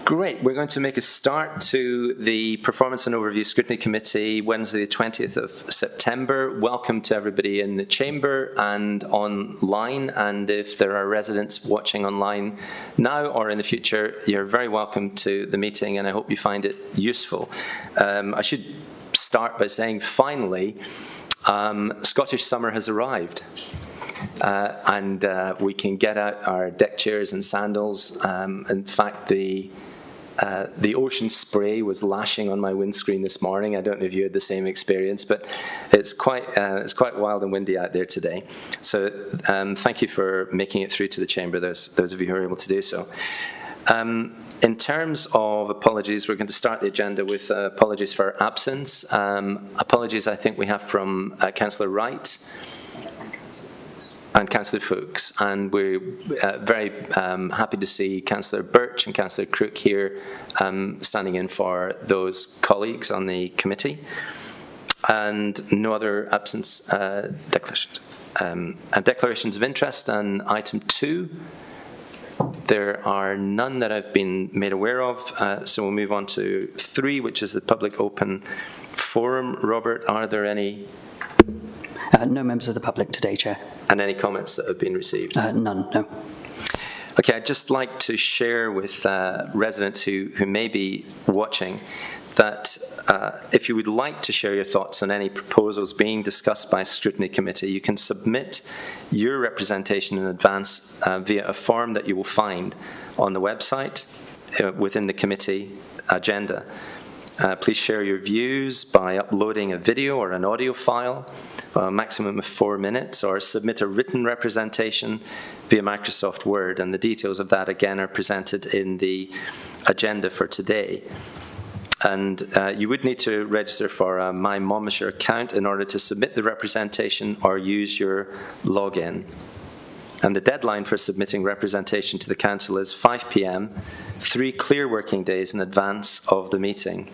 Great. We're going to make a start to the Performance and Overview Scrutiny Committee, Wednesday the 20th of September. Welcome to everybody in the chamber and online. And if there are residents watching online now or in the future, you're very welcome to the meeting, and I hope you find it useful. I should start by saying, finally, Scottish summer has arrived. And we can get out our deck chairs and sandals. In fact, the ocean spray was lashing on my windscreen this morning. I don't know if you had the same experience, but it's quite wild and windy out there today. So thank you for making it through to the chamber, those of you who are able to do so. In terms of apologies, we're going to start the agenda with apologies for absence. Apologies, I think we have from Councillor Wright and Councillor Fuchs, and we're very happy to see Councillor Birch and Councillor Crook here standing in for those colleagues on the committee, and no other absence declarations. And declarations of interest on item 2. There are none that I've been made aware of, so we'll move on to 3, which is the public open forum. Robert, are there any? No members of the public today, Chair. And any comments that have been received? None, no. Okay, I'd just like to share with residents who may be watching that if you would like to share your thoughts on any proposals being discussed by Scrutiny Committee, you can submit your representation in advance via a form that you will find on the website within the committee agenda. Please share your views by uploading a video or an audio file, a maximum of 4 minutes, or submit a written representation via Microsoft Word, and the details of that again are presented in the agenda for today. And you would need to register for a My Monmouthshire account in order to submit the representation or use your login. And the deadline for submitting representation to the Council is 5 p.m, 3 clear working days in advance of the meeting.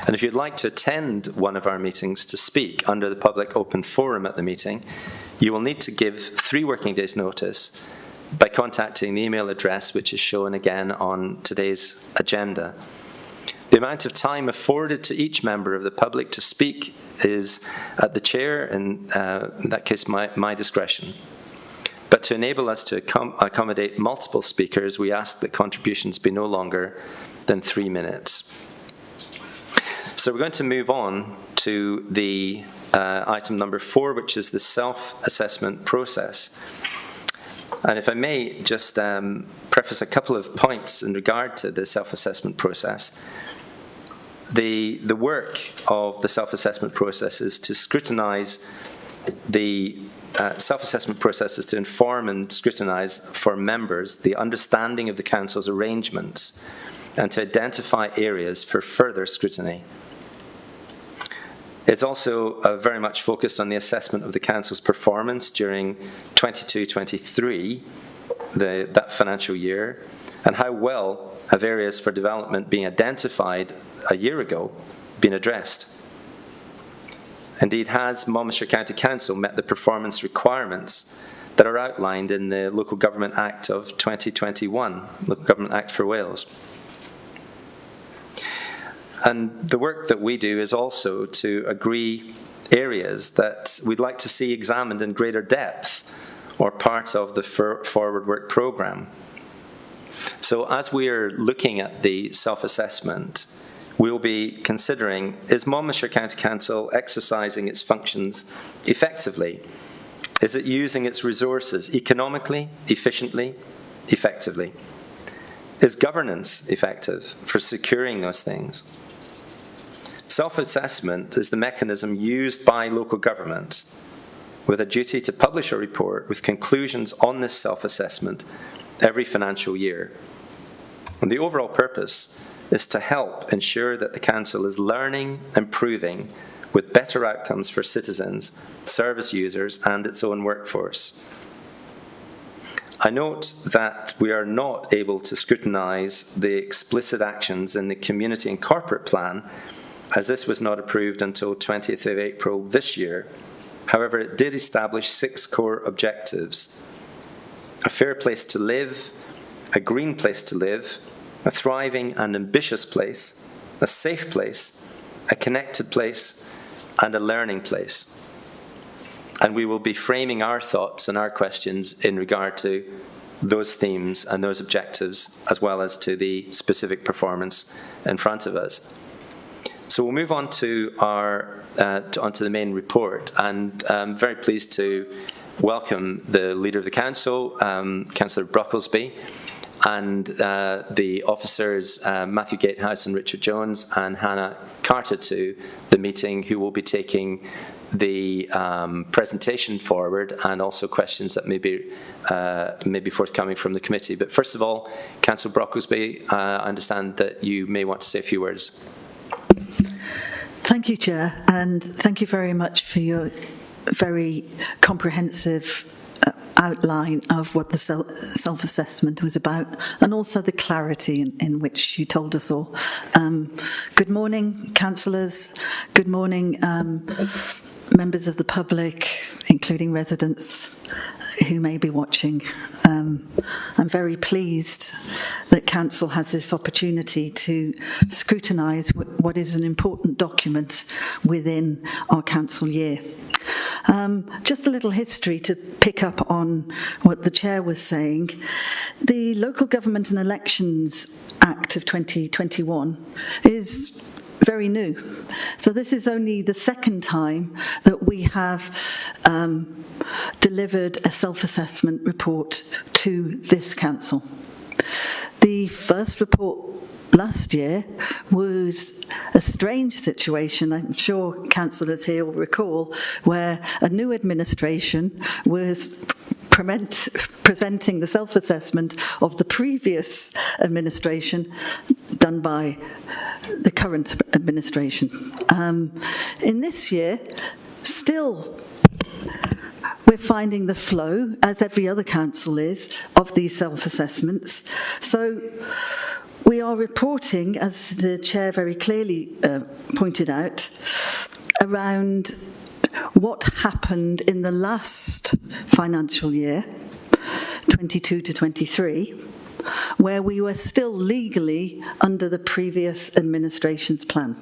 And if you'd like to attend one of our meetings to speak under the public open forum at the meeting, you will need to give 3 working days' notice by contacting the email address which is shown again on today's agenda. The amount of time afforded to each member of the public to speak is at the chair, in that case my discretion. But to enable us to accommodate multiple speakers, we ask that contributions be no longer than 3 minutes. So we're going to move on to the item number 4, which is the self-assessment process. And if I may just preface a couple of points in regard to the self-assessment process. The work of the self-assessment process is to scrutinise the self-assessment process is to inform and scrutinise for members the understanding of the Council's arrangements and to identify areas for further scrutiny. It's also very much focused on the assessment of the Council's performance during 22-23, that financial year, and how well have areas for development being identified a year ago been addressed. Indeed, has Monmouthshire County Council met the performance requirements that are outlined in the Local Government Act of 2021, Local Government Act for Wales? And the work that we do is also to agree areas that we'd like to see examined in greater depth or part of the forward work programme. So as we are looking at the self-assessment, we'll be considering, is Monmouthshire County Council exercising its functions effectively? Is it using its resources economically, efficiently, effectively? Is governance effective for securing those things? Self-assessment is the mechanism used by local government with a duty to publish a report with conclusions on this self-assessment every financial year. And the overall purpose is to help ensure that the Council is learning, improving, with better outcomes for citizens, service users and its own workforce. I note that we are not able to scrutinise the explicit actions in the Community and Corporate Plan, as this was not approved until 20th of April this year. However, it did establish 6 core objectives: a fair place to live, a green place to live, a thriving and ambitious place, a safe place, a connected place, and a learning place. And we will be framing our thoughts and our questions in regard to those themes and those objectives, as well as to the specific performance in front of us. So we'll move on to onto the main report, and I'm very pleased to welcome the Leader of the Council, Councillor Brocklesby, and the officers Matthew Gatehouse and Richard Jones and Hannah Carter to the meeting, who will be taking the presentation forward and also questions that may be forthcoming from the committee. But first of all, Councillor Brocklesby, I understand that you may want to say a few words. Thank you, Chair, and thank you very much for your very comprehensive outline of what the self-assessment was about, and also the clarity in which you told us all. Good morning, councillors. Good morning, members of the public, including residents who may be watching. I'm very pleased that Council has this opportunity to scrutinise what is an important document within our Council year. Just a little history to pick up on what the Chair was saying. The Local Government and Elections Act of 2021 is very new. So this is only the second time that we have delivered a self-assessment report to this council. The first report last year was a strange situation, I'm sure councillors here will recall, where a new administration was presenting the self-assessment of the previous administration done by the current administration. In this year, still we're finding the flow, as every other council is, of these self-assessments. So we are reporting, as the Chair very clearly pointed out, around what happened in the last financial year, 22 to 23, where we were still legally under the previous administration's plan,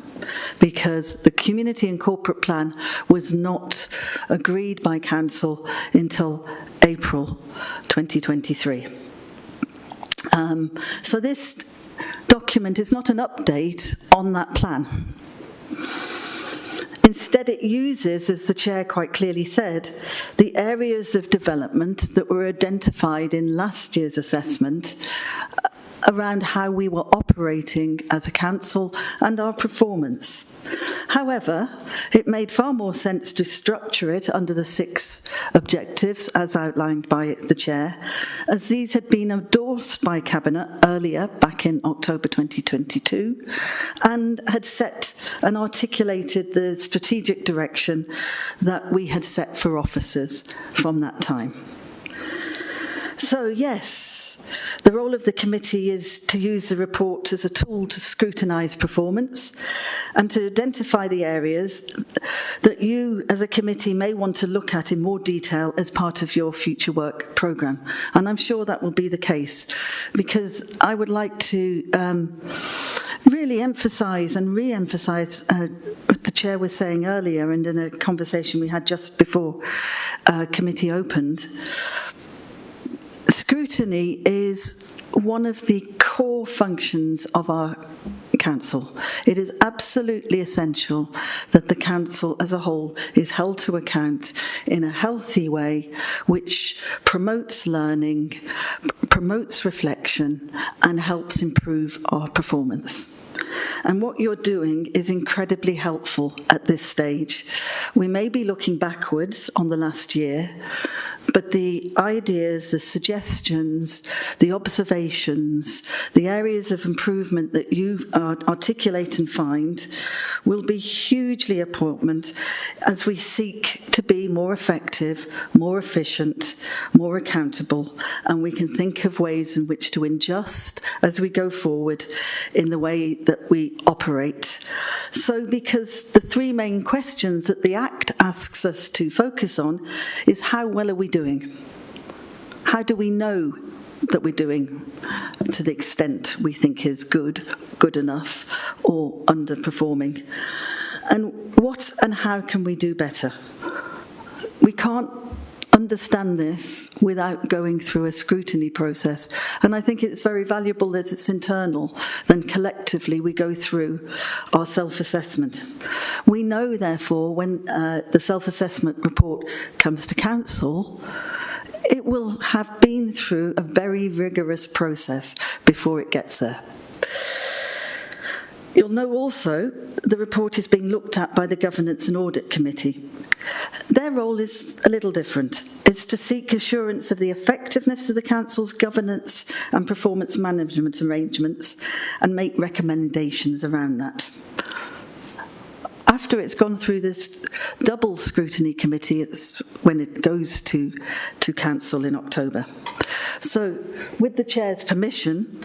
because the community and corporate plan was not agreed by council until April 2023. So this document is not an update on that plan. Instead, it uses, as the Chair quite clearly said, the areas of development that were identified in last year's assessment around how we were operating as a council and our performance. However, it made far more sense to structure it under the 6 objectives as outlined by the Chair, as these had been endorsed by Cabinet earlier, back in October 2022, and had set and articulated the strategic direction that we had set for officers from that time. So yes, the role of the committee is to use the report as a tool to scrutinise performance and to identify the areas that you as a committee may want to look at in more detail as part of your future work programme. And I'm sure that will be the case, because I would like to really emphasise and re-emphasise what the Chair was saying earlier, and in a conversation we had just before committee opened. Scrutiny is one of the core functions of our council. It is absolutely essential that the council as a whole is held to account in a healthy way, which promotes learning, promotes reflection, and helps improve our performance. And what you're doing is incredibly helpful at this stage. We may be looking backwards on the last year, but the ideas, the suggestions, the observations, the areas of improvement that you articulate and find will be hugely important as we seek to be more effective, more efficient, more accountable, and we can think of ways in which to adjust as we go forward in the way that we operate. So because the 3 main questions that the Act asks us to focus on is, how well are we doing? How do we know that we're doing to the extent we think is good enough, or underperforming. And what and how can we do better? We can't understand this without going through a scrutiny process. And I think it's very valuable that it's internal, then collectively we go through our self-assessment. We know, therefore, when the self-assessment report comes to council, it will have been through a very rigorous process before it gets there. You'll know also the report is being looked at by the Governance and Audit Committee. Their role is a little different. It's to seek assurance of the effectiveness of the Council's governance and performance management arrangements and make recommendations around that. After it's gone through this double scrutiny committee, it's when it goes to Council in October. So, with the Chair's permission,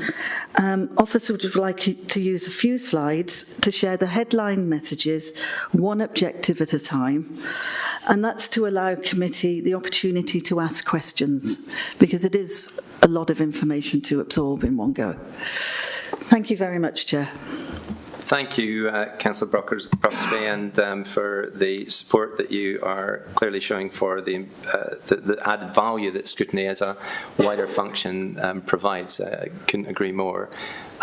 Officer would like to use a few slides to share the headline messages, one objective at a time, and that's to allow committee the opportunity to ask questions, because it is a lot of information to absorb in one go. Thank you very much, Chair. Thank you, Councillor Brockersby, and for the support that you are clearly showing for the added value that scrutiny as a wider function provides. I couldn't agree more.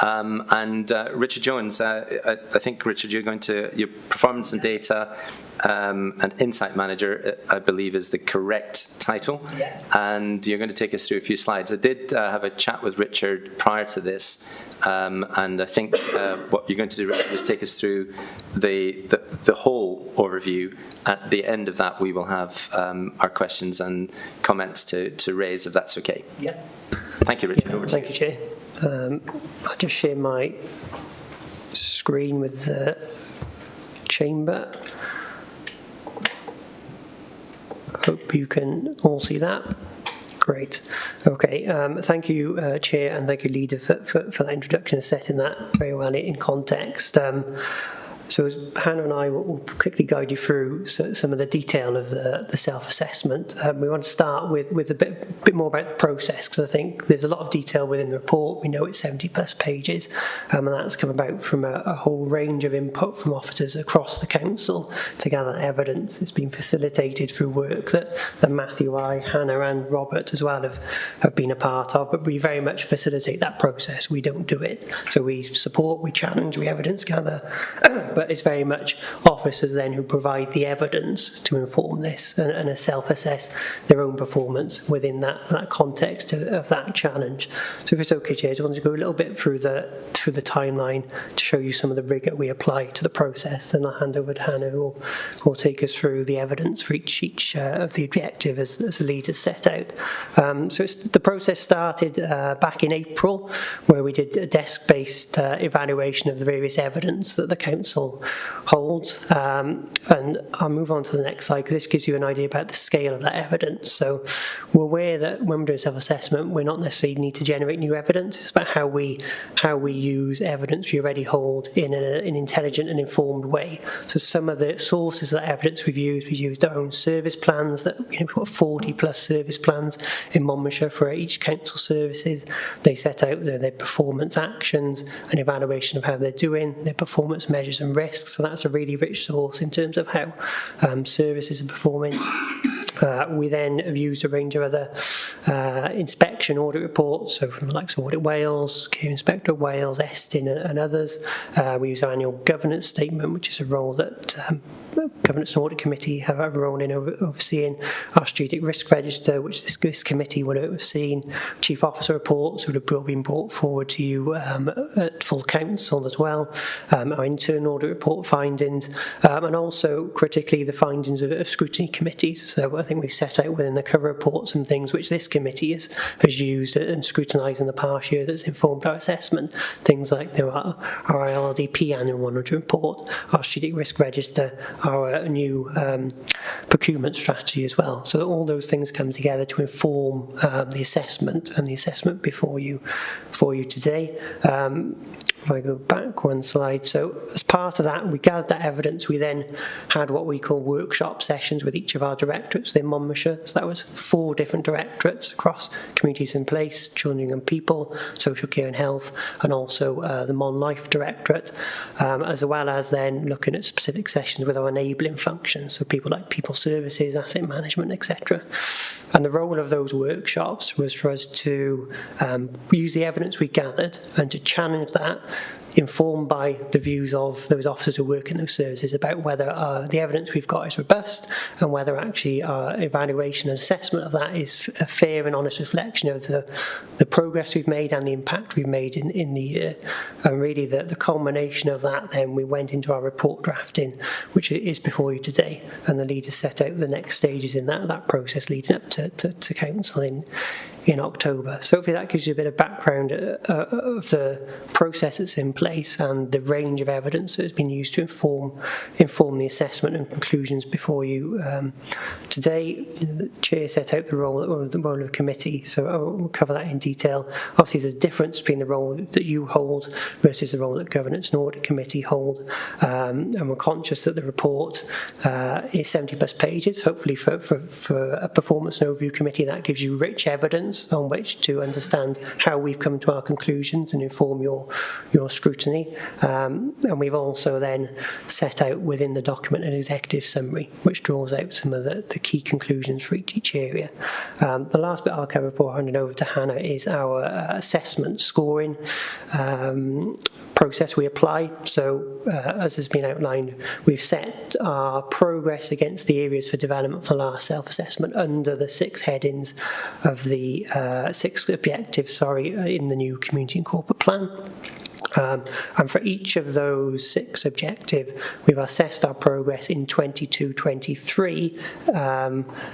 Richard Jones, I think, Richard, you're going to, your performance and data and insight manager, I believe, is the correct title. Yeah. And you're going to take us through a few slides. I did have a chat with Richard prior to this, and I think what you're going to do, Richard, is take us through the whole overview. At the end of that, we will have our questions and comments to raise, if that's okay. Yeah. Thank you, Richard. Yeah, thank you, Chair. I'll just share my screen with the chamber. Hope you can all see that. Great. Okay. Thank you, Chair, and thank you, Leader, for that introduction and setting that very well in context. So as Hannah and I will quickly guide you through some of the detail of the self-assessment. We want to start with a bit more about the process, because I think there's a lot of detail within the report. We know it's 70 plus pages, and that's come about from a whole range of input from officers across the council to gather evidence. It's been facilitated through work that Matthew, Hannah and Robert as well have been a part of, but we very much facilitate that process. We don't do it. So we support, we challenge, we evidence gather, but it's very much officers then who provide the evidence to inform this and self-assess their own performance within that context of that challenge. So if it's okay, Chair, I just want to go a little bit through the timeline to show you some of the rigour we apply to the process, and I'll hand over to Hannah, who will take us through the evidence for each of the objective as the leader set out. So the process started back in April, where we did a desk-based evaluation of the various evidence that the council holds, and I'll move on to the next slide, because this gives you an idea about the scale of that evidence. So we're aware that when we're doing self-assessment, we're not necessarily need to generate new evidence. It's about how we use evidence we already hold in an intelligent and informed way. So some of the sources of that evidence we've used our own service plans. That we've got 40 plus service plans in Monmouthshire for each council services. They set out their performance actions, an evaluation of how they're doing, their performance measures and risks. So that's a really rich source in terms of how services are performing. We then have used a range of other inspection audit reports, so from the likes of Audit Wales, Care Inspector Wales, Estin and others. We use our annual governance statement, which is a role that Governance and Audit Committee have a role in overseeing. Our strategic risk register, which this committee would have seen. Chief Officer reports would have been brought forward to you at full council as well. Our internal audit report findings, and also critically the findings of scrutiny committees. So I think we've set out within the cover report some things which this committee has used and scrutinised in the past year that's informed our assessment. Things like our LRDP annual monitor report, our strategic risk register, our new procurement strategy as well. So that all those things come together to inform the assessment and the assessment before you today. If I go back one slide. So as part of that, we gathered that evidence. We then had what we call workshop sessions with each of our directorates in Monmouthshire. So that was 4 different directorates across communities in place, children and people, social care and health, and also the Mon Life Directorate, as well as then looking at specific sessions with our enabling functions, so people like people services, asset management, etc. And the role of those workshops was for us to use the evidence we gathered and to challenge that, informed by the views of those officers who work in those services about whether the evidence we've got is robust and whether actually our evaluation and assessment of that is a fair and honest reflection of the progress we've made and the impact we've made in the year. And really the culmination of that, then we went into our report drafting, which is before you today, and the leaders set out the next stages in that process leading up to council in October. So hopefully that gives you a bit of background of the process that's in place and the range of evidence that has been used to inform the assessment and conclusions before you. Today, the Chair set out the role of the committee, so we'll cover that in detail. Obviously, there's a difference between the role that you hold versus the role that Governance and Audit Committee hold, and we're conscious that the report is 70 plus pages. Hopefully for a performance and overview committee, that gives you rich evidence on which to understand how we've come to our conclusions and inform your scrutiny. And we've also then set out within the document an executive summary which draws out some of the key conclusions for each area. The last bit I'll cover before handing over to Hannah is our assessment scoring process we apply. So as has been outlined, we've set our progress against the areas for development for last self-assessment under the 6 headings of the 6 objectives, in the new community and corporate plan. And for each of those 6 objectives, we've assessed our progress in 22-23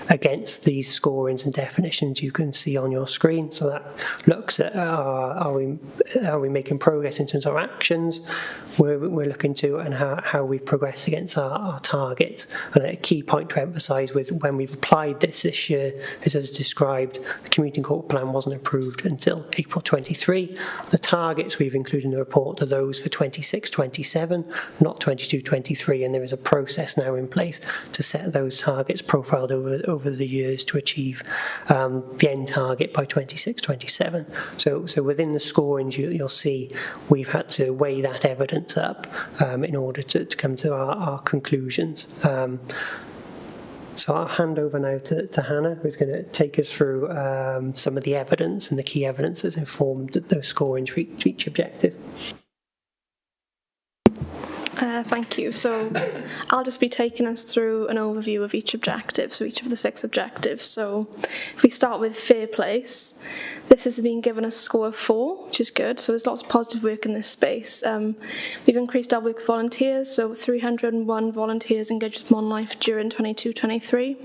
against these scorings and definitions you can see on your screen. So that looks at are we making progress in terms of our actions, where we're looking to, and how we've progressed against our targets. And a key point to emphasise with when we've applied this year is, as described, the community and corporate plan wasn't approved until April 23. The targets we've included in the report are those for 26-27, not 22-23, and there is a process now in place to set those targets profiled over the years to achieve the end target by 26-27. So within the scorings, you'll see we've had to weigh that evidence up in order to come to our conclusions. So I'll hand over now to Hannah, who's going to take us through some of the evidence and the key evidence that's informed those scorings for each objective. Thank you. So I'll just be taking us through an overview of each objective, so each of the 6 objectives. So if we start with Fair Place, this has been given a score of 4, which is good. So there's lots of positive work in this space. We've increased our work with volunteers, so 301 volunteers engaged with Mon Life during 22-23.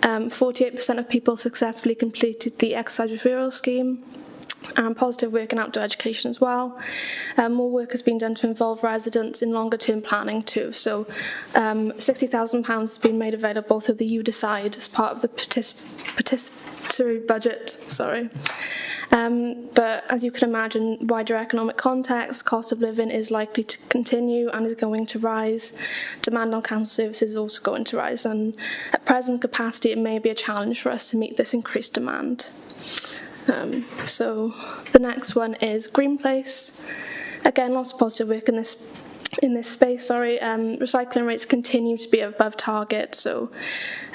48% of people successfully completed the exercise referral scheme. And positive work in outdoor education as well. More work has been done to involve residents in longer term planning too. So £60,000 has been made available through the You Decide as part of the participatory budget. But as you can imagine, wider economic context, cost of living is likely to continue and is going to rise. Demand on council services is also going to rise, and at present capacity it may be a challenge for us to meet this increased demand. So the next one is Green Place. Again, lots of positive work in this space. Recycling rates continue to be above target, so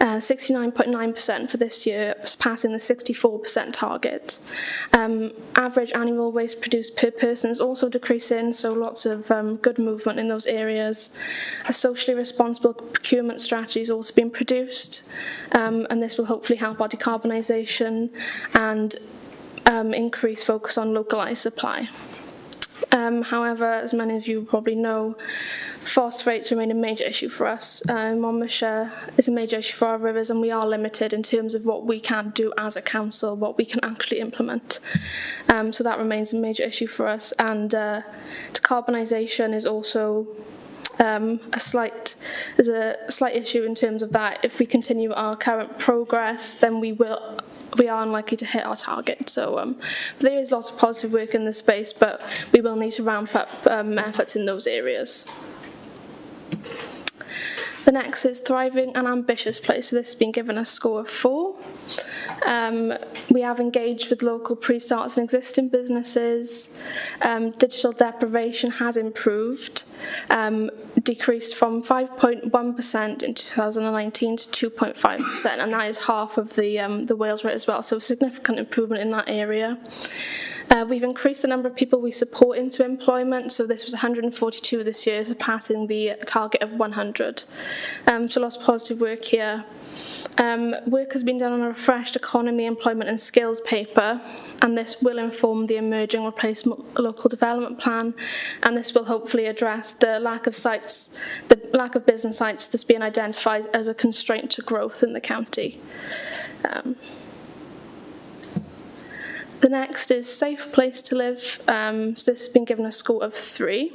69.9% for this year, surpassing the 64% target. Average annual waste produced per person is also decreasing, so lots of good movement in those areas. A socially responsible procurement strategy has also been produced, and this will hopefully help our decarbonisation and increase focus on localised supply. However, as many of you probably know, phosphates remain a major issue for us. Monmouthshire is a major issue for our rivers, and we are limited in terms of what we can do as a council, what we can actually implement. So that remains a major issue for us, and decarbonisation is also there's a slight issue in terms of that. If we continue our current progress, then we are unlikely to hit our target. So there is lots of positive work in this space, but we will need to ramp up efforts in those areas. The next is thriving and ambitious place. So this has been given a score of 4. We have engaged with local pre-starts and existing businesses. Digital deprivation has improved, decreased from 5.1% in 2019 to 2.5%, and that is half of the Wales rate as well, so significant improvement in that area. We've increased the number of people we support into employment, so this was 142 this year, surpassing the target of 100. So lots of positive work here. Work has been done on a refreshed economy, employment and skills paper, and this will inform the emerging replacement local development plan, and this will hopefully address the lack of business sites that's been identified as a constraint to growth in the county. The next is safe place to live. So this has been given a score of 3.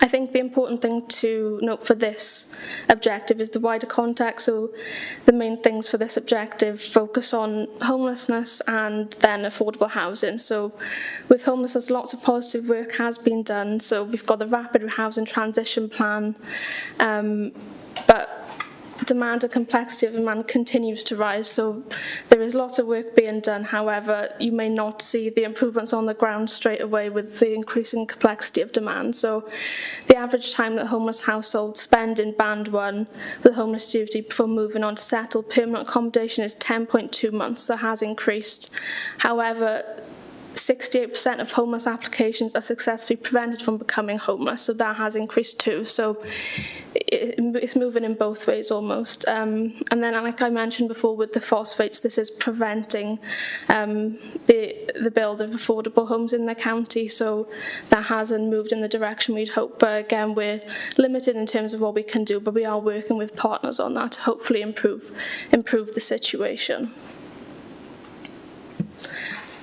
I think the important thing to note for this objective is the wider context. So the main things for this objective focus on homelessness and then affordable housing. So with homelessness, lots of positive work has been done. So we've got the rapid housing transition plan, but demand and complexity of demand continues to rise, so there is lots of work being done. However, you may not see the improvements on the ground straight away with the increasing complexity of demand. So the average time that homeless households spend in Band 1 with homeless duty before moving on to settled permanent accommodation is 10.2 months. That has increased. However, 68% of homeless applications are successfully prevented from becoming homeless, so that has increased too. So it's moving in both ways almost. And then, like I mentioned before, with the phosphates, this is preventing the build of affordable homes in the county, so that hasn't moved in the direction we'd hope. But again, we're limited in terms of what we can do, but we are working with partners on that to hopefully improve the situation.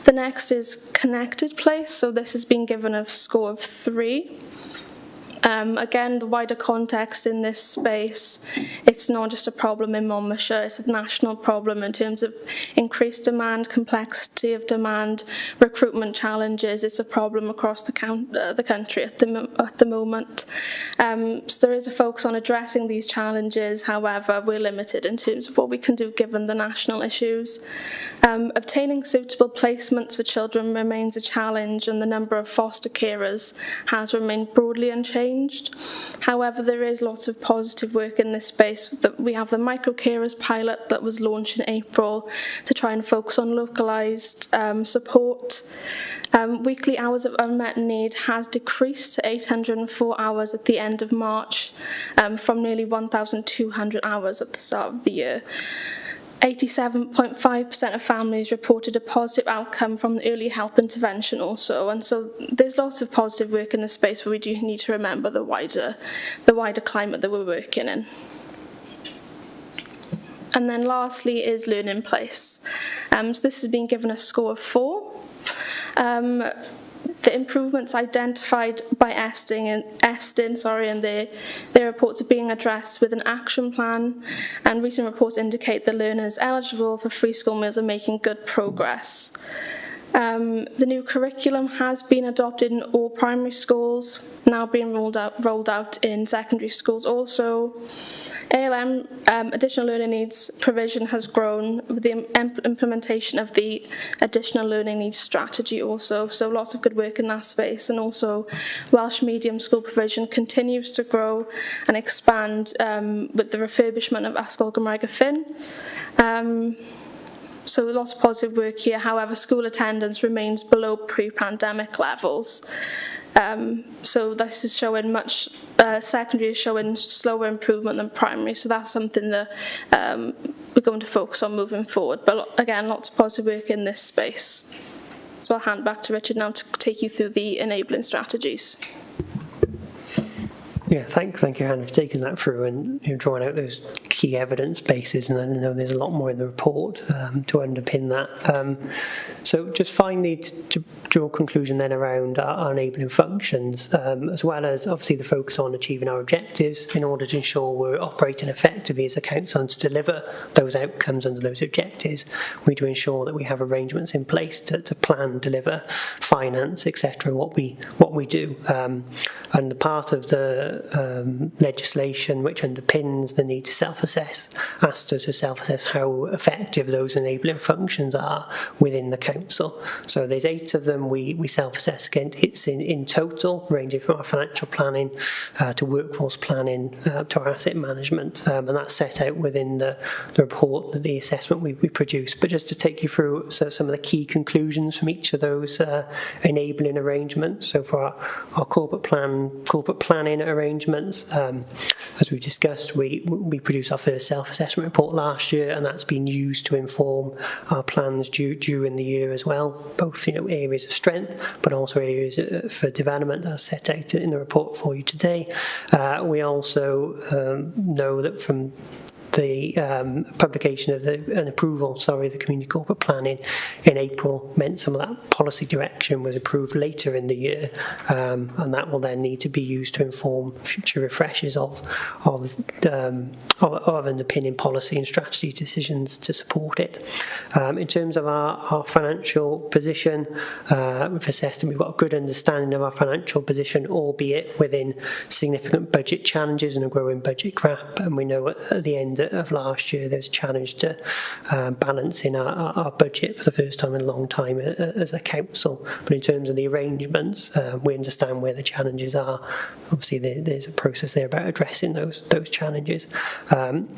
The next is connected place, so this has been given a score of 3. Again, the wider context in this space, it's not just a problem in Monmouthshire, it's a national problem in terms of increased demand, complexity of demand, recruitment challenges. It's a problem across the country at the moment. So there is a focus on addressing these challenges. However, we're limited in terms of what we can do given the national issues. Obtaining suitable placements for children remains a challenge, and the number of foster carers has remained broadly unchanged. However, there is lots of positive work in this space. We have the micro carers pilot that was launched in April to try and focus on localised support. Weekly hours of unmet need has decreased to 804 hours at the end of March, from nearly 1,200 hours at the start of the year. 87.5% of families reported a positive outcome from the early help intervention also, and so there's lots of positive work in this space, but we do need to remember the wider climate that we're working in. And then lastly is learning place. So this has been given a score of 4. The improvements identified by Estin and their reports are being addressed with an action plan, and recent reports indicate that learners eligible for free school meals are making good progress. The new curriculum has been adopted in all primary schools, now being rolled out in secondary schools also. ALM, additional learning needs provision, has grown with the implementation of the additional learning needs strategy also, so lots of good work in that space. And also Welsh medium school provision continues to grow and expand with the refurbishment of Ysgol Gymraeg y Ffyn. So lots of positive work here. However, school attendance remains below pre-pandemic levels. So this is showing secondary is showing slower improvement than primary, so that's something that we're going to focus on moving forward. But again, lots of positive work in this space. So I'll hand back to Richard now to take you through the enabling strategies. Yeah, thank you, Hannah, for taking that through and drawing out those key evidence bases. And I know there's a lot more in the report to underpin that. So just finally, to draw a conclusion then around our enabling functions, as well as obviously the focus on achieving our objectives in order to ensure we're operating effectively as a council and to deliver those outcomes under those objectives. We need to ensure that we have arrangements in place to plan, deliver, finance, etc. what we do. And the part of the legislation which underpins the need to self-assess asks us to self-assess how effective those enabling functions are within the council. So there's 8 of them we self-assess against. It's in total, ranging from our financial planning to workforce planning to our asset management, and that's set out within the report, the assessment we produce. But just to take you through some of the key conclusions from each of those enabling arrangements. So for our corporate planning arrangements, as we discussed, we produced our first self-assessment report last year, and that's been used to inform our plans during the year as well, both areas of strength but also areas for development as set out in the report for you today. We also know that from the publication of an approval, the community corporate planning in April meant some of that policy direction was approved later in the year, and that will then need to be used to inform future refreshes of underpinning policy and strategy decisions to support it. In terms of our financial position, we've assessed and we've got a good understanding of our financial position, albeit within significant budget challenges and a growing budget gap, and we know at the end of last year there's a challenge to balancing our budget for the first time in a long time as a council. But in terms of the arrangements, we understand where the challenges are. Obviously there's a process there about addressing those challenges.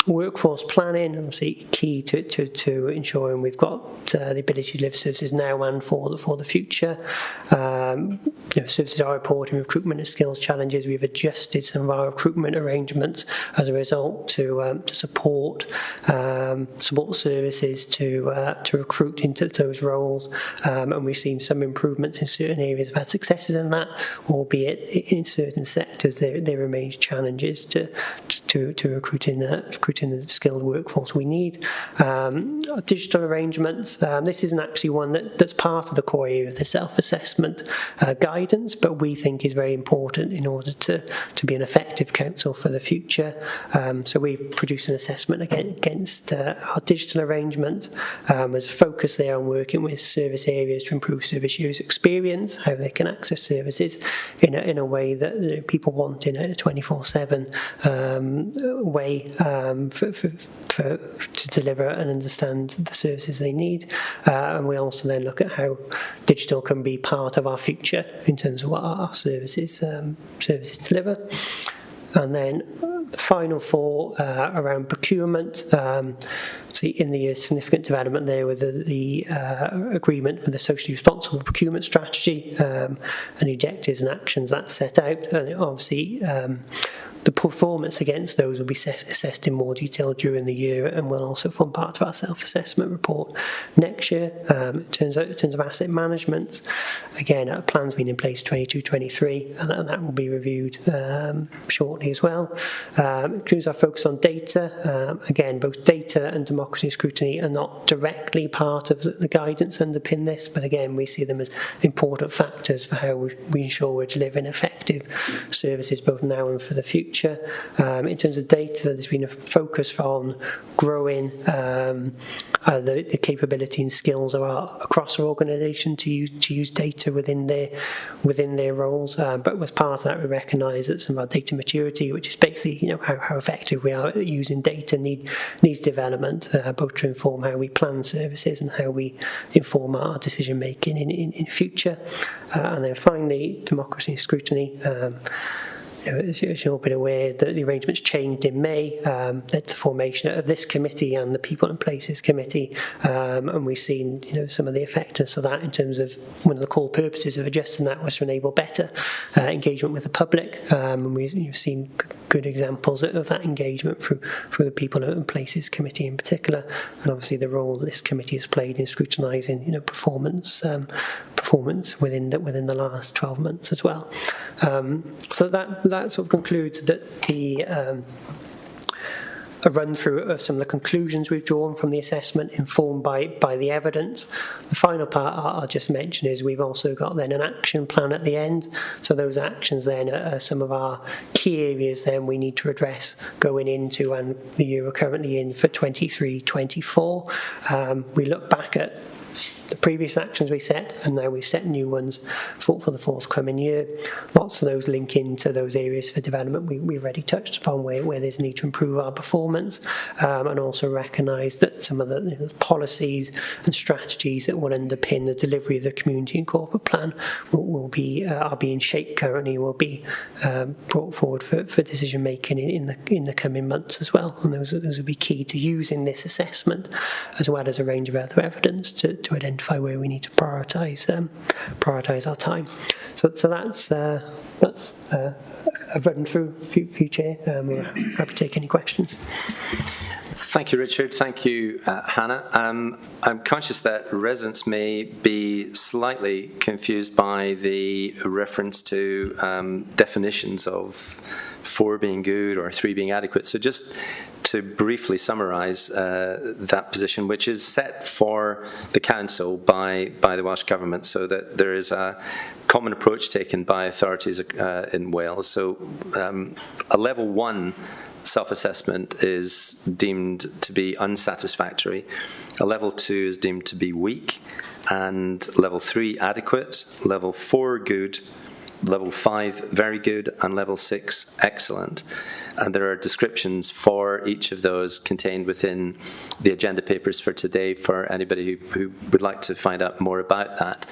Workforce planning, obviously key to ensuring we've got the ability to deliver services now and for the future. Services are reporting recruitment and skills challenges. We've adjusted some of our recruitment arrangements as a result to support services to recruit into those roles, and we've seen some improvements in certain areas. We've had successes in that, albeit in certain sectors there remains challenges to recruiting the skilled workforce we need. Digital arrangements, this isn't actually one that's part of the core area of the self-assessment guidance, but we think is very important in order to be an effective council for the future. So we've produced an assessment against our digital arrangements. There's a focus there on working with service areas to improve service user experience, how they can access services in a way that people want, in a 24/7 way to deliver and understand the services they need. And we also then look at how digital can be part of our future in terms of what our services deliver. And then the final 4 around procurement. In the year, significant development there with the agreement for the socially responsible procurement strategy and the objectives and actions that's set out. And obviously, the performance against those will be assessed in more detail during the year and will also form part of our self-assessment report next year. In terms of asset management, again, our plan's been in place 22-23, and that will be reviewed shortly as well. Includes our focus on data. Again, both data and democracy and scrutiny are not directly part of the guidance underpin this, but again, we see them as important factors for how we ensure we're delivering effective services both now and for the future. In terms of data, there's been a focus on growing the capability and skills across our organisation to use data within their roles. But as part of that, we recognise that some of our data maturity, which is basically how effective we are at using data, needs development, both to inform how we plan services and how we inform our decision making in future. And then finally, democracy and scrutiny. As you've all been aware, that the arrangements changed in May, led to the formation of this committee and the People and Places Committee, and we've seen some of the effectiveness of that in terms of one of the core purposes of adjusting that was to enable better engagement with the public, and we've seen good examples of that engagement through the People and Places Committee in particular, and obviously the role this committee has played in scrutinising performance within the last 12 months as well. So that sort of concludes that a run through of some of the conclusions we've drawn from the assessment, informed by the evidence. The final part I'll just mention is we've also got then an action plan at the end. So those actions then are some of our key areas then we need to address going into and the year we're currently in for 23-24. We look back at the previous actions we set, and now we've set new ones for the forthcoming year. Lots of those link into those areas for development we've already touched upon, where there's a need to improve our performance, and also recognise that some of the policies and strategies that will underpin the delivery of the community and corporate plan are being shaped currently, will be brought forward for decision making in the coming months as well. And those will be key to using this assessment, as well as a range of other evidence to identify where we need to prioritise our time. So that's a run through for you, Chair. We're happy to take any questions. Thank you, Richard. Thank you, Hannah. I'm conscious that residents may be slightly confused by the reference to definitions of 4 being good or 3 being adequate. So just to briefly summarise that position, which is set for the Council by the Welsh Government, so that there is a common approach taken by authorities in Wales. So a level 1 self-assessment is deemed to be unsatisfactory, a level 2 is deemed to be weak, and level 3 adequate, level 4 good, level 5 very good, and level 6 excellent. And there are descriptions for each of those contained within the agenda papers for today for anybody who would like to find out more about that.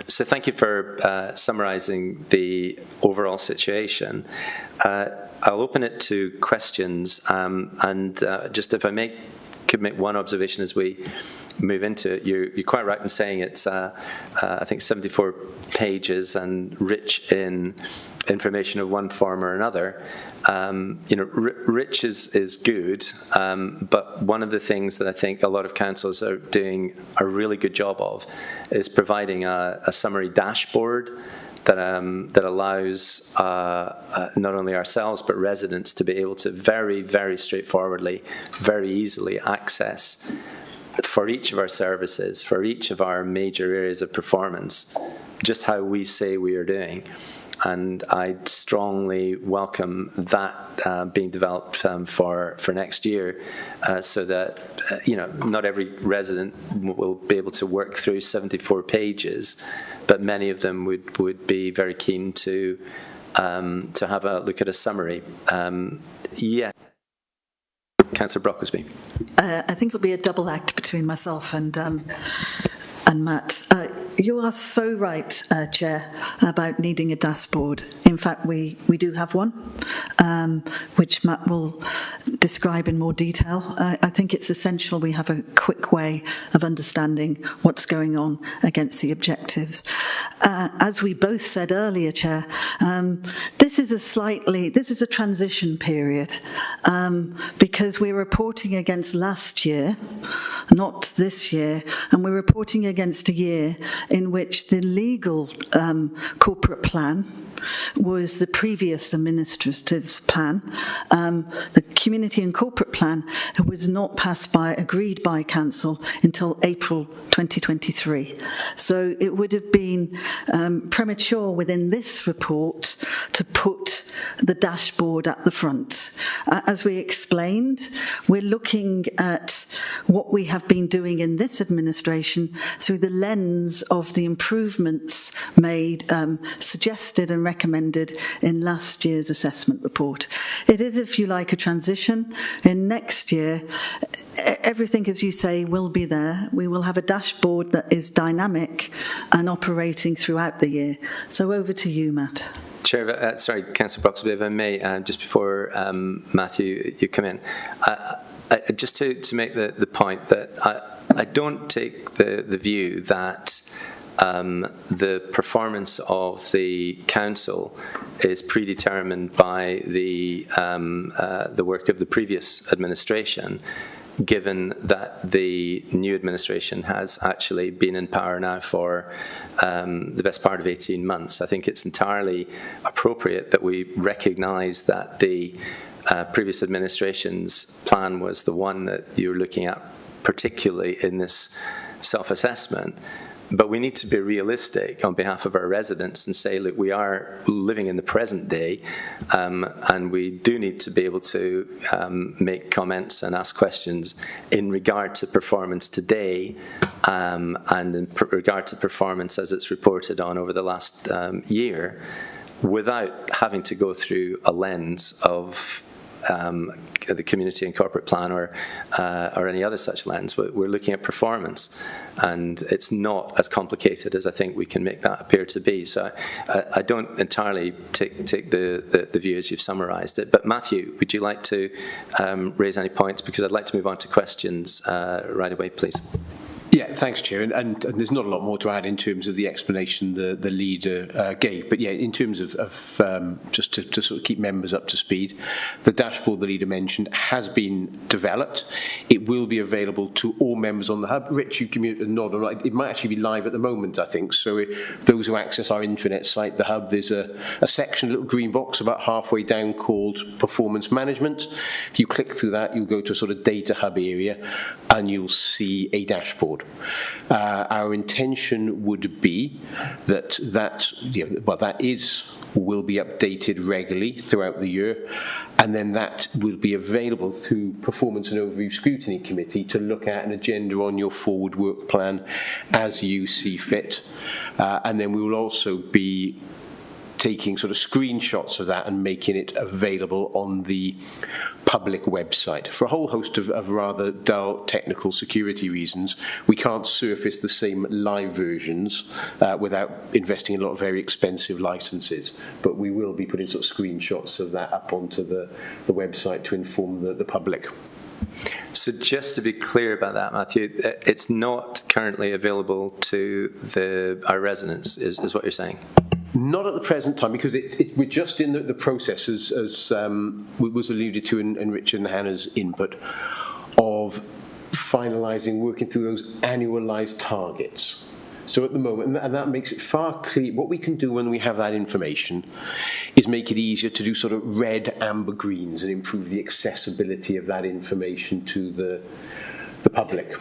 So thank you for summarising the overall situation. I'll open it to questions, and just if I could make one observation as we move into it. You're quite right in saying it's, I think, 74 pages and rich in information of one form or another. Rich is good, but one of the things that I think a lot of councils are doing a really good job of is providing a summary dashboard that allows not only ourselves but residents to be able to very, very straightforwardly, very easily access for each of our services, for each of our major areas of performance, just how we say we are doing. And I'd strongly welcome that being developed for next year, so that not every resident will be able to work through 74 pages, but many of them would be very keen to have a look at a summary. Yeah. Councillor Brocklesby. I think it'll be a double act between myself and Matt. You are so right, Chair, about needing a dashboard. In fact, we do have one, which Matt will describe in more detail. I think it's essential we have a quick way of understanding what's going on against the objectives. As we both said earlier, Chair, this is a transition period, because we're reporting against last year, not this year, and we're reporting against a year in which the legal corporate plan was the previous administrative plan. The community and corporate plan was not agreed by council until April 2023. So it would have been premature within this report to put the dashboard at the front. As we explained, we're looking at what we have been doing in this administration through the lens of the improvements made, suggested and recommended in last year's assessment report. It is, if you like, a transition. In next year, everything, as you say, will be there. We will have a dashboard that is dynamic and operating throughout the year. So over to you, Matt. Chair, sorry, Councillor Brocklesby, if I may, just before Matthew, you come in, just to make the point that I don't take the view that the performance of the council is predetermined by the work of the previous administration, given that the new administration has actually been in power now for the best part of 18 months. I think it's entirely appropriate that we recognise that the previous administration's plan was the one that you're looking at, particularly in this self-assessment. But we need to be realistic on behalf of our residents and say, look, we are living in the present day, and we do need to be able to make comments and ask questions in regard to performance today, and in regard to performance as it's reported on over the last year, without having to go through a lens of the community and corporate plan or any other such lens. We're looking at performance, and it's not as complicated as I think we can make that appear to be. So I don't entirely take the view as you've summarised it. But Matthew, would you like to raise any points? Because I'd like to move on to questions right away, please. Yeah, thanks, Chair. And there's not a lot more to add in terms of the explanation the leader gave. But yeah, in terms of just to sort of keep members up to speed, the dashboard the leader mentioned has been developed. It will be available to all members on the hub. Rich, you give me a nod. It might actually be live at the moment, I think. So those who access our intranet site, the hub, there's a section, a little green box about halfway down called Performance Management. If you click through that, you'll go to a sort of data hub area and you'll see a dashboard. Our intention would be that will be updated regularly throughout the year, and then that will be available through Performance and Overview Scrutiny Committee to look at an agenda on your forward work plan as you see fit. And then we will also be taking sort of screenshots of that and making it available on the public website. For a whole host of rather dull technical security reasons, we can't surface the same live versions without investing in a lot of very expensive licenses. But we will be putting sort of screenshots of that up onto the website to inform the public. So just to be clear about that, Matthew, it's not currently available to our residents, is what you're saying? Not at the present time, because we're just in the process, as was alluded to in Richard and Hannah's input, of finalising, working through those annualised targets. So at the moment, and that makes it far clear, what we can do when we have that information is make it easier to do sort of red, amber, greens and improve the accessibility of that information to the public.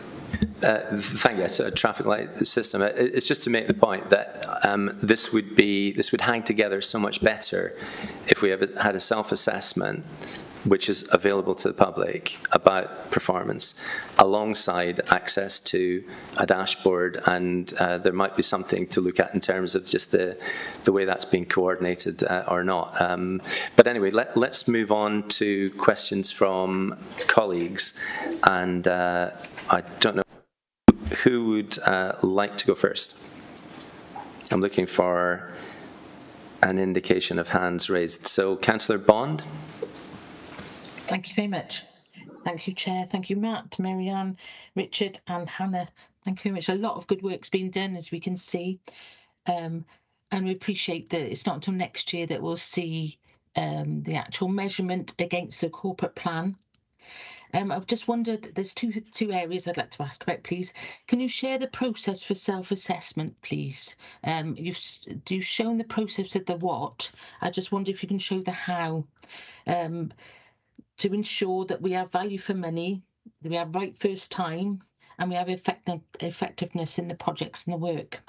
Thank you. It's a traffic light system. It's just to make the point that this would hang together so much better if we had a self-assessment which is available to the public about performance, alongside access to a dashboard, and there might be something to look at in terms of just the way that's being coordinated or not. But anyway, let's move on to questions from colleagues, and I don't know who would like to go first. I'm looking for an indication of hands raised. So, Councillor Bond. Thank you very much. Thank you, Chair. Thank you, Matt, Marianne, Richard and Hannah. Thank you very much. A lot of good work's been done, as we can see. And we appreciate that it's not until next year that we'll see the actual measurement against the corporate plan. I've just wondered, there's two areas I'd like to ask about, please. Can you share the process for self-assessment, please? You've shown the process of the what. I just wonder if you can show the how, to ensure that we have value for money, that we have right first time, and we have effectiveness in the projects and the work.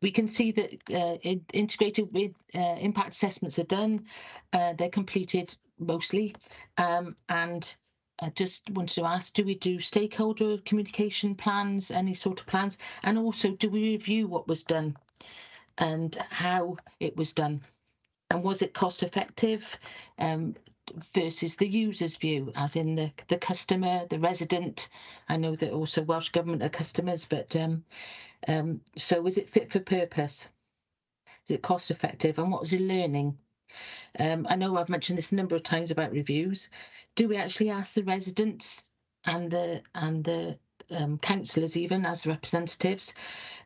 We can see that integrated with impact assessments are done, they're completed mostly, and I just wanted to ask, do we do stakeholder communication plans, any sort of plans, and also do we review what was done and how it was done, and was it cost effective versus the user's view, as in the customer, the resident? I know that also Welsh Government are customers, but so is it fit for purpose? Is it cost effective, and what was the learning? I know I've mentioned this a number of times about reviews. Do we actually ask the residents and the councillors, even as representatives,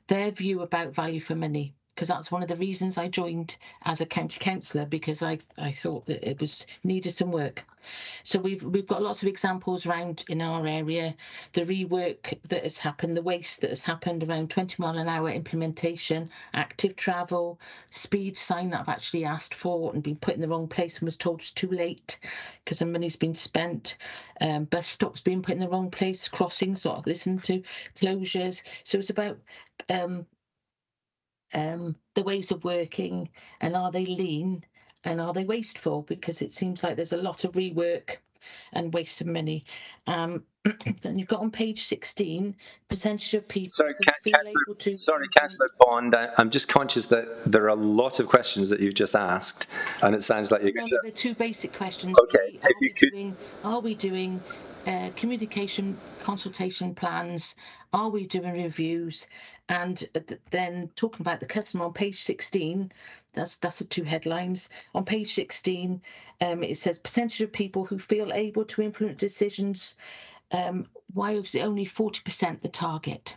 their view about value for money? because that's one of the reasons I joined as a county councillor, because I thought that it was needed some work. So we've got lots of examples around in our area, the rework that has happened, the waste that has happened around 20 mile an hour implementation, active travel, speed sign that I've actually asked for and been put in the wrong place and was told it's too late because the money's been spent, bus stops being put in the wrong place, crossings not listened to, closures. So it's about the ways of working, and are they lean and are they wasteful, because it seems like there's a lot of rework and waste of money. And you've got on page 16 percentage of people Sorry, who feel able to Councillor Bond, I'm just conscious that there are a lot of questions that you've just asked, and it sounds like you're going to... They're two basic questions. Okay, if you could... Are we doing communication consultation plans? Are we doing reviews? And then talking about the customer on page 16, that's the two headlines. On page 16, it says percentage of people who feel able to influence decisions. Why is it only 40% the target?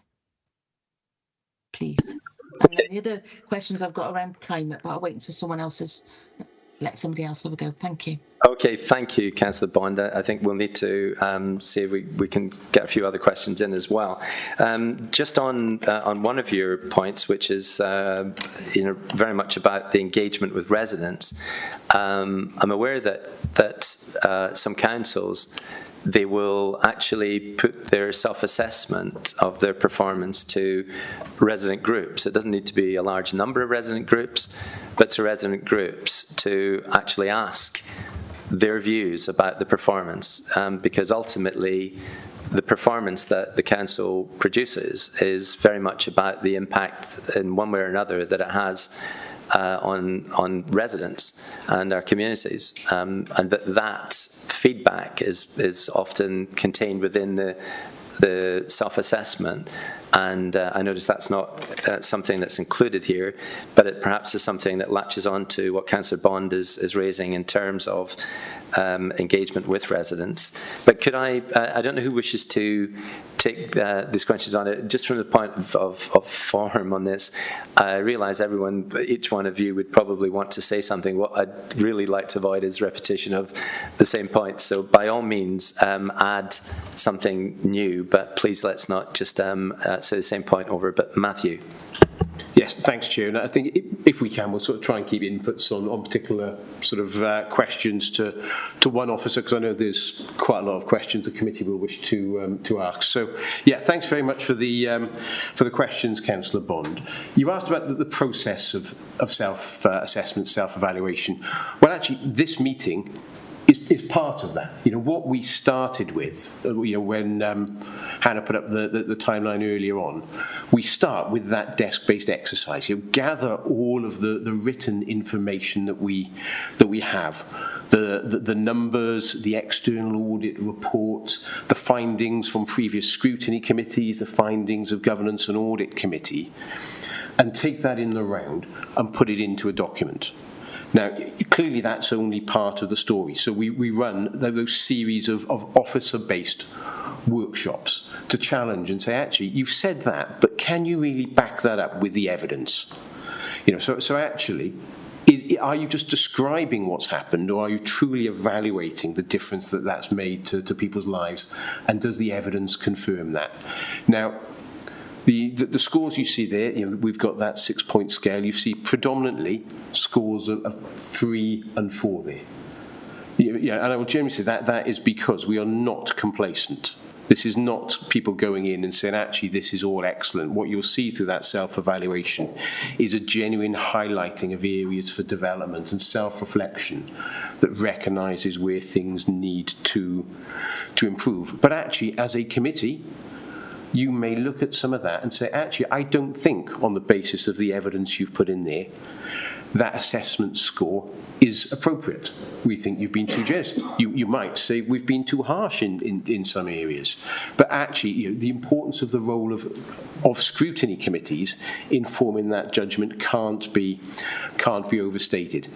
Please. And then the other questions I've got around climate, but I'll wait until someone else has let somebody else have a go. Thank you. Okay, thank you, Councillor Bond. I think we'll need to see if we can get a few other questions in as well. Just on one of your points, which is very much about the engagement with residents, I'm aware that some councils, they will actually put their self-assessment of their performance to resident groups. It doesn't need to be a large number of resident groups, but to resident groups to actually ask their views about the performance, because ultimately the performance that the council produces is very much about the impact in one way or another that it has on residents and our communities, and that feedback is often contained within the self-assessment. And I notice that's not something that's included here, but it perhaps is something that latches on to what Councillor Bond is raising in terms of engagement with residents. But could I don't know who wishes to take these questions on it, just from the point of form on this. I realise each one of you would probably want to say something. What I'd really like to avoid is repetition of the same point. So by all means, add something new, but please let's not just say the same point over. But Matthew. Yes, thanks, Chair. And I think if we can, we'll sort of try and keep inputs on particular sort of questions to one officer, because I know there's quite a lot of questions the committee will wish to ask. So, yeah, thanks very much for the questions, Councillor Bond. You asked about the process of self-assessment, self-evaluation. Well, actually, this meeting is part of that. You know, what we started with, when Hannah put up the timeline earlier on, we start with that desk-based exercise. Gather all of the written information that we have, the numbers, the external audit report, the findings from previous scrutiny committees, the findings of governance and audit committee, and take that in the round and put it into a document. Now, clearly that's only part of the story. So we run those series of officer-based workshops to challenge and say, actually, you've said that, but can you really back that up with the evidence? So actually, are you just describing what's happened, or are you truly evaluating the difference that's made to people's lives? And does the evidence confirm that? Now, the scores you see there, we've got that 6-point scale. You see predominantly scores of 3 and 4 there. And I will generally say that is because we are not complacent. This is not people going in and saying, actually, this is all excellent. What you'll see through that self-evaluation is a genuine highlighting of areas for development and self-reflection that recognises where things need to improve. But actually, as a committee, you may look at some of that and say, actually, I don't think, on the basis of the evidence you've put in there, that assessment score is appropriate. We think you've been too generous. You might say we've been too harsh in some areas. But actually, the importance of the role of scrutiny committees in forming that judgment can't be overstated.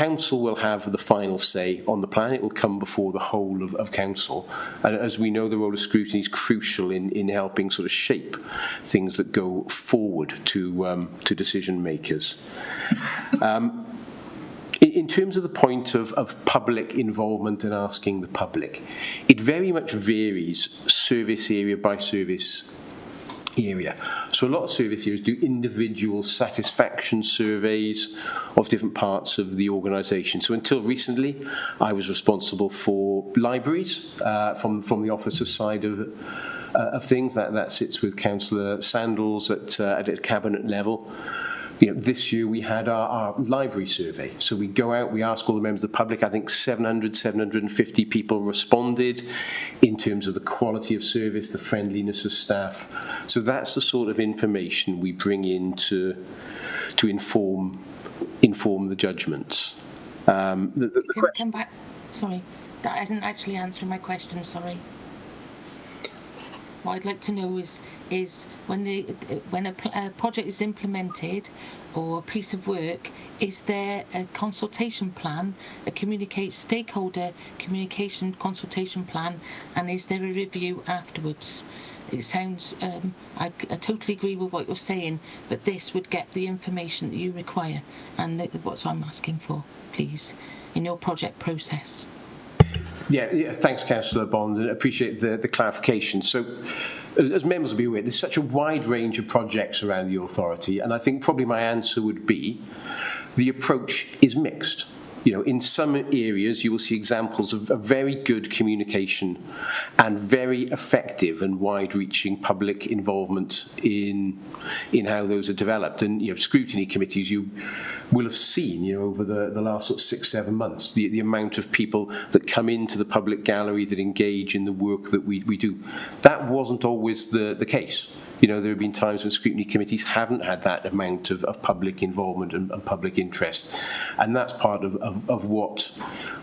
council will have the final say on the plan. It will come before the whole of council. And as we know, the role of scrutiny is crucial in helping sort of shape things that go forward to decision makers. In terms of the point of public involvement and asking the public, it very much varies service area by service area. So a lot of service areas do individual satisfaction surveys of different parts of the organisation. So until recently, I was responsible for libraries from the officer side of things. That sits with Councillor Sandals at a cabinet level. This year we had our library survey. So we go out, we ask all the members of the public. I think 750 people responded in terms of the quality of service, the friendliness of staff. So that's the sort of information we bring in to inform the judgments. Can I come back? Sorry, that isn't actually answering my question, sorry. What I'd like to know is when a project is implemented or a piece of work, is there a consultation plan, a stakeholder communication consultation plan, and is there a review afterwards? It sounds, I totally agree with what you're saying, but this would get the information that you require, and what I'm asking for, please, in your project process. Yeah, thanks, Councillor Bond, and appreciate the clarification. So, as members will be aware, there's such a wide range of projects around the authority, and I think probably my answer would be the approach is mixed. In some areas you will see examples of a very good communication and very effective and wide-reaching public involvement in how those are developed. And scrutiny committees, you will have seen over the last sort of 6-7 months the amount of people that come into the public gallery that engage in the work that we do. That wasn't always the case. There have been times when scrutiny committees haven't had that amount of public involvement and public interest. And that's part of what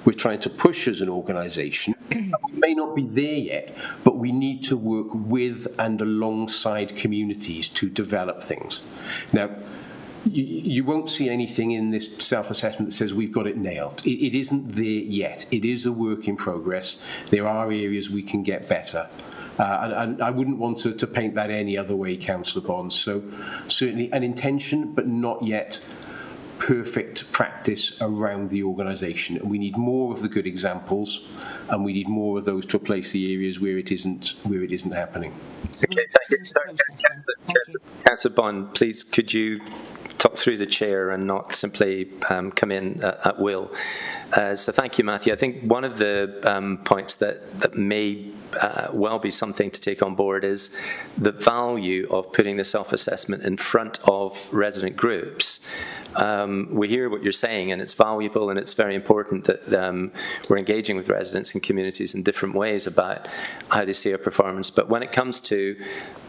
we're trying to push as an organisation. We may not be there yet, but we need to work with and alongside communities to develop things. Now, you won't see anything in this self-assessment that says we've got it nailed. It isn't there yet. It is a work in progress. There are areas we can get better. And I wouldn't want to paint that any other way, Councillor Bonds. So certainly an intention, but not yet perfect practice around the organisation. And we need more of the good examples, and we need more of those to replace the areas where it isn't happening. Okay, thank you. Sorry, Councillor Bond, please could you talk through the chair and not simply come in at will. So thank you, Matthew. I think one of the points that may well be something to take on board is the value of putting the self-assessment in front of resident groups. We hear what you're saying, and it's valuable and it's very important that we're engaging with residents and communities in different ways about how they see our performance. But when it comes to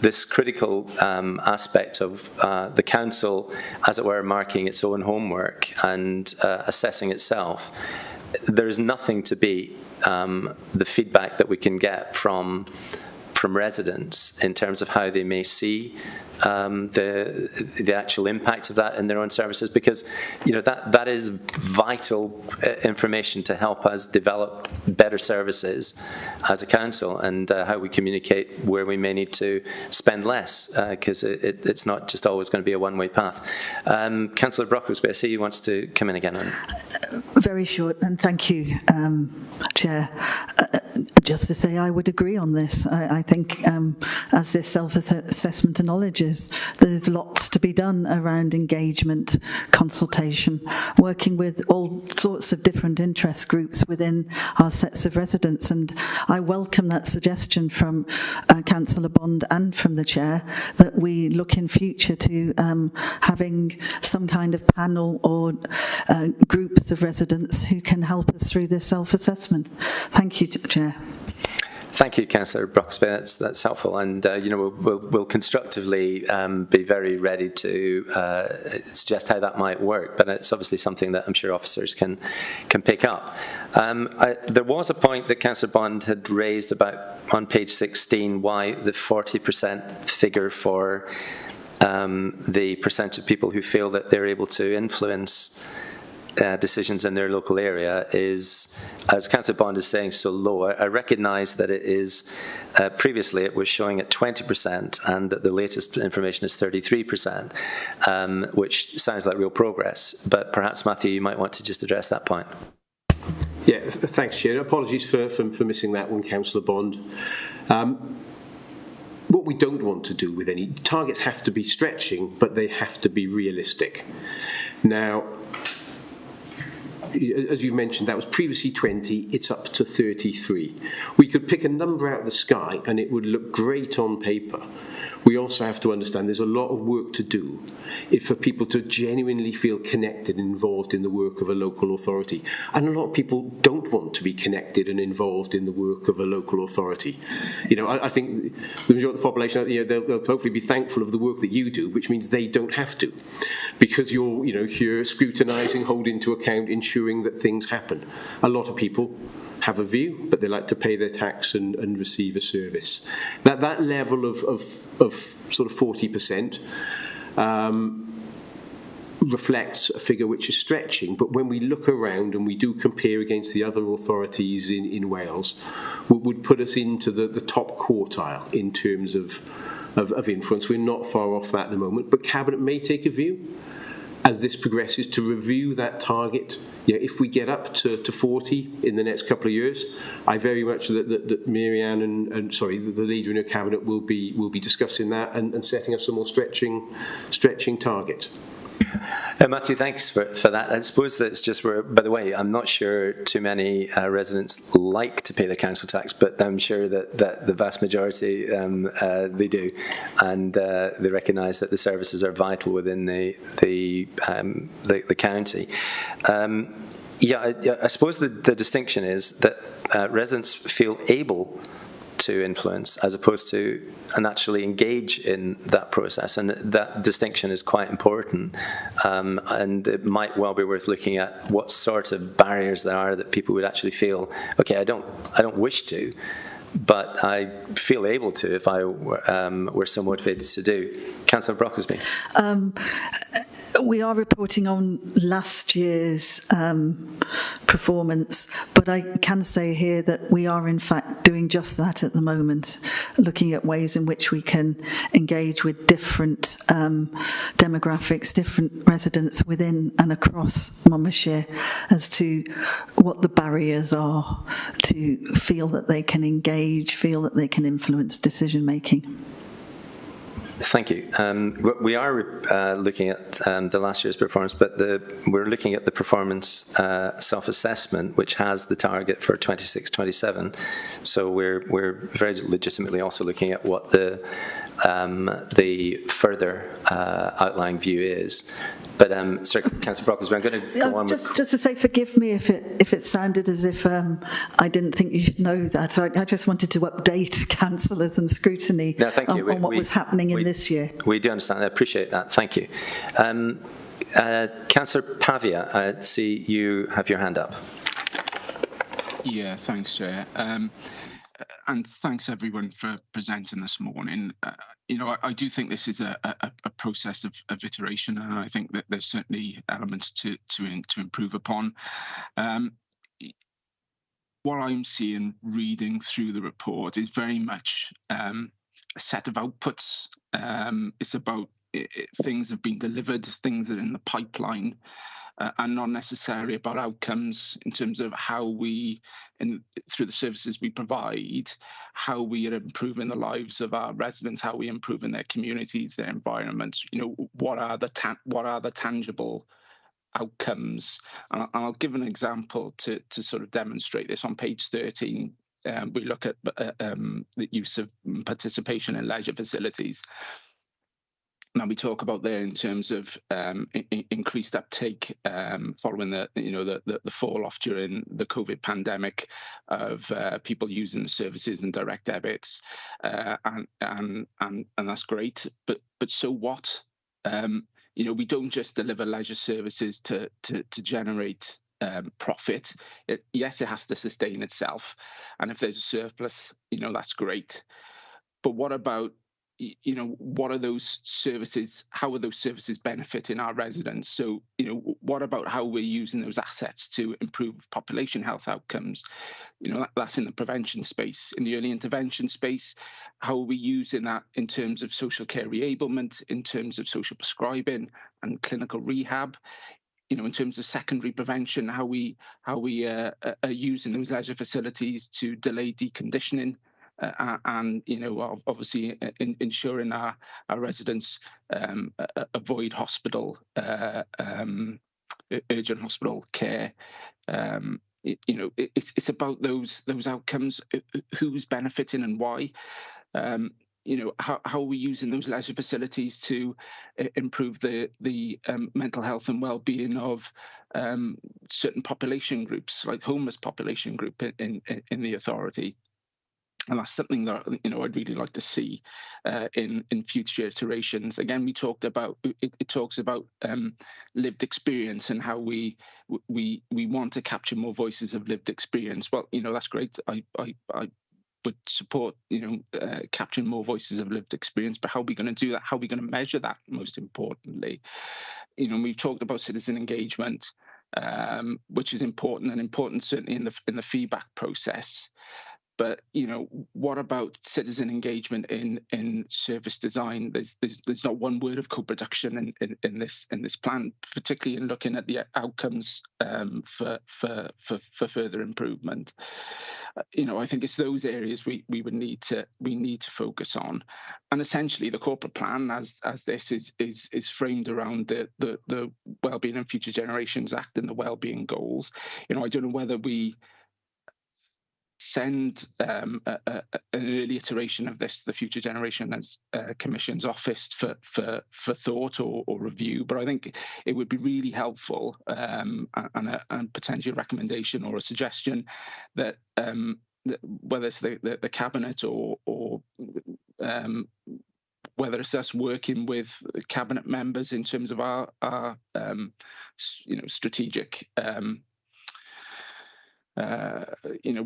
this critical aspect of the council, as it were, marking its own homework and assessing itself, there is nothing to beat the feedback that we can get from residents in terms of how they may see the actual impact of that in their own services, because that is vital information to help us develop better services as a council, and how we communicate where we may need to spend less, because it's not just always going to be a one-way path. Councillor Brocklesby, I see you wants to come in again. Very short, and thank you, Chair. Just to say, I would agree on this. I think, as this self-assessment acknowledges, there's lots to be done around engagement, consultation, working with all sorts of different interest groups within our sets of residents. And I welcome that suggestion from Councillor Bond and from the Chair that we look in future to having some kind of panel or groups of residents who can help us through this self-assessment. Thank you, Chair. Thank you, Councillor Brocklesby. That's helpful, and we'll constructively be very ready to suggest how that might work. But it's obviously something that I'm sure officers can pick up. There was a point that Councillor Bond had raised about on page 16 why the 40% figure for the percentage of people who feel that they're able to influence decisions in their local area is, as Councillor Bond is saying, so low. I recognise that it is, previously it was showing at 20% and that the latest information is 33%, which sounds like real progress. But perhaps, Matthew, you might want to just address that point. Yeah, thanks, Chair. Apologies for missing that one, Councillor Bond. What we don't want to do with any targets have to be stretching, but they have to be realistic. Now, as you've mentioned, that was previously 20, it's up to 33. We could pick a number out of the sky and it would look great on paper. We also have to understand there's a lot of work to do for people to genuinely feel connected and involved in the work of a local authority. And a lot of people don't want to be connected and involved in the work of a local authority. You know, I think the majority of the population, they'll hopefully be thankful of the work that you do, which means they don't have to, because you're scrutinising, holding to account, ensuring that things happen. A lot of people have a view, but they like to pay their tax and receive a service. That level of sort of 40% reflects a figure which is stretching, but when we look around and we do compare against the other authorities in Wales, would put us into the top quartile in terms of influence. We're not far off that at the moment, but Cabinet may take a view as this progresses to review that target. If we get up to 40 in the next couple of years, I very much that Mary-Ann and the leader in her cabinet will be discussing that and setting us some more stretching targets. Matthew, thanks for that. I suppose that's just where, by the way, I'm not sure too many residents like to pay their council tax, but I'm sure that the vast majority they do, and they recognise that the services are vital within the county. I suppose the distinction is that residents feel able to influence as opposed to actually engage in that process, and that distinction is quite important, and it might well be worth looking at what sort of barriers there are that people would actually feel, okay, I don't wish to, but I feel able to if I were so motivated to do. Councillor Brocklesby. We are reporting on last year's performance, but I can say here that we are in fact doing just that at the moment, looking at ways in which we can engage with different demographics, different residents within and across Monmouthshire as to what the barriers are to feel that they can engage, feel that they can influence decision making. Thank you. We are looking at the last year's performance, but we're looking at the performance self-assessment, which has the target for 26-27. So we're very legitimately also looking at what the further outlying view is. But Sir Councillor Brocklesby, I'm going to go on just to say, forgive me if it sounded as if I didn't think you should know that. I just wanted to update councillors and Scrutiny on what was happening in this year. We do understand. I appreciate that. Thank you. Councillor Pavia, I see you have your hand up. Yeah, thanks, Chair. And thanks everyone for presenting this morning. I do think this is a process of iteration, and I think that there's certainly elements to improve upon. What I'm seeing reading through the report is very much a set of outputs. It's about things have been delivered, things that are in the pipeline, and not necessarily about outcomes in terms of how we, through the services we provide, how we are improving the lives of our residents, how we improve in their communities, their environments. What are the tangible outcomes? And I'll give an example to sort of demonstrate this. On page 13, we look at the use of participation in leisure facilities. Now we talk about there in terms of increased uptake following the fall off during the COVID pandemic of people using the services and direct debits, and that's great. But so what? We don't just deliver leisure services to generate profit. Yes, it has to sustain itself, and if there's a surplus, that's great. But what about what are those services? How are those services benefiting our residents? So, what about how we're using those assets to improve population health outcomes? That's in the prevention space. In the early intervention space, how are we using that in terms of social care reablement, in terms of social prescribing and clinical rehab? In terms of secondary prevention, how we are using those leisure facilities to delay deconditioning, and obviously ensuring our residents avoid hospital urgent hospital care. It's about those outcomes, who's benefiting and why. How are we using those leisure facilities to improve the mental health and well-being of certain population groups, like homeless population group in the authority? And that's something that I'd really like to see in future iterations. Again, we talked about it talks about lived experience and how we want to capture more voices of lived experience. Well, that's great. I would support capturing more voices of lived experience, but how are we going to do that? How are we going to measure that? Most importantly, we've talked about citizen engagement, which is important certainly in the feedback process. But what about citizen engagement in service design? There's not one word of co-production in this plan, particularly in looking at the outcomes for further improvement. I think it's those areas we need to focus on, and essentially the corporate plan as this is framed around the Wellbeing and Future Generations Act and the wellbeing goals. I don't know whether we send an early iteration of this to the Future Generations Commission's office for thought or review, but I think it would be really helpful, and potentially a recommendation or a suggestion that whether it's the cabinet or whether it's us working with cabinet members in terms of our strategic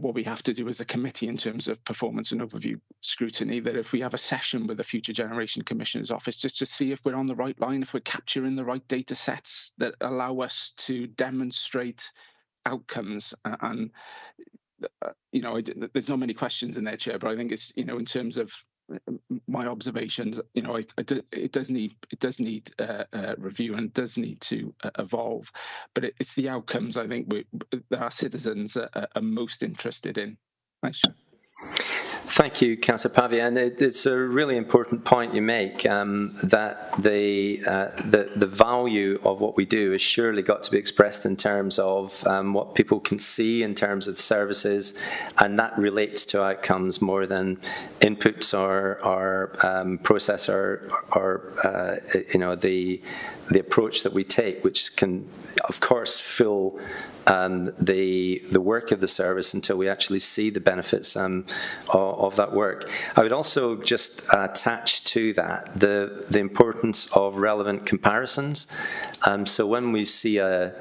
what we have to do as a committee in terms of performance and overview scrutiny, that if we have a session with the Future Generation Commissioner's office just to see if we're on the right line, if we're capturing the right data sets that allow us to demonstrate outcomes. And there's not many questions in there, Chair, but I think it's in terms of my observations, it does need review and does need to evolve, but it's the outcomes I think that our citizens are most interested in. Thanks, Chair. Thank you, Councillor Pavia, and it's a really important point you make, that the value of what we do has surely got to be expressed in terms of what people can see in terms of services, and that relates to outcomes more than inputs or process or the approach that we take, which can, of course, fill the work of the service until we actually see the benefits of that work. I would also just attach to that the importance of relevant comparisons. So when we see a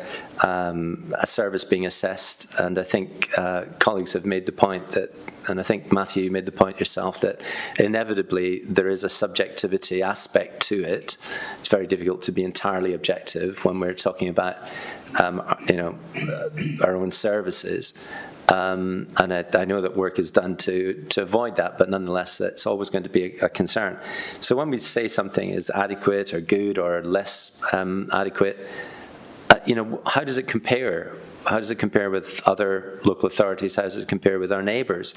service being assessed, and I think colleagues have made the point that, and I think Matthew, you made the point yourself, that inevitably there is a subjectivity aspect to it. It's very difficult to be entirely objective when we're talking about our own services. And I know that work is done to avoid that, but nonetheless, it's always going to be a concern. So when we say something is adequate or good or less adequate, how does it compare? How does it compare with other local authorities? How does it compare with our neighbours?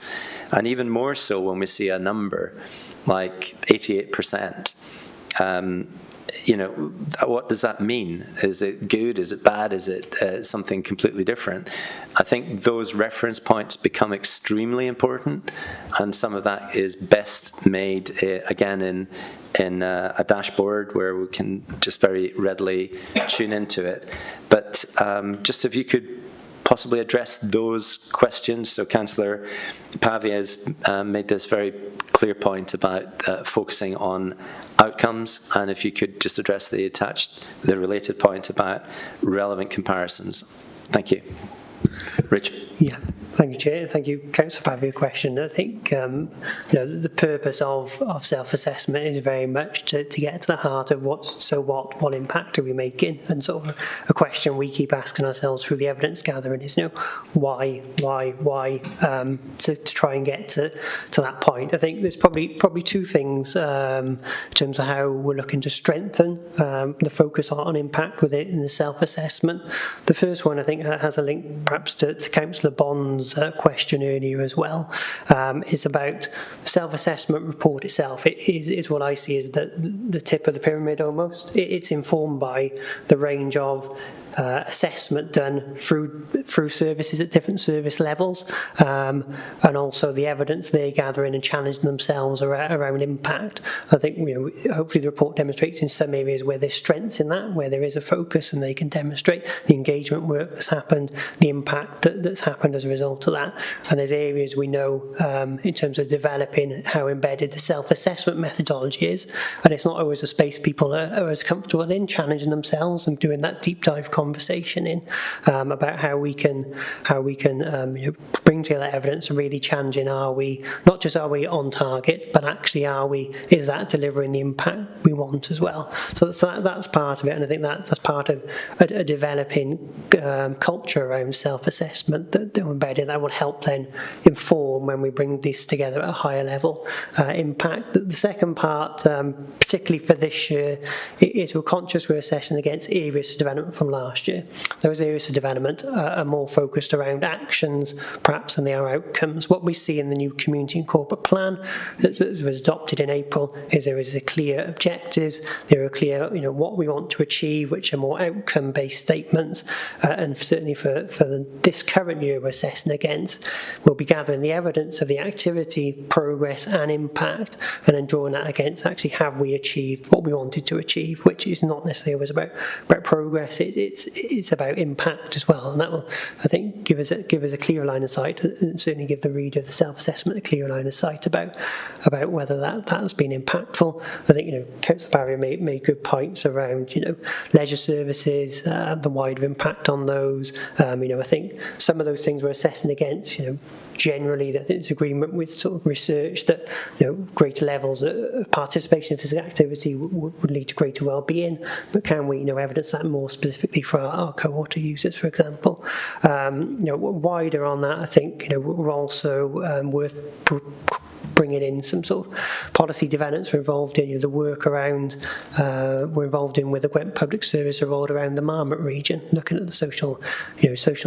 And even more so when we see a number like 88%. What does that mean? Is it good? Is it bad? Is it something completely different? I think those reference points become extremely important, and some of that is best made, again, in a dashboard where we can just very readily tune into it. But just if you could possibly address those questions. So Councillor Pavia has made this very clear point about focusing on outcomes, and if you could just address the related point about relevant comparisons. Thank you. Rich. Yeah, Thank you, Chair. Thank you, Councillor Parry, for your question. I think the purpose of self-assessment is very much to get to the heart of what impact are we making, and sort of a question we keep asking ourselves through the evidence gathering is why to try and get to that point. I think there's probably two things in terms of how we're looking to strengthen the focus on impact within the self-assessment. The first one I think has a link perhaps to Councillor Bond's question earlier as well. It's about the self-assessment report itself. It is what I see as the tip of the pyramid almost. It's informed by the range of assessment done through services at different service levels, and also the evidence they're gathering and challenging themselves around impact. I think hopefully the report demonstrates in some areas where there's strengths in that, where there is a focus and they can demonstrate the engagement work that's happened, the impact that's happened as a result of that. And there's areas we know in terms of developing how embedded the self-assessment methodology is, and it's not always a space people are as comfortable in, challenging themselves and doing that deep dive conversation in about how we can bring together evidence and really challenging, are we on target, but actually is that delivering the impact we want as well. So that's part of it, and I think that's part of a developing culture around self-assessment that embedded that will help then inform when we bring this together at a higher level impact. The second part, particularly for this year, is we're conscious we're assessing against areas of development from last year. Those areas of development are more focused around actions perhaps than they are outcomes. What we see in the new community and corporate plan that was adopted in April is there is a clear objectives, there are clear what we want to achieve, which are more outcome-based statements, and certainly for this current year we're assessing against, we'll be gathering the evidence of the activity, progress and impact, and then drawing that against actually have we achieved what we wanted to achieve, which is not necessarily always about progress, it's about impact as well, and that will, I think, give us a clear line of sight, and certainly give the reader of the self-assessment a clear line of sight about whether that has been impactful. I think Councillor Barry made good points around leisure services, the wider impact on those. I think some of those things we're assessing against, generally that it's agreement with sort of research that greater levels of participation in physical activity would lead to greater well-being, but can we evidence that more specifically for our co-author users, for example? Wider on that, I think we're also worth bringing in some sort of policy developments we're involved in, the work around we're involved in with the Gwent Public Service Award around the Marmot region, looking at the social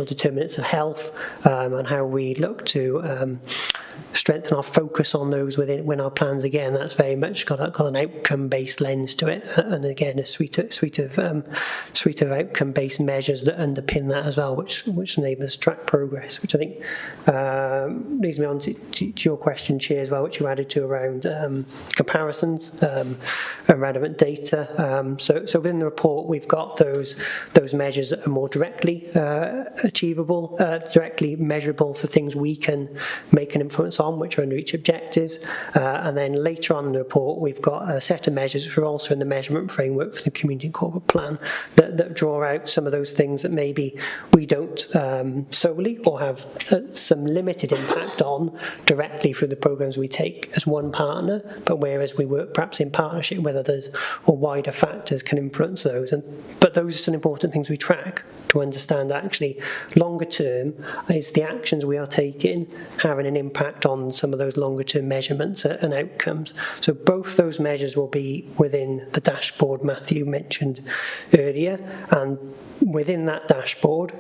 determinants of health, and how we look to strengthen our focus on those within our plans. Again, that's very much got an outcome-based lens to it, and again a suite of outcome-based measures that underpin that as well, which enable us to track progress. Which I think leads me on to your question, Chair, as well, which you added to around comparisons and relevant data. So within the report, we've got those measures that are more directly achievable, directly measurable for things we can make an influence on, which are under each objectives. And then later on in the report, we've got a set of measures which are also in the measurement framework for the community and corporate plan that draw out some of those things that maybe we don't solely or have some limited impact on directly through the programs we take as one partner, but whereas we work perhaps in partnership with others or wider factors can influence those. But those are some important things we track to understand that actually longer term is the actions we are taking having an impact on some of those longer term measurements and outcomes. So both those measures will be within the dashboard Matthew mentioned earlier, and within that dashboard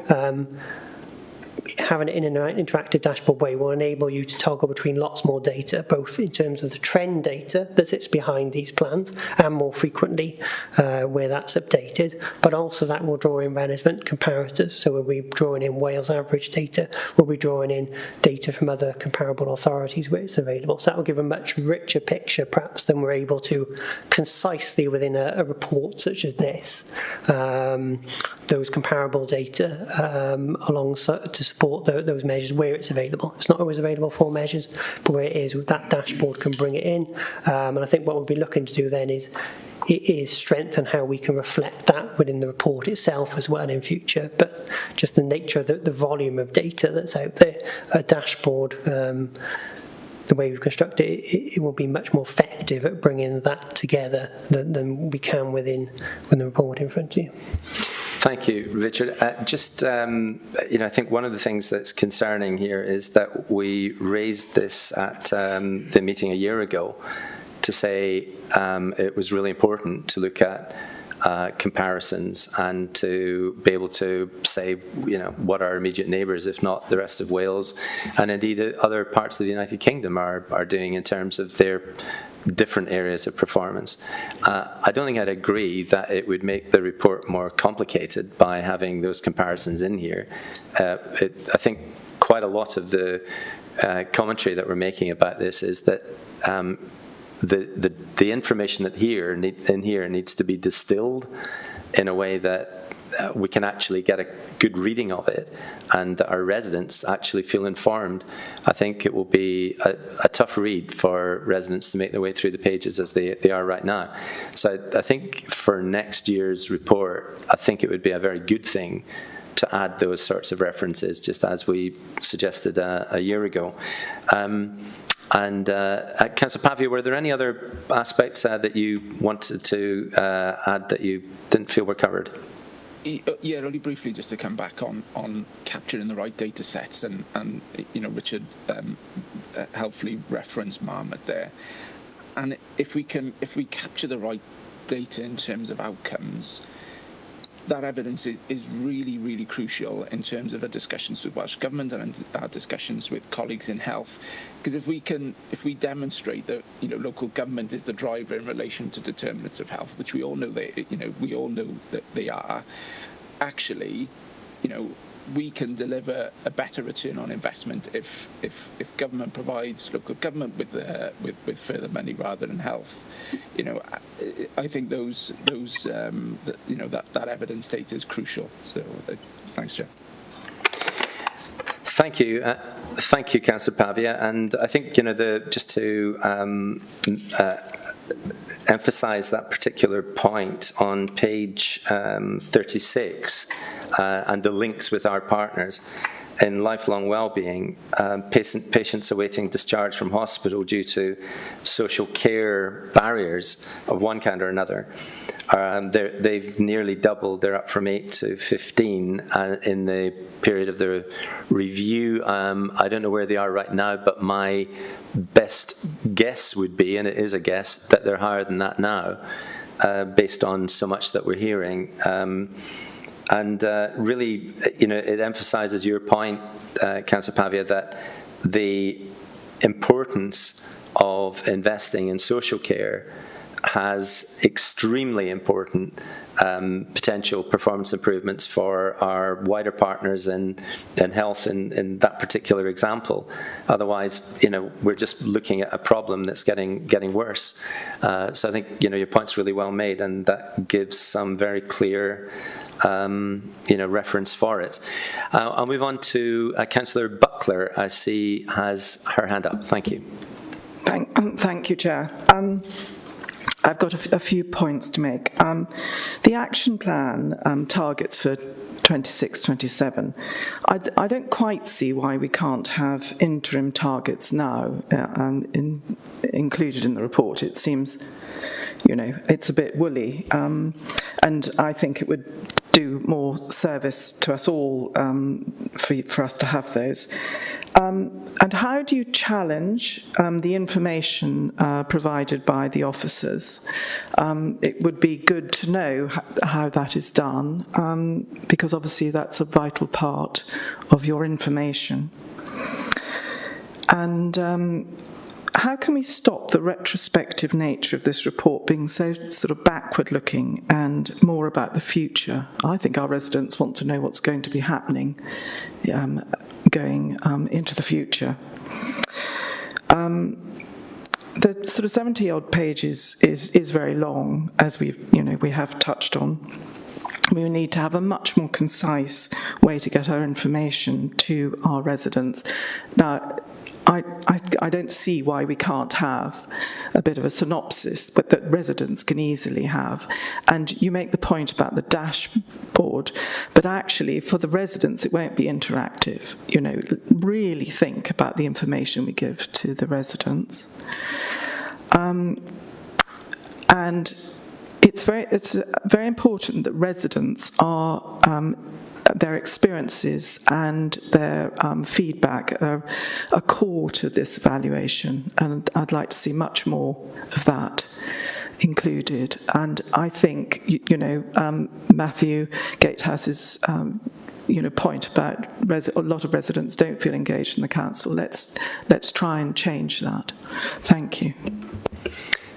having it in an interactive dashboard way will enable you to toggle between lots more data, both in terms of the trend data that sits behind these plans and more frequently where that's updated, but also that will draw in relevant comparators. So we'll be drawing in Wales average data, we'll be drawing in data from other comparable authorities where it's available. So that will give a much richer picture perhaps than we're able to concisely within a report such as this. Those comparable data alongside to support support those measures where it's available. It's not always available for all measures, but where it is, that dashboard can bring it in. And I think what we'll be looking to do then is strengthen how we can reflect that within the report itself as well in future. But just the nature of the volume of data that's out there, a dashboard, the way we've constructed it, it will be much more effective at bringing that together than we can within the report in front of you. Thank you, Richard. I think one of the things that's concerning here is that we raised this at the meeting a year ago to say it was really important to look at comparisons and to be able to say, what our immediate neighbours, if not the rest of Wales, and indeed other parts of the United Kingdom are doing in terms of their different areas of performance. I don't think I'd agree that it would make the report more complicated by having those comparisons in here. I think quite a lot of the commentary that we're making about this is that the information in here needs to be distilled in a way that we can actually get a good reading of it and that our residents actually feel informed. I think it will be a tough read for residents to make their way through the pages as they are right now. So I think for next year's report, I think it would be a very good thing to add those sorts of references, just as we suggested a year ago. Councillor Pavia, were there any other aspects that you wanted to add that you didn't feel were covered? Yeah, really briefly, just to come back on capturing the right data sets, and Richard helpfully referenced Marmot there. And if we capture the right data in terms of outcomes, that evidence is really, really crucial in terms of our discussions with Welsh Government and our discussions with colleagues in health. Because if we demonstrate that local government is the driver in relation to determinants of health, which we all know that they are, actually, we can deliver a better return on investment if government provides local government with further money rather than health. I think that evidence data is crucial. So thanks, Chair. Thank you, Councillor Pavia. And I think just to emphasise that particular point on page 36 and the links with our partners. In lifelong well-being, patients awaiting discharge from hospital due to social care barriers of one kind or another, they've nearly doubled. They're up from 8 to 15 in the period of the review. I don't know where they are right now, but my best guess would be, and it is a guess, that they're higher than that now, based on so much that we're hearing. And really, it emphasises your point, Councillor Pavia, that the importance of investing in social care has extremely important potential performance improvements for our wider partners in health in that particular example. Otherwise, we're just looking at a problem that's getting worse. So I think your point's really well made, and that gives some very clear reference for it. I'll move on to Councillor Buckler. I see has her hand up. Thank you. Thank you, Chair. I've got a few points to make. The action plan targets for 26-27. I don't quite see why we can't have interim targets now included in the report. It seems, it's a bit woolly, and I think it would do more service to us all for us to have those. And how do you challenge the information provided by the officers? It would be good to know how that is done, because obviously that's a vital part of your information. And how can we stop the retrospective nature of this report being so sort of backward-looking and more about the future? I think our residents want to know what's going to be happening going into the future. The sort of 70-odd pages is very long, as we have touched on. we need to have a much more concise way to get our information to our residents. Now, I don't see why we can't have a bit of a synopsis, but that residents can easily have. And you make the point about the dashboard, but actually for the residents it won't be interactive. You know, really think about the information we give to the residents. And it's very important that residents are their experiences and their feedback are core to this evaluation, and I'd like to see much more of that included. And I think, Matthew Gatehouse's point about a lot of residents don't feel engaged in the council. Let's try and change that. Thank you.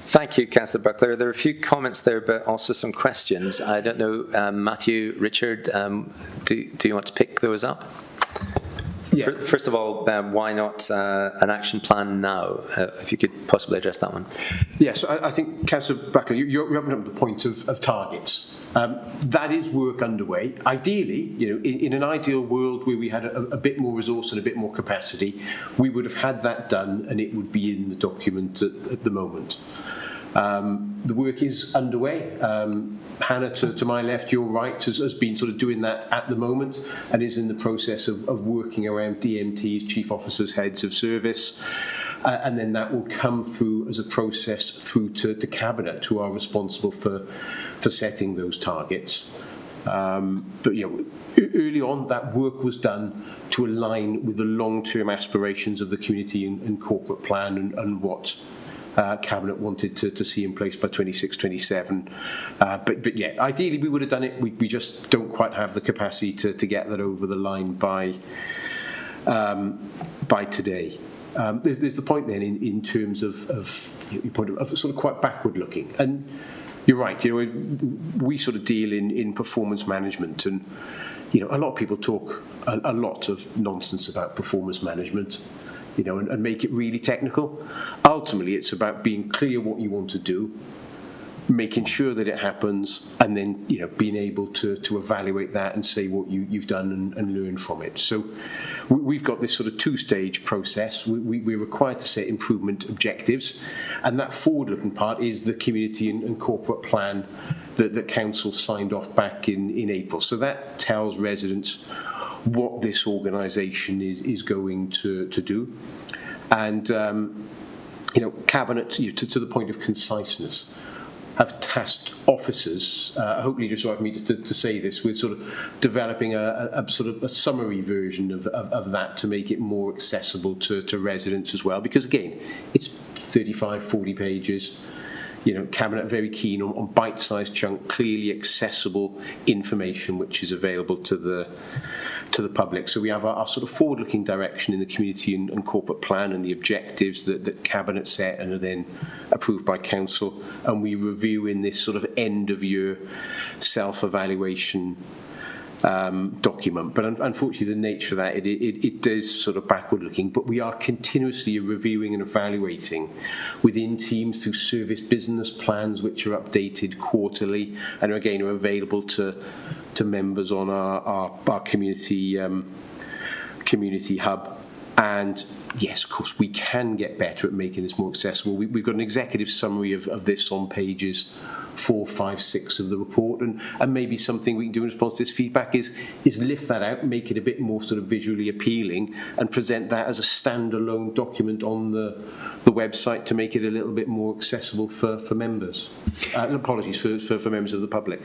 Thank you, Councillor Buckler. There are a few comments there, but also some questions. I don't know, Matthew, Richard, do you want to pick those up? Yeah. First of all, why not an action plan now? If you could possibly address that one. Yes, I think, Councillor Buckler, you're up at the point of targets. That is work underway. Ideally, in an ideal world where we had a bit more resource and a bit more capacity, we would have had that done and it would be in the document at the moment. The work is underway. Hannah, to my left, your right, has been sort of doing that at the moment and is in the process of working around DMTs, Chief Officers, Heads of Service, and then that will come through as a process through to Cabinet, who are responsible for setting those targets. But early on, that work was done to align with the long-term aspirations of the community and corporate plan and what Cabinet wanted to see in place by 26-27. But yeah, ideally we would have done it. We just don't quite have the capacity to get that over the line by today. There's the point then in terms of your point of sort of quite backward looking. And you're right, we sort of deal in performance management, and a lot of people talk a lot of nonsense about performance management, and make it really technical. Ultimately, it's about being clear what you want to do, making sure that it happens, and then being able to evaluate that and say what you've done and learn from it. So we've got this sort of two-stage process. We're required to set improvement objectives, and that forward-looking part is the community and corporate plan that Council signed off back in April. So that tells residents what this organisation is going to do. And Cabinet, to the point of conciseness, have tasked officers, hopefully just so I can to say this, with sort of developing a sort of a summary version of that to make it more accessible to residents as well. Because again, it's 35, 40 pages. Cabinet are very keen on bite-sized chunk, clearly accessible information which is available to the public. So we have our sort of forward-looking direction in the community and corporate plan and the objectives that Cabinet set and are then approved by Council, and we review in this sort of end-of-year self-evaluation document. But unfortunately, the nature of that, it is sort of backward-looking, but we are continuously reviewing and evaluating within teams through service business plans, which are updated quarterly and again are available to members on our community hub. And yes, of course, we can get better at making this more accessible. We've got an executive summary of this on pages 4, 5, 6 of the report, and maybe something we can do in response to this feedback is lift that out, make it a bit more sort of visually appealing, and present that as a standalone document on the website to make it a little bit more accessible for members. Apologies for members of the public.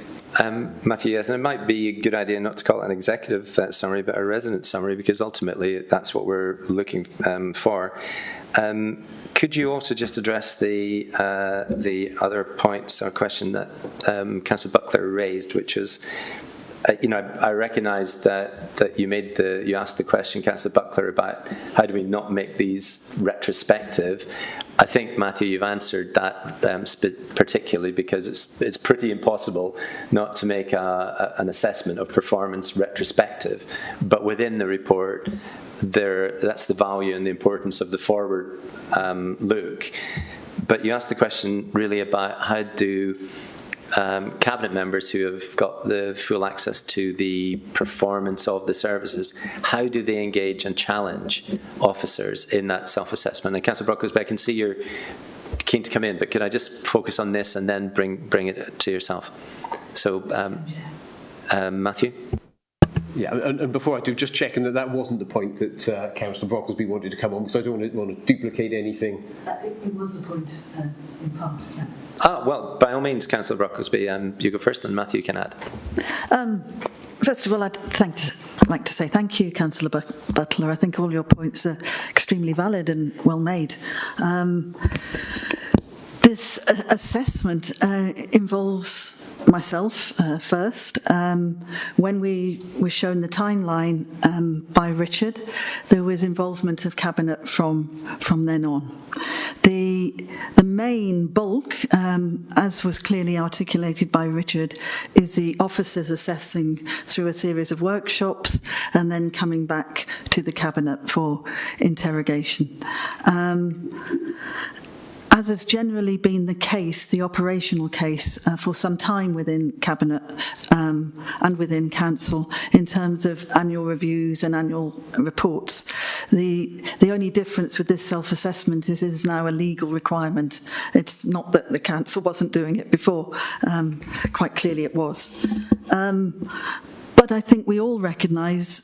Matthew, yes, and it might be a good idea not to call it an executive summary, but a resident summary, because ultimately that's what we're looking for. Could you also just address the other points or question that Councillor Buckler raised, which is, I recognise that you asked the question, Councillor Buckler, about how do we not make these retrospective. I think, Matthew, you've answered that particularly because it's pretty impossible not to make an assessment of performance retrospective, but within the report, that's the value and the importance of the forward look. But you asked the question really about how do cabinet members who have got the full access to the performance of the services, how do they engage and challenge officers in that self-assessment? And Councillor Brocklesby, I can see you're keen to come in, but could I just focus on this and then bring it to yourself? So, Matthew? Yeah, and before I do, just checking that wasn't the point that Councillor Brocklesby wanted to come on, because I don't want to duplicate anything. It was the point in part, yeah. Well, by all means, Councillor Brocklesby, you go first, and Matthew can add. First of all, I'd like to say thank you, Councillor Butler. I think all your points are extremely valid and well made. This assessment involves myself first. When we were shown the timeline by Richard, there was involvement of Cabinet from then on. The main bulk, as was clearly articulated by Richard, is the officers assessing through a series of workshops and then coming back to the Cabinet for interrogation. As has generally been the case, the operational case for some time within Cabinet and within Council in terms of annual reviews and annual reports. The only difference with this self-assessment is it is now a legal requirement. It's not that the Council wasn't doing it before, quite clearly it was. But I think we all recognise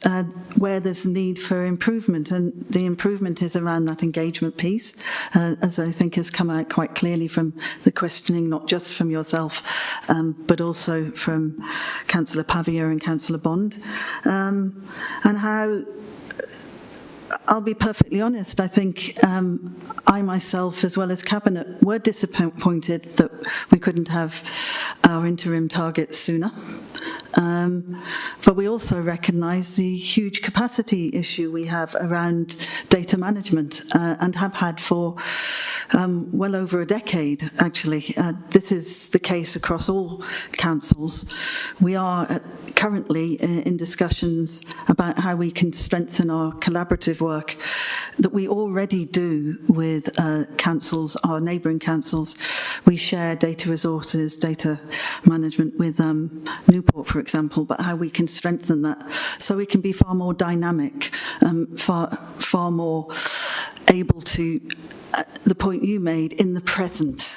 where there's a need for improvement, and the improvement is around that engagement piece, as I think has come out quite clearly from the questioning, not just from yourself, but also from Councillor Pavia and Councillor Bond, and how, I'll be perfectly honest, I think I myself, as well as Cabinet, were disappointed that we couldn't have our interim targets sooner. But we also recognise the huge capacity issue we have around data management and have had for well over a decade, actually. This is the case across all councils. We are currently in discussions about how we can strengthen our collaborative work that we already do with councils, our neighbouring councils. We share data resources, data management with Newport, for example, but how we can strengthen that so we can be far more dynamic, far more able to, the point you made, in the present,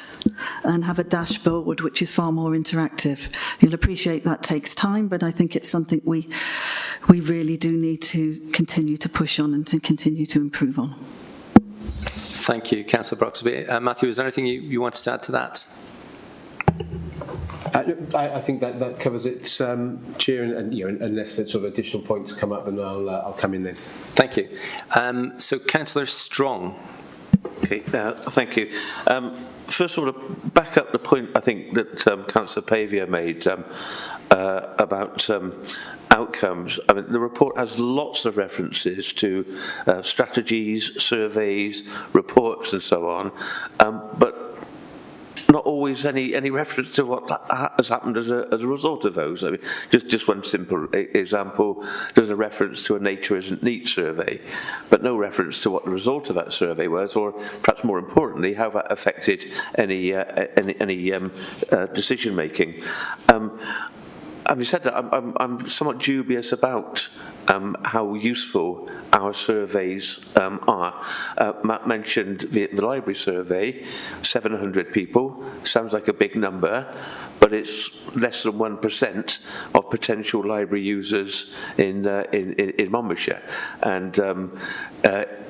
and have a dashboard which is far more interactive. You'll appreciate that takes time, but I think it's something we really do need to continue to push on and to continue to improve on. Thank you, Councillor Brocklesby. Matthew, is there anything you wanted to add to that? I think that covers it, Chair, and unless there's sort of additional points come up, and I'll come in then. Thank you. So, Councillor Strong. Okay, thank you. First of all, to back up the point I think that Councillor Pavia made about outcomes. I mean, the report has lots of references to strategies, surveys, reports, and so on, but not always any reference to what has happened as a result of those. I mean, just one simple example, there's a reference to a Nature Isn't Neat survey, but no reference to what the result of that survey was, or perhaps more importantly, how that affected any decision making. Having said that, I'm somewhat dubious about how useful our surveys are. Matt mentioned the library survey, 700 people, sounds like a big number, but it's less than 1% of potential library users in Monmouthshire. And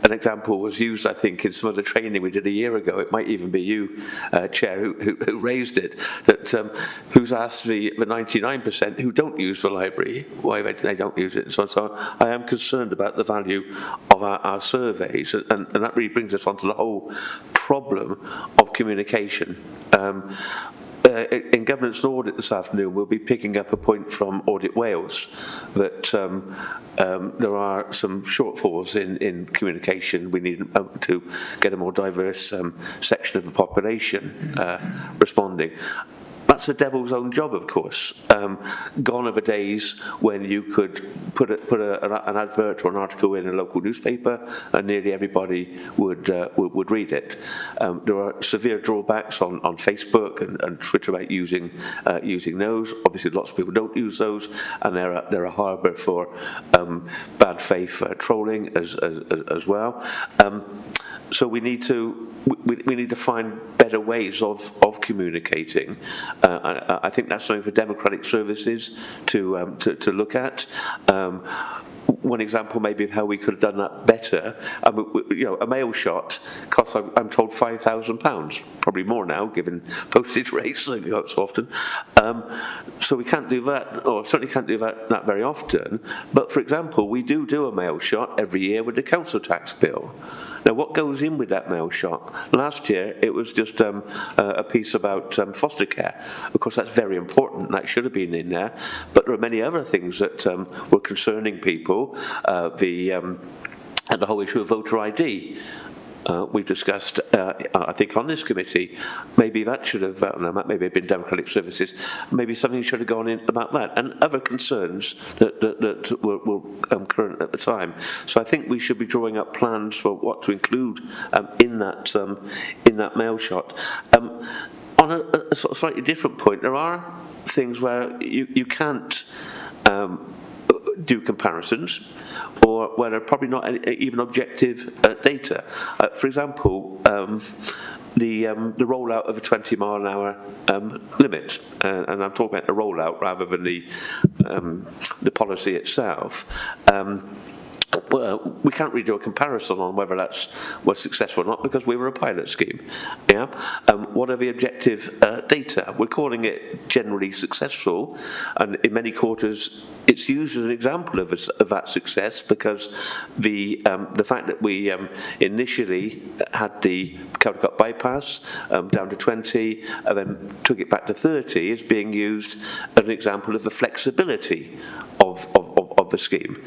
an example was used, I think, in some of the training we did a year ago. It might even be you, Chair, who raised it. That who's asked the 99% who don't use the library why they don't use it, and so on. So I am concerned about the value of our surveys, and that really brings us onto the whole problem of communication. In governance and audit this afternoon, we'll be picking up a point from Audit Wales that there are some shortfalls in communication. We need to get a more diverse section of the population responding. that's the devil's own job, of course. Gone are the days when you could put an advert or an article in a local newspaper and nearly everybody would read it. There are severe drawbacks on Facebook and Twitter about using those. Obviously, lots of people don't use those, and they're a harbour for bad faith trolling as well. So we need to find better ways of communicating. I think that's something for democratic services to look at. One example maybe of how we could have done that better. A mail shot costs, I'm told, £5,000, probably more now, given postage rates so often. So we can't do that, or certainly can't do that very often. But for example, we do a mail shot every year with the council tax bill. Now, what goes in with that mail shot? Last year, it was just a piece about foster care. Of course, that's very important. That should have been in there. But there are many other things that were concerning people. And the whole issue of voter ID. We've discussed, I think, on this committee, maybe that should have, maybe it's been democratic services, maybe something should have gone in about that, and other concerns that were current at the time. So I think we should be drawing up plans for what to include in that mail shot. On a sort of slightly different point, there are things where you can't do comparisons, or where there are probably not even objective data. For example, the rollout of a 20-mile-an-hour limit, and I'm talking about the rollout rather than the policy itself. Well, we can't really do a comparison on whether that was successful or not because we were a pilot scheme. Yeah. What are the objective data? We're calling it generally successful, and in many quarters it's used as an example of that success because the fact that we initially had the Caldicot bypass down to 20 and then took it back to 30 is being used as an example of the flexibility of the scheme.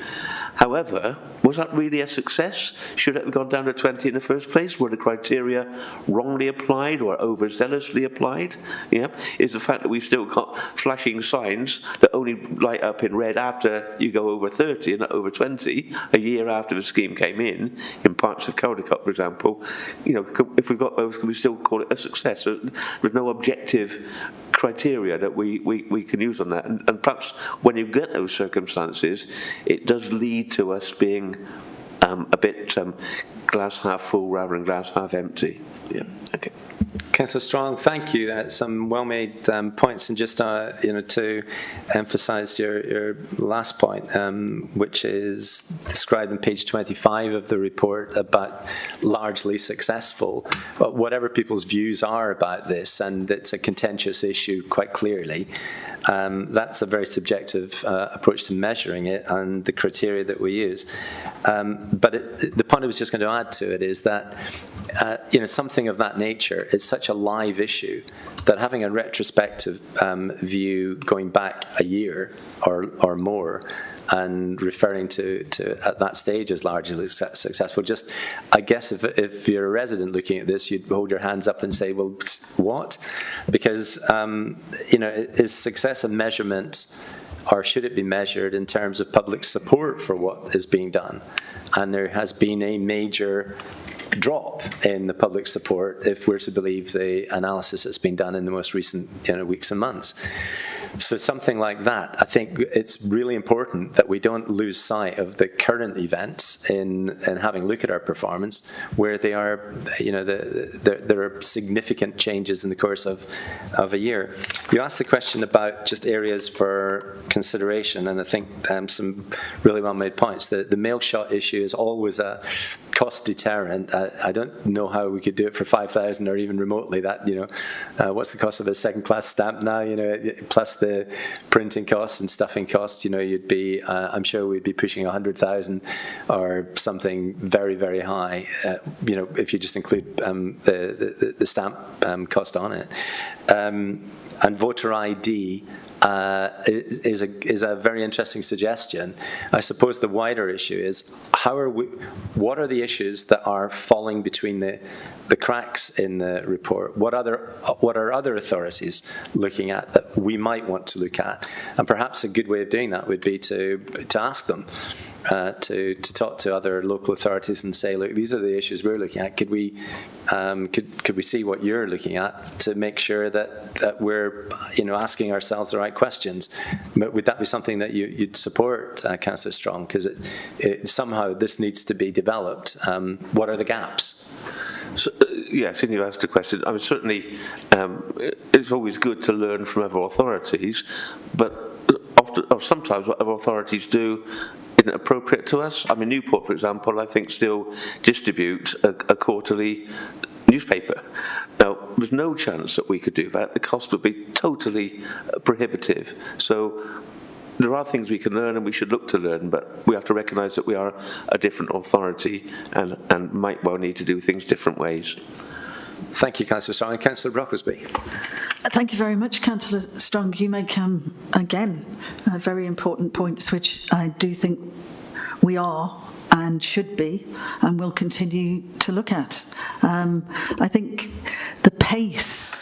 However, was that really a success? Should it have gone down to 20 in the first place? Were the criteria wrongly applied or overzealously applied? Yeah. Is the fact that we've still got flashing signs that only light up in red after you go over 30 and not over 20, a year after the scheme came in parts of Caldicot, for example, if we've got those, can we still call it a success? So there's no objective criteria that we can use on that. And perhaps when you get those circumstances, it does lead to us being a bit glass half full rather than glass half empty. Yeah. Okay. Councillor Strong, thank you. Some well-made points, and just to emphasise your last point, which is described on page 25 of the report about largely successful. But whatever people's views are about this, and it's a contentious issue quite clearly, that's a very subjective approach to measuring it and the criteria that we use. But the point I was just going to add to it is that something of that nature is such a live issue that having a retrospective view going back a year or more and referring to at that stage as largely successful. Just, I guess if you're a resident looking at this, you'd hold your hands up and say, well, what? Because, is success a measurement, or should it be measured in terms of public support for what is being done? And there has been a major drop in the public support if we're to believe the analysis that's been done in the most recent weeks and months. So something like that, I think it's really important that we don't lose sight of the current events in having a look at our performance, where they are, there are significant changes in the course of a year. You asked the question about just areas for consideration, and I think some really well-made points. The mail shot issue is always a cost deterrent. I don't know how we could do it for 5,000 or even remotely. That what's the cost of a second-class stamp now? Plus the printing costs and stuffing costs. You'd be. I'm sure we'd be pushing 100,000 or something very, very high. If you just include the stamp cost on it, and voter ID. is a very interesting suggestion. I suppose the wider issue is what are the issues that are falling between the cracks in the report? What are other authorities looking at that we might want to look at? And perhaps a good way of doing that would be to ask them. To talk to other local authorities and say, look, these are the issues we're looking at. Could we see what you're looking at to make sure that we're asking ourselves the right questions? But would that be something that you'd support, Councillor Strong? Because somehow this needs to be developed. What are the gaps? So, yes, and you asked a question. I mean, certainly, it's always good to learn from other authorities, but sometimes what other authorities do isn't appropriate to us. I mean, Newport, for example, I think still distribute a quarterly newspaper. Now, there's no chance that we could do that. The cost would be totally prohibitive. So there are things we can learn and we should look to learn, but we have to recognise that we are a different authority and might well need to do things different ways. Thank you, Councillor Strong. And Councillor Brocklesby. Thank you very much, Councillor Strong. You make, again, very important points, which I do think we are and should be and will continue to look at. I think the pace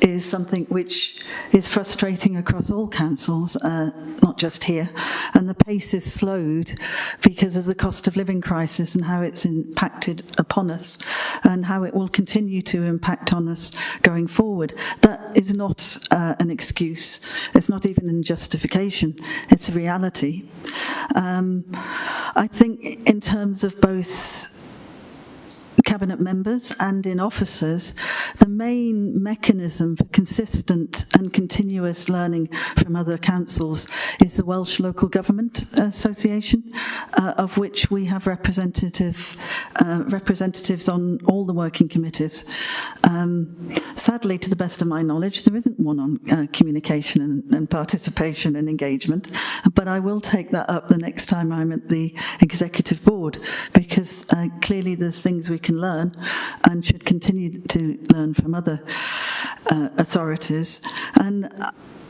is something which is frustrating across all councils, not just here. And the pace is slowed because of the cost of living crisis and how it's impacted upon us and how it will continue to impact on us going forward. That is not an excuse. It's not even a justification. It's a reality. I think in terms of both cabinet members and in officers, the main mechanism for consistent and continuous learning from other councils is the Welsh Local Government Association, of which we have representatives on all the working committees. Sadly, to the best of my knowledge, there isn't one on communication and participation and engagement, but I will take that up the next time I'm at the executive board, because clearly there's things we can learn and should continue to learn from other authorities. And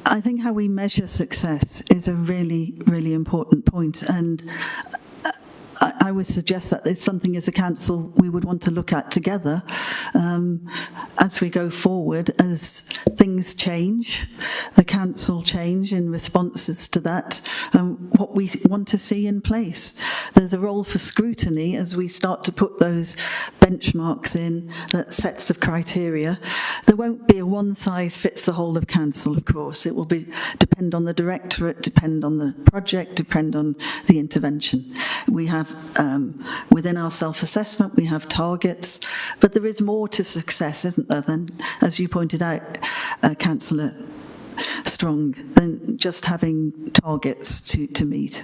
I think how we measure success is a really, really important point. And I would suggest that it's something as a council we would want to look at together as we go forward, as things change, the council change in responses to that, what we want to see in place. There's a role for scrutiny as we start to put those benchmarks in, that sets of criteria. There won't be a one-size-fits-the-whole of council, of course. It will depend on the directorate, depend on the project, depend on the intervention. We have, within our self-assessment, we have targets, but there is more to success, isn't there, than, as you pointed out, Councillor Strong, than just having targets to meet.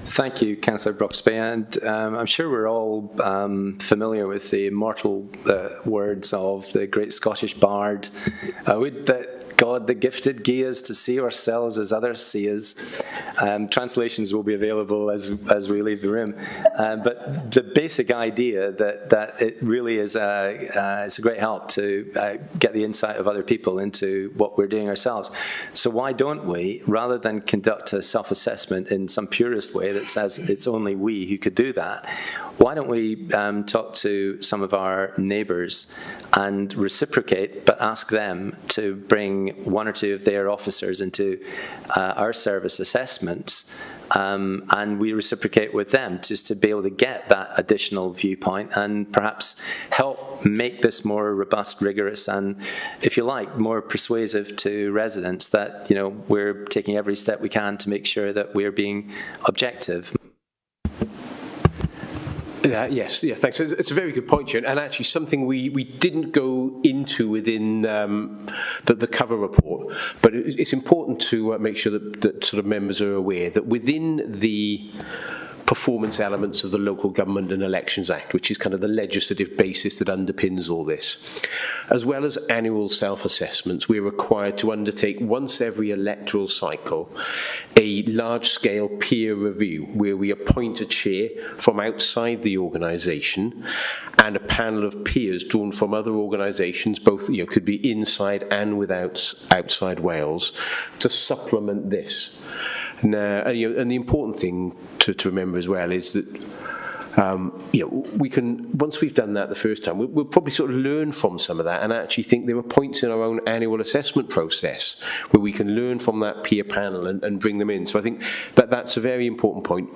Thank you, Councillor Brocklesby, and I'm sure we're all familiar with the immortal words of the great Scottish bard, would that God the gifted gie us to see ourselves as others see us. Translations will be available as we leave the room, but the basic idea that it really is it's a great help to get the insight of other people into what we're doing ourselves. So why don't we, rather than conduct a self-assessment in some purist way that says it's only we who could do that, why don't we talk to some of our neighbours and reciprocate, but ask them to bring one or two of their officers into our service assessments, and we reciprocate with them just to be able to get that additional viewpoint and perhaps help make this more robust, rigorous, and, if you like, more persuasive to residents that, you know, we're taking every step we can to make sure that we're being objective. Yes, thanks. It's a very good point, Chair, and actually something we didn't go into within the cover report, but it's important to make sure that sort of members are aware that within the performance elements of the Local Government and Elections Act, which is kind of the legislative basis that underpins all this. As well as annual self-assessments, we're required to undertake once every electoral cycle a large-scale peer review where we appoint a chair from outside the organisation and a panel of peers drawn from other organisations, both could be inside and outside Wales, to supplement this. Now, and the important thing to remember as well is that we can, once we've done that the first time, we'll probably sort of learn from some of that and actually think there are points in our own annual assessment process where we can learn from that peer panel and bring them in. So I think that's a very important point.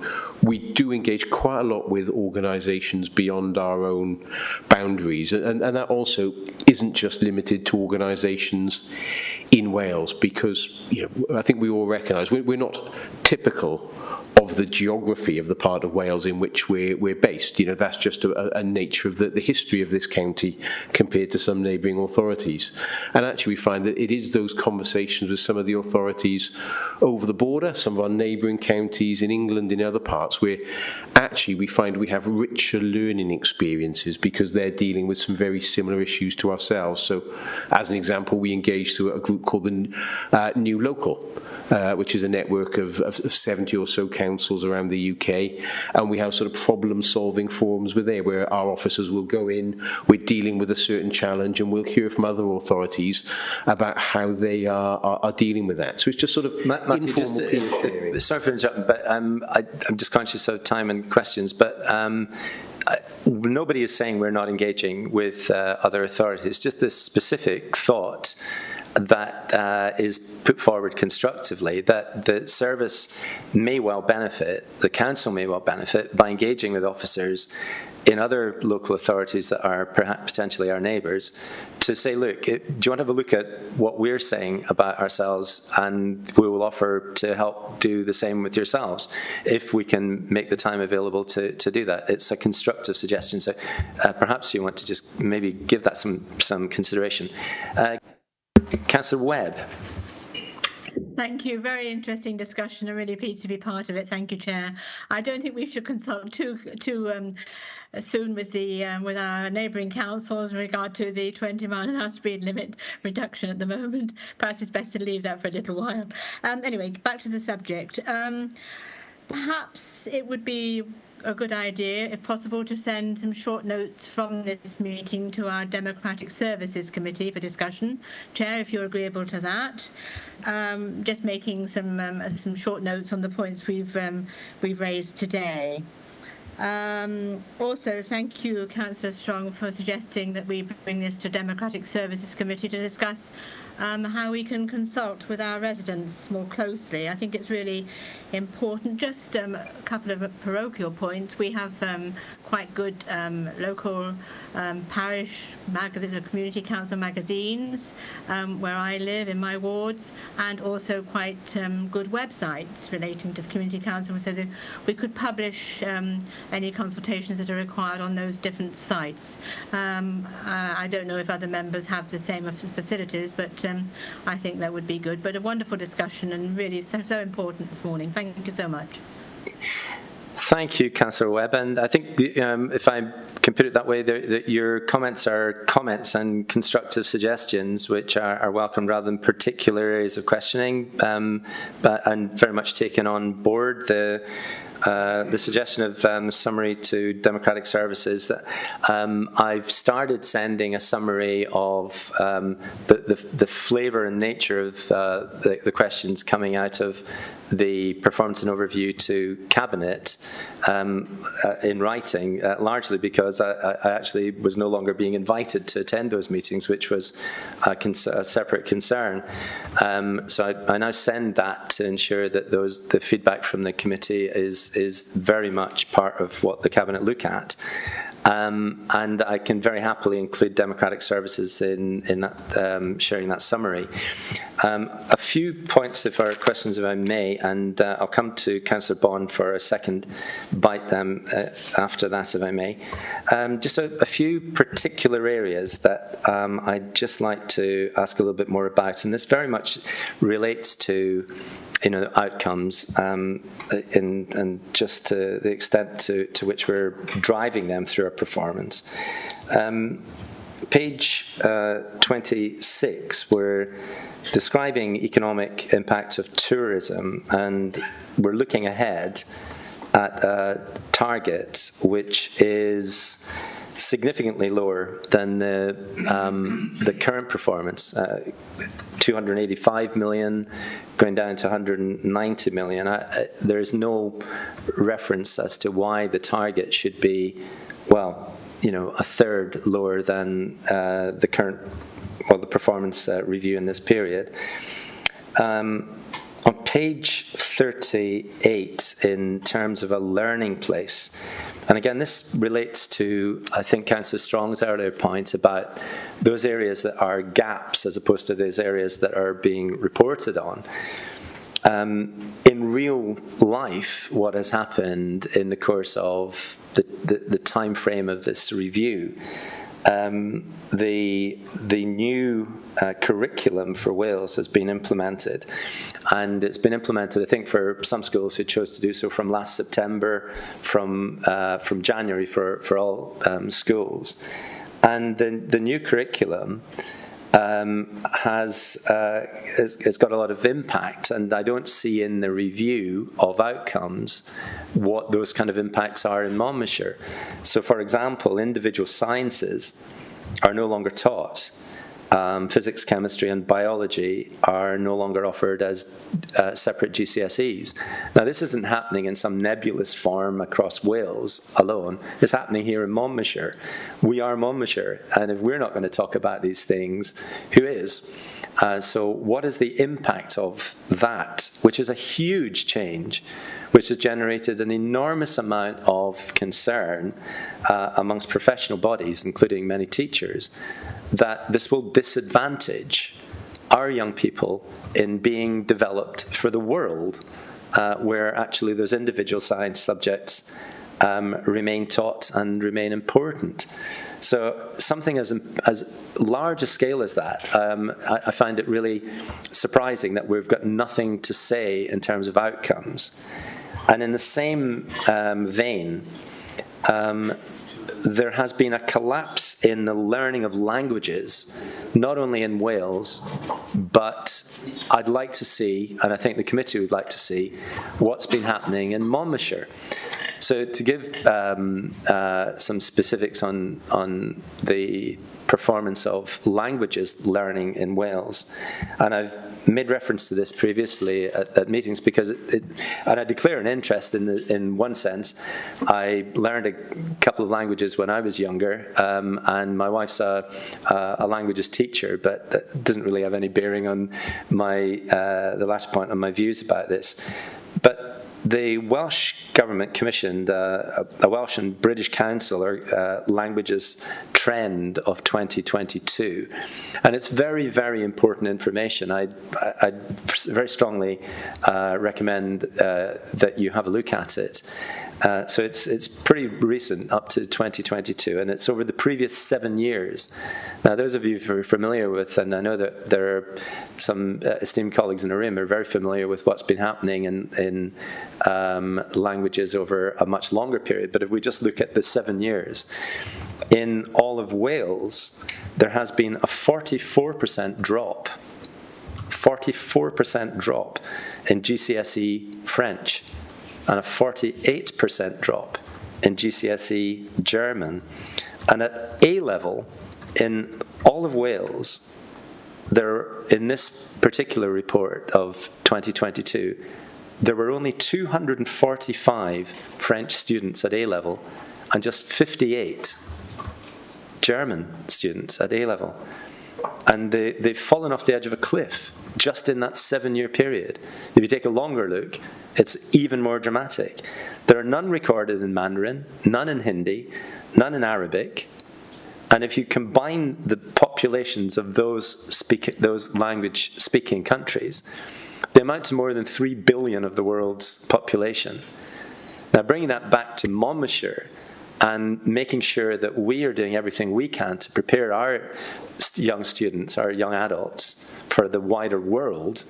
We do engage quite a lot with organisations beyond our own boundaries, and that also isn't just limited to organisations in Wales, because I think we all recognise we're not typical of the geography of the part of Wales in which we're based. That's just a nature of the history of this county compared to some neighbouring authorities. And actually we find that it is those conversations with some of the authorities over the border, some of our neighbouring counties in England, in other parts, where actually we find we have richer learning experiences because they're dealing with some very similar issues to ourselves. So as an example, we engaged through a group called the New Local, which is a network of 70 or so councils around the UK, and we have sort of problem-solving forums with there where our officers will go in, we're dealing with a certain challenge, and we'll hear from other authorities about how they are dealing with that. So it's just sort of Matthew, informal peer sharing. Sorry for interrupting, but I'm just conscious of time and questions, but nobody is saying we're not engaging with other authorities, just this specific thought that is put forward constructively, that the service may well benefit, the council may well benefit by engaging with officers in other local authorities that are perhaps potentially our neighbours, to say, look, do you want to have a look at what we're saying about ourselves, and we will offer to help do the same with yourselves if we can make the time available to do that. It's a constructive suggestion, so perhaps you want to just maybe give that some consideration. Councillor Webb. Thank you. Very interesting discussion. I'm really pleased to be part of it. Thank you, Chair. I don't think we should consult too soon with our neighbouring councils in regard to the 20-mile-an-hour speed limit reduction at the moment. Perhaps it's best to leave that for a little while. Anyway, back to the subject. Perhaps it would be a good idea, if possible, to send some short notes from this meeting to our Democratic Services Committee for discussion. Chair, if you're agreeable to that. Just making some short notes on the points we've raised today. Also, thank you, Councillor Strong, for suggesting that we bring this to Democratic Services Committee to discuss how we can consult with our residents more closely. I think it's really important. Just a couple of parochial points. We have quite good local parish magazine, community council magazines where I live in my wards, and also quite good websites relating to the community council, so that we could publish any consultations that are required on those different sites. I don't know if other members have the same facilities, but I think that would be good. But a wonderful discussion, and really so important this morning. Thank you so much. Thank you, Councillor Webb. And I think if I can put it that way, that your comments are comments and constructive suggestions, which are welcome rather than particular areas of questioning, and very much taken on board the suggestion of summary to Democratic Services. I've started sending a summary of the flavour and nature of the questions coming out of the performance and overview to Cabinet in writing, largely because I actually was no longer being invited to attend those meetings, which was a separate concern. So I now send that to ensure that the feedback from the committee is very much part of what the Cabinet look at. And I can very happily include democratic services in that, sharing that summary. A few points, if there are questions, if I may, and I'll come to Councillor Bond for a second bite after that, if I may. Just a few particular areas that I'd just like to ask a little bit more about, and this very much relates to outcomes and just to the extent to which we're driving them through our performance. Page 26, we're describing economic impact of tourism, and we're looking ahead at a target which is significantly lower than the current performance. 285 million going down to 190 million. There is no reference as to why the target should be, well, a third lower than the current, well, the performance review in this period. On page 38, in terms of a learning place, and again, this relates to, I think, Councillor Strong's earlier point about those areas that are gaps as opposed to those areas that are being reported on. In real life, what has happened in the course of the time frame of this review, the new curriculum for Wales has been implemented, and it's been implemented, I think, for some schools who chose to do so from last September, from January for all schools. And the new curriculum has got a lot of impact, and I don't see in the review of outcomes what those kind of impacts are in Monmouthshire. So, for example, individual sciences are no longer taught. Physics, chemistry and biology are no longer offered as separate GCSEs. Now, this isn't happening in some nebulous form across Wales alone. It's happening here in Monmouthshire. We are Monmouthshire, and if we're not going to talk about these things, who is? So what is the impact of that, which is a huge change, which has generated an enormous amount of concern amongst professional bodies, including many teachers, that this will disadvantage our young people in being developed for the world, where actually those individual science subjects remain taught and remain important. So something as large a scale as that, I find it really surprising that we've got nothing to say in terms of outcomes. And in the same vein, there has been a collapse in the learning of languages, not only in Wales, but I'd like to see, and I think the committee would like to see, what's been happening in Monmouthshire. So to give some specifics on the performance of languages learning in Wales, and I've made reference to this previously at meetings because and I declare an interest in one sense. I learned a couple of languages when I was younger, and my wife's a languages teacher, but that doesn't really have any bearing on my the last point on my views about this. But the Welsh Government commissioned a Welsh and British Council languages trend of 2022. And it's very, very important information. I very strongly recommend that you have a look at it. So it's pretty recent, up to 2022, and it's over the previous 7 years. Now, those of you who are familiar with, and I know that there are some esteemed colleagues in the room who are very familiar with what's been happening in languages over a much longer period, but if we just look at the 7 years, in all of Wales, there has been a 44% drop, 44% drop in GCSE French, and a 48% drop in GCSE German. And at A level, in all of Wales, in this particular report of 2022, there were only 245 French students at A level and just 58 German students at A level. And they've fallen off the edge of a cliff just in that 7-year period. If you take a longer look, it's even more dramatic. There are none recorded in Mandarin, none in Hindi, none in Arabic. And if you combine the populations of those language-speaking countries, they amount to more than 3 billion of the world's population. Now, bringing that back to Monmouthshire and making sure that we are doing everything we can to prepare our young students, our young adults, for the wider world,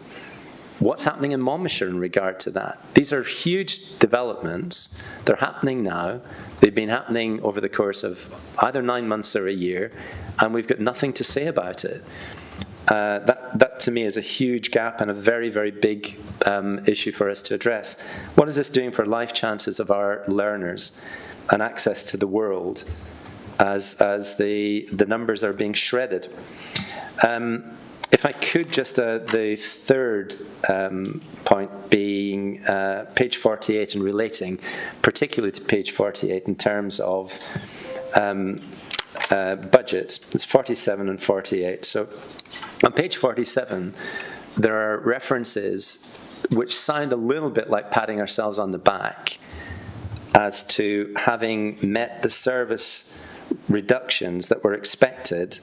what's happening in Monmouthshire in regard to that? These are huge developments. They're happening now. They've been happening over the course of either 9 months or a year, and we've got nothing to say about it. That to me is a huge gap and a very, very big issue for us to address. What is this doing for life chances of our learners and access to the world as the numbers are being shredded? If I could just, the third point being page 48 and relating particularly to page 48 in terms of budget. It's 47 and 48. So on page 47, there are references which sound a little bit like patting ourselves on the back as to having met the service reductions that were expected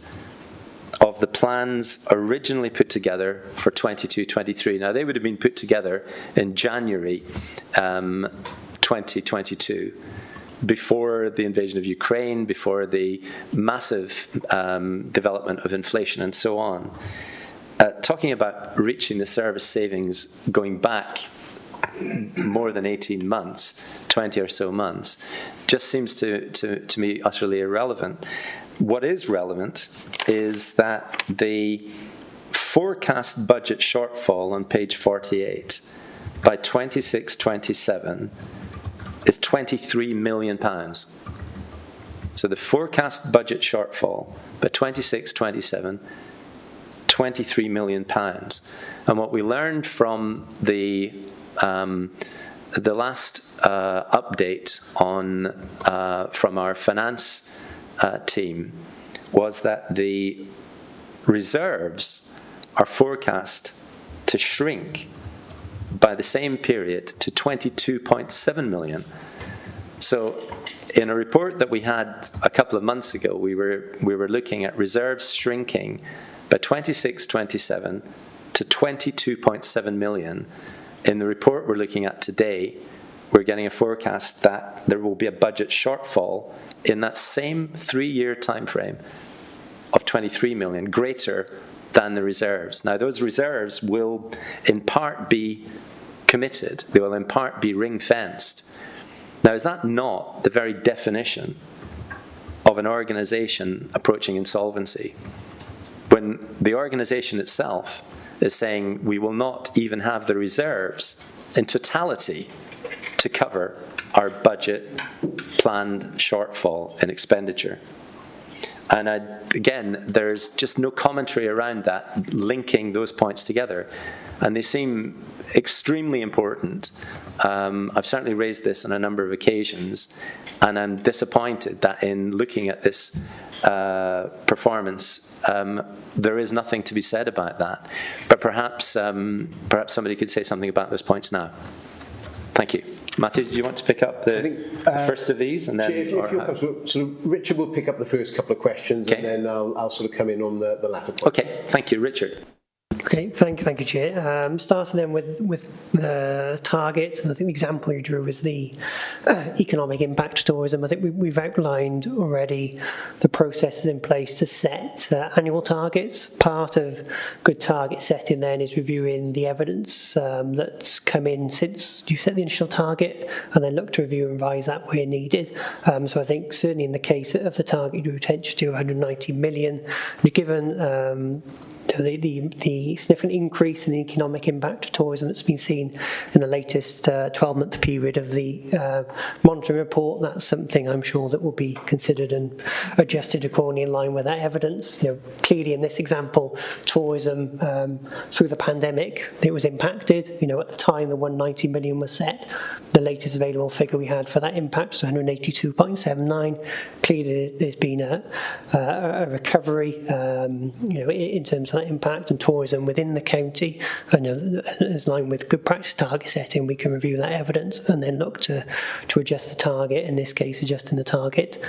of the plans originally put together for 22-23. Now, they would have been put together in January 2022, before the invasion of Ukraine, before the massive development of inflation and so on. Talking about reaching the service savings going back more than 18 months, 20 or so months, just seems to me utterly irrelevant. What is relevant is that the forecast budget shortfall on page 48 by 26-27 is £23 million. So the forecast budget shortfall by 26-27, £23 million. And what we learned from the last update on from our finance team was that the reserves are forecast to shrink by the same period to 22.7 million. So in a report that we had a couple of months ago, we were looking at reserves shrinking by 26-27 to 22.7 million. In the report we're looking at today, we're getting a forecast that there will be a budget shortfall in that same 3-year time frame of 23 million, greater than the reserves. Now, those reserves will in part be committed. They will in part be ring-fenced. Now, is that not the very definition of an organisation approaching insolvency? When the organisation itself is saying we will not even have the reserves in totality to cover our budget planned shortfall in expenditure. And again, there's just no commentary around that, linking those points together. And they seem extremely important. I've certainly raised this on a number of occasions, and I'm disappointed that in looking at this performance, there is nothing to be said about that. But perhaps somebody could say something about those points now. Thank you. Matthew, do you want to pick up the first of these? And then, Chair, if you're comfortable, sort of Richard will pick up the first couple of questions, okay, and then I'll sort of come in on the latter point. Okay, thank you. Richard. Okay, thank you, Chair. Starting then with the target, and I think the example you drew was the economic impact of tourism. I think we've outlined already the processes in place to set annual targets. Part of good target setting then is reviewing the evidence that's come in since you set the initial target, and then look to review and revise that where needed. So I think certainly in the case of the target you drew attention to, 190 million, given the significant increase in the economic impact of tourism that's been seen in the latest 12-month period of the monitoring report, that's something I'm sure that will be considered and adjusted accordingly in line with that evidence. Clearly in this example, tourism through the pandemic, it was impacted. At the time the 190 million was set, the latest available figure we had for that impact was 182.79. Clearly there's been a recovery in terms of that that impact and tourism within the county, and as line with good practice target setting, we can review that evidence and then look to adjust the target. In this case, adjusting the target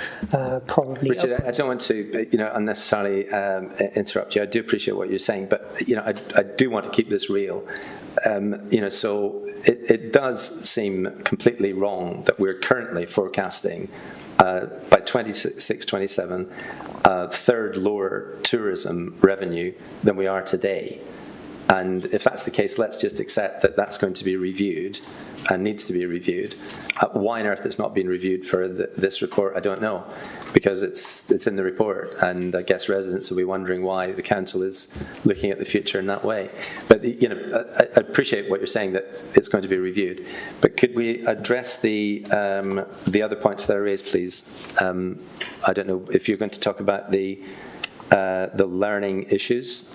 probably. Richard, I don't want to unnecessarily interrupt you. I do appreciate what you're saying, but I do want to keep this real. So it does seem completely wrong that we're currently forecasting by 26-27 third lower tourism revenue than we are today. And if that's the case, let's just accept that that's going to be reviewed and needs to be reviewed. Why on earth it's not been reviewed for this report, I don't know, because it's in the report, and I guess residents will be wondering why the council is looking at the future in that way. But I appreciate what you're saying, that it's going to be reviewed. But could we address the other points that are raised, please? I don't know if you're going to talk about the learning issues.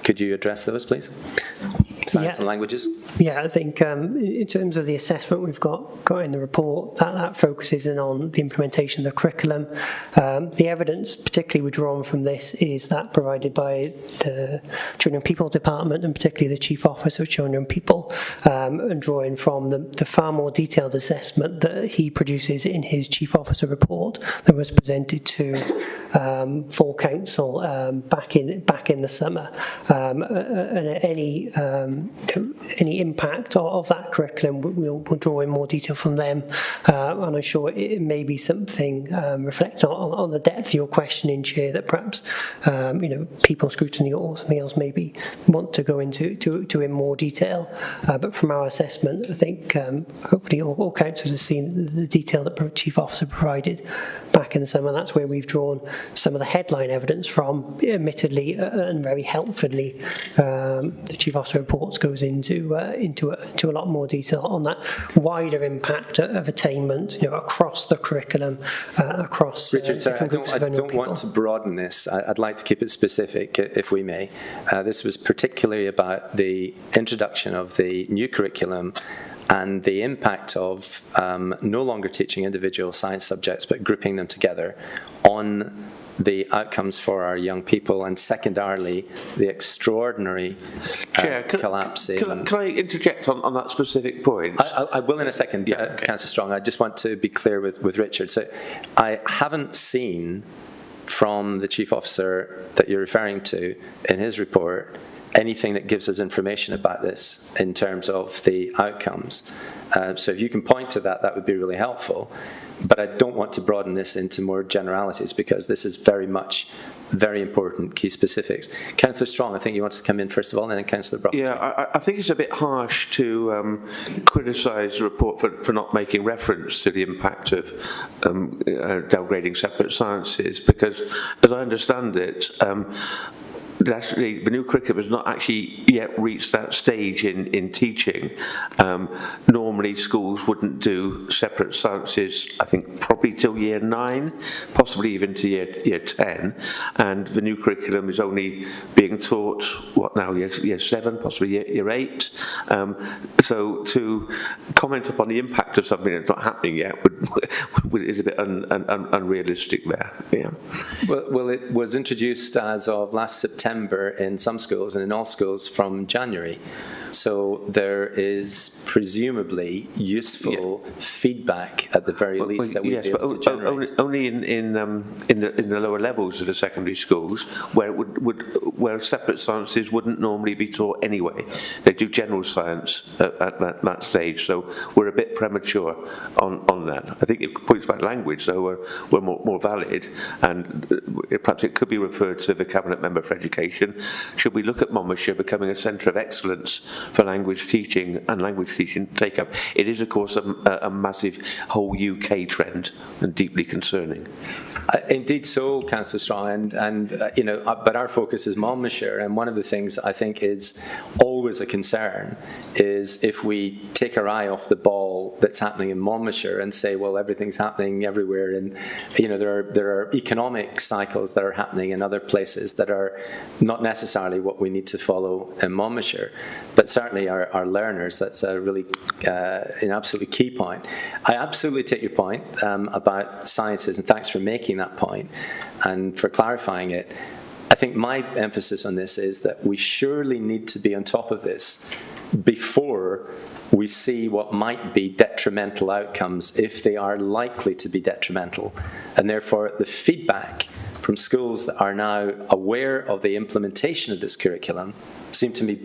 Could you address those, please? Science and languages. Yeah, I think in terms of the assessment we've got in the report, that focuses in on the implementation of the curriculum. The evidence, particularly withdrawn from this, is that provided by the Children and People Department, and particularly the Chief Officer of Children and People, and drawing from the far more detailed assessment that he produces in his Chief Officer report that was presented to full council back in the summer. And any impact of that curriculum, we'll draw in more detail from them, and I'm sure it may be something reflect on the depth of your questioning, Chair, that perhaps people scrutiny or something else maybe want to go into in more detail. But from our assessment, I think hopefully all councillors have seen the detail that the Chief Officer provided back in the summer. That's where we've drawn some of the headline evidence from, admittedly and very helpfully. The Chief Officer reports goes into a lot more detail on that wider impact of attainment, across the curriculum, across Richard, different groups of I don't want to broaden this. I'd like to keep it specific, if we may. This was particularly about the introduction of the new curriculum and the impact of no longer teaching individual science subjects but grouping them together on the outcomes for our young people, and secondarily the extraordinary collapse. Can I interject on that specific point? I will in a second, Councillor Strong. I just want to be clear with Richard. So I haven't seen from the Chief Officer that you're referring to in his report anything that gives us information about this in terms of the outcomes. So if you can point to that, that would be really helpful. But I don't want to broaden this into more generalities, because this is very much very important key specifics. Councillor Strong, I think you wanted to come in first of all, and then Councillor Brock. Yeah, I think it's a bit harsh to criticise the report for not making reference to the impact of downgrading separate sciences, because as I understand it, actually, the new curriculum has not actually yet reached that stage in teaching. Normally, schools wouldn't do separate sciences, I think, probably till year 9, possibly even to year 10. And the new curriculum is only being taught, year 7, possibly year 8. So to comment upon the impact of something that's not happening yet is a bit unrealistic there. Yeah. Well, it was introduced as of last September in some schools and in all schools from January. So there is presumably useful feedback at the very least that we'd be able to generate. Only in the lower levels of the secondary schools where separate sciences wouldn't normally be taught anyway. They do general science at that stage, so we're a bit premature on that. I think it points about language, so we're more valid, and perhaps it could be referred to the Cabinet Member for Education. Should we look at Monmouthshire becoming a centre of excellence for language teaching and language teaching take-up? It is, of course, a massive whole UK trend and deeply concerning. Indeed so, Councillor Strong, but our focus is Monmouthshire, and one of the things I think is always a concern is if we take our eye off the ball that's happening in Monmouthshire and say, well, everything's happening everywhere, and there are economic cycles that are happening in other places that are not necessarily what we need to follow in Monmouthshire, but certainly our learners. That's a really an absolutely key point. I absolutely take your point about sciences, and thanks for making that point and for clarifying it. I think my emphasis on this is that we surely need to be on top of this before we see what might be detrimental outcomes, if they are likely to be detrimental. And therefore, the feedback from schools that are now aware of the implementation of this curriculum seemed to me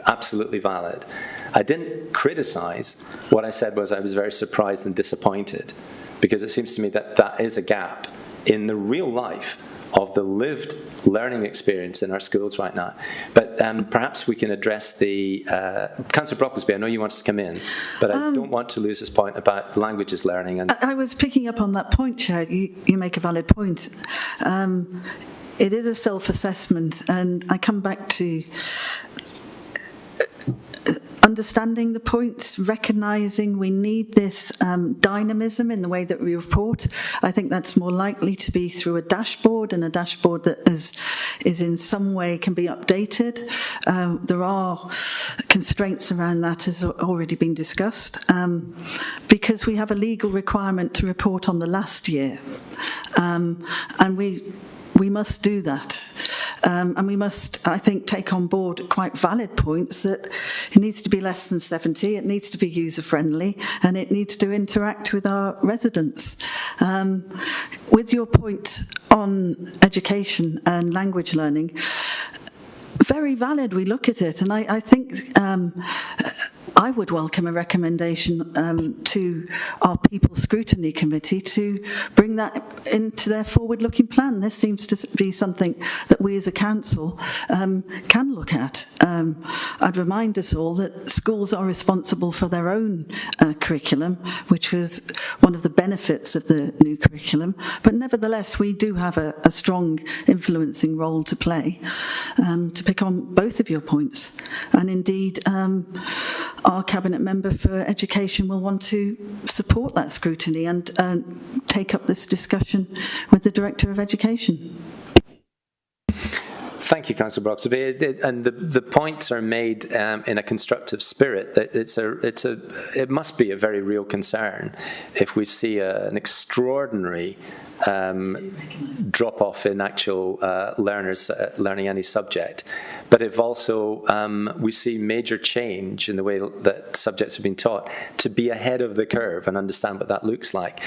absolutely valid. I didn't criticise. What I said was I was very surprised and disappointed, because it seems to me that that is a gap in the real life of the lived learning experience in our schools right now. But perhaps we can address the... Councillor Brocklesby, I know you wanted to come in, but I don't want to lose this point about languages learning. And I was picking up on that point, Chair. You make a valid point. It is a self-assessment, and I come back to understanding the points, recognising we need this dynamism in the way that we report. I think that's more likely to be through a dashboard, and a dashboard that is in some way can be updated. There are constraints around that, as already been discussed, because we have a legal requirement to report on the last year, and we must do that. And we must, I think, take on board quite valid points that it needs to be less than 70, it needs to be user-friendly, and it needs to interact with our residents. With your point on education and language learning, very valid, we look at it, and I think I would welcome a recommendation to our People Scrutiny Committee to bring that into their forward-looking plan. This seems to be something that we as a council can look at. I'd remind us all that schools are responsible for their own curriculum, which was one of the benefits of the new curriculum, but nevertheless we do have a strong influencing role to play, to pick on both of your points. And indeed, our Cabinet Member for Education will want to support that scrutiny and take up this discussion with the Director of Education. Thank you, Councillor Brocklesby. And the points are made in a constructive spirit. It must be a very real concern if we see an extraordinary drop off in actual learners learning any subject. But if also we see major change in the way that subjects are being taught, to be ahead of the curve and understand what that looks like.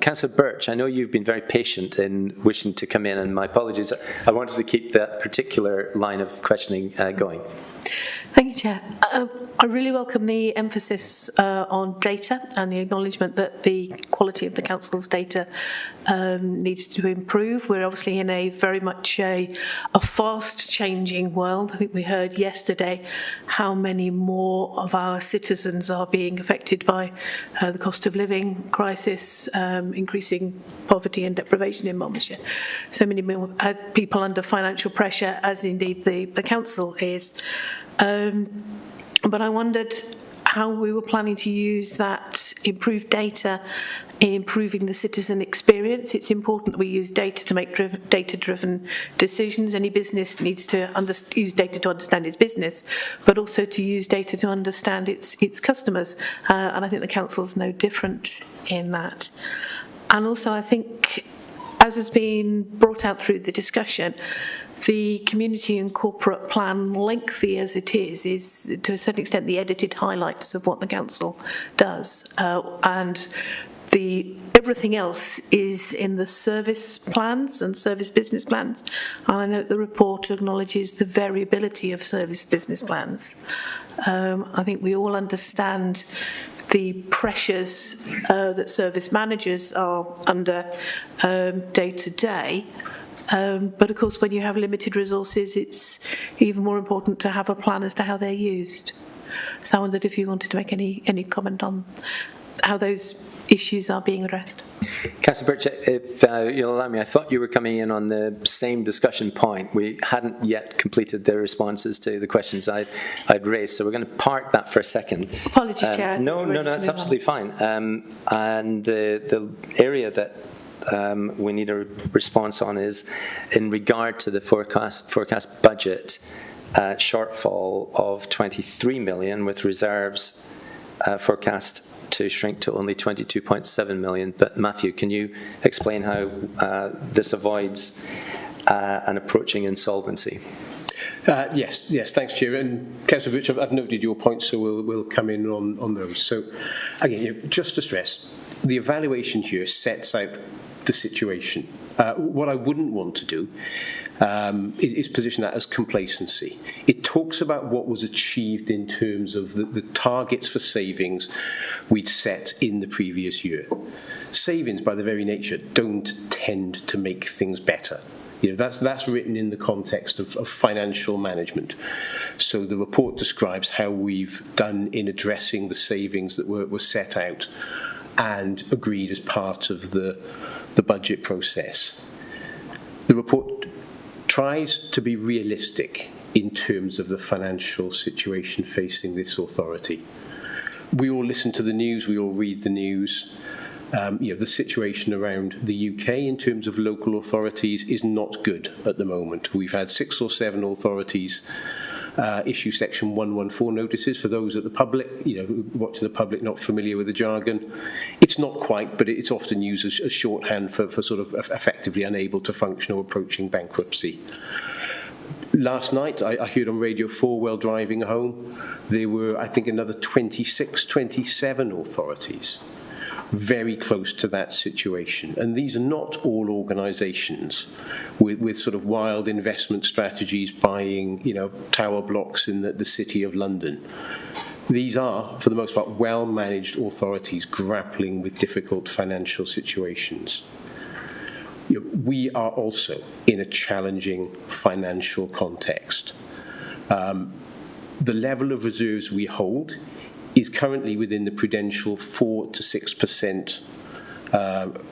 Councillor Birch, I know you've been very patient in wishing to come in, and my apologies, I wanted to keep that particular line of questioning going. Thank you, Chair. I really welcome the emphasis on data and the acknowledgement that the quality of the Council's data needs to improve. We're obviously in a very much a fast-changing world. I think we heard yesterday how many more of our citizens are being affected by the cost of living crisis, increasing poverty and deprivation in Monmouthshire. So many more people under financial pressure, as indeed the Council is. But I wondered how we were planning to use that improved data in improving the citizen experience. It's important that we use data to make data-driven decisions. Any business needs to use data to understand its business, but also to use data to understand its customers. And I think the Council's no different in that. And also, I think, as has been brought out through the discussion, the community and corporate plan, lengthy as it is to a certain extent the edited highlights of what the Council does. And everything else is in the service plans and service business plans. And I note the report acknowledges the variability of service business plans. I think we all understand the pressures that service managers are under day to day. But of course, when you have limited resources, it's even more important to have a plan as to how they're used. So I wondered if you wanted to make any comment on how those issues are being addressed. Councillor Birch, if you'll allow me, I thought you were coming in on the same discussion point. We hadn't yet completed the responses to the questions I'd raised, so we're going to park that for a second. Apologies, Chair. No, that's absolutely fine. And the area that we need a response on is in regard to the forecast budget shortfall of 23 million, with reserves forecast to shrink to only 22.7 million. But Matthew, can you explain how this avoids and approaching insolvency. Yes, thanks, Chair. And Councillor Butch, I've noted your points, so we'll come in on those. So, again, just to stress, the evaluation here sets out the situation. What I wouldn't want to do is position that as complacency. It talks about what was achieved in terms of the targets for savings we'd set in the previous year. Savings, by their very nature, don't tend to make things better. That's written in the context of financial management. So the report describes how we've done in addressing the savings that were set out and agreed as part of the budget process. The report tries to be realistic in terms of the financial situation facing this authority. We all listen to the news, we all read the news. The situation around the UK in terms of local authorities is not good at the moment. We've had 6 or 7 authorities issue Section 114 notices. For those at the public, watching the public not familiar with the jargon, it's not quite, but it's often used as shorthand for sort of effectively unable to function or approaching bankruptcy. Last night, I heard on Radio 4 while driving home, there were, I think, another 26, 27 authorities very close to that situation. And these are not all organisations with sort of wild investment strategies buying, tower blocks in the City of London. These are, for the most part, well-managed authorities grappling with difficult financial situations. We are also in a challenging financial context. The level of reserves we hold is currently within the prudential 4 to 6%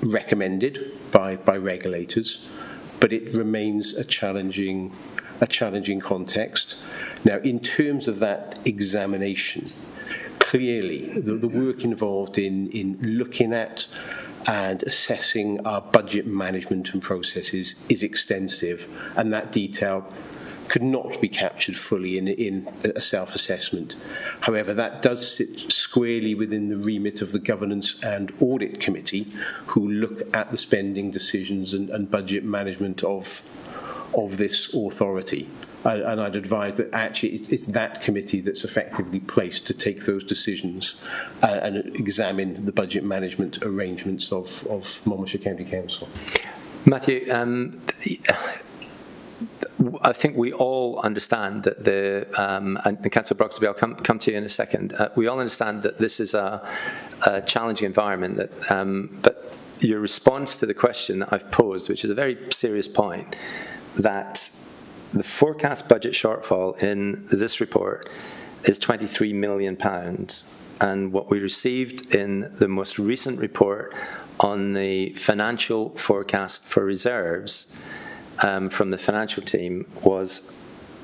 recommended by regulators, but it remains a challenging context. Now, in terms of that examination, clearly the work involved in looking at and assessing our budget management and processes is extensive, and that detail could not be captured fully in a self-assessment. However, that does sit squarely within the remit of the Governance and Audit Committee, who look at the spending decisions and budget management of this authority. And I'd advise that actually it's that committee that's effectively placed to take those decisions and examine the budget management arrangements of Monmouthshire County Council. Matthew, I think we all understand that and Councillor Broxby, I'll come to you in a second. We all understand that this is a challenging environment, but your response to the question that I've posed, which is a very serious point, that the forecast budget shortfall in this report is £23 million, and what we received in the most recent report on the financial forecast for reserves from the financial team was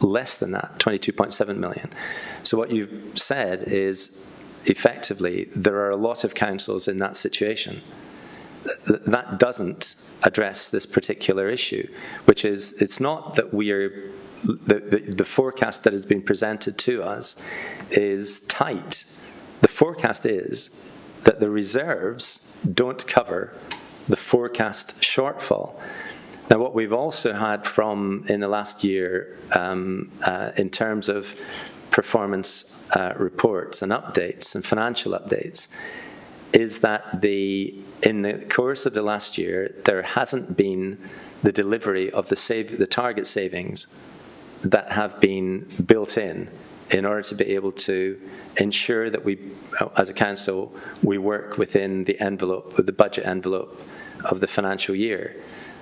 less than that, 22.7 million. So what you've said is, effectively, there are a lot of councils in that situation. That doesn't address this particular issue, which is, it's not that we are, the forecast that has been presented to us is tight. The forecast is that the reserves don't cover the forecast shortfall. Now, what we've also had in the last year in terms of performance reports and updates and financial updates is that in the course of the last year, there hasn't been the delivery of the target savings that have been built in order to be able to ensure that we, as a council, we work within the budget envelope of the financial year.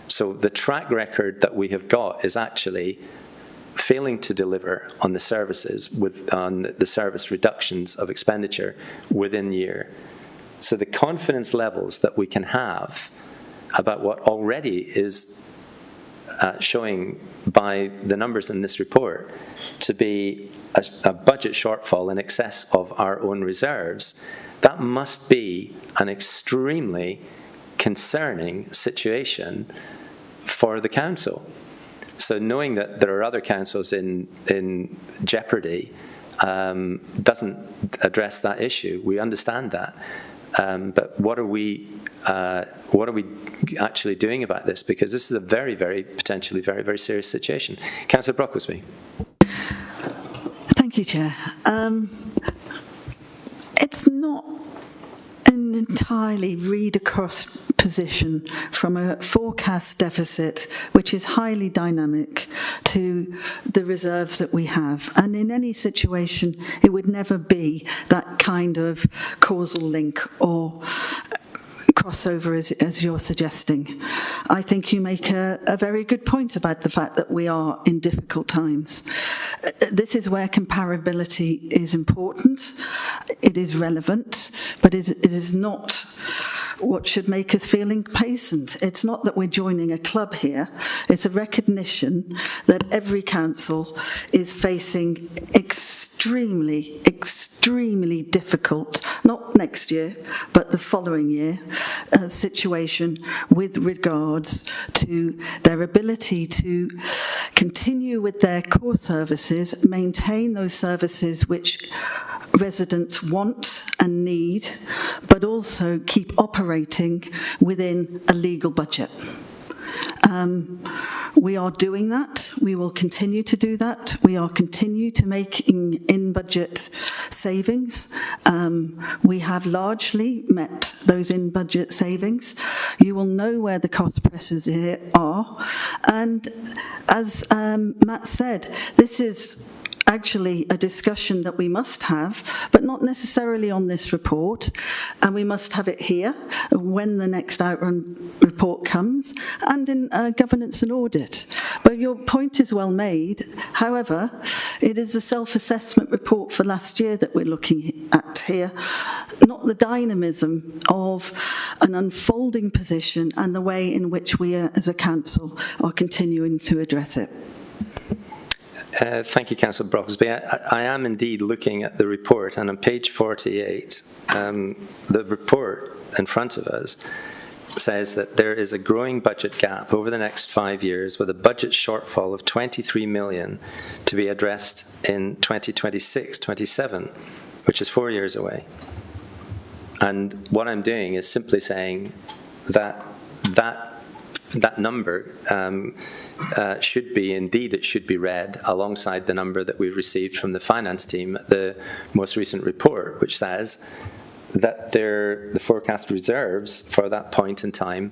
So the track record that we have got is actually failing to deliver on the services, on the service reductions of expenditure within year. So the confidence levels that we can have about what already is showing by the numbers in this report to be a budget shortfall in excess of our own reserves, that must be an extremely concerning situation for the council. So knowing that there are other councils in jeopardy doesn't address that issue. We understand that. But what are we actually doing about this? Because this is a very, very, potentially very, very serious situation. Councillor Brocklesby. Thank you, Chair. It's not an entirely read-across position from a forecast deficit, which is highly dynamic, to the reserves that we have. And in any situation, it would never be that kind of causal link or crossover as you're suggesting. I think you make a very good point about the fact that we are in difficult times. This is where comparability is important, it is relevant, but it is not what should make us feel complacent. It's not that we're joining a club here, it's a recognition that every council is facing extremely difficult, not next year, but the following year, situation with regards to their ability to continue with their core services, maintain those services which residents want and need, but also keep operating within a legal budget. We are doing that. We will continue to do that. We are continue to make in-budget savings. We have largely met those in-budget savings. You will know where the cost pressures here are. And as Matt said, this is actually a discussion that we must have, but not necessarily on this report, and we must have it here when the next outrun report comes, and in governance and audit. But your point is well made. However, it is a self-assessment report for last year that we're looking at here, not the dynamism of an unfolding position and the way in which we as a council are continuing to address it. Thank you, Councillor Brocklesby. I am indeed looking at the report, and on page 48, the report in front of us says that there is a growing budget gap over the next 5 years with a budget shortfall of 23 million to be addressed in 2026-27, which is 4 years away. And what I'm doing is simply saying that number should be, indeed, it should be read alongside the number that we received from the finance team at the most recent report, which says that the forecast reserves for that point in time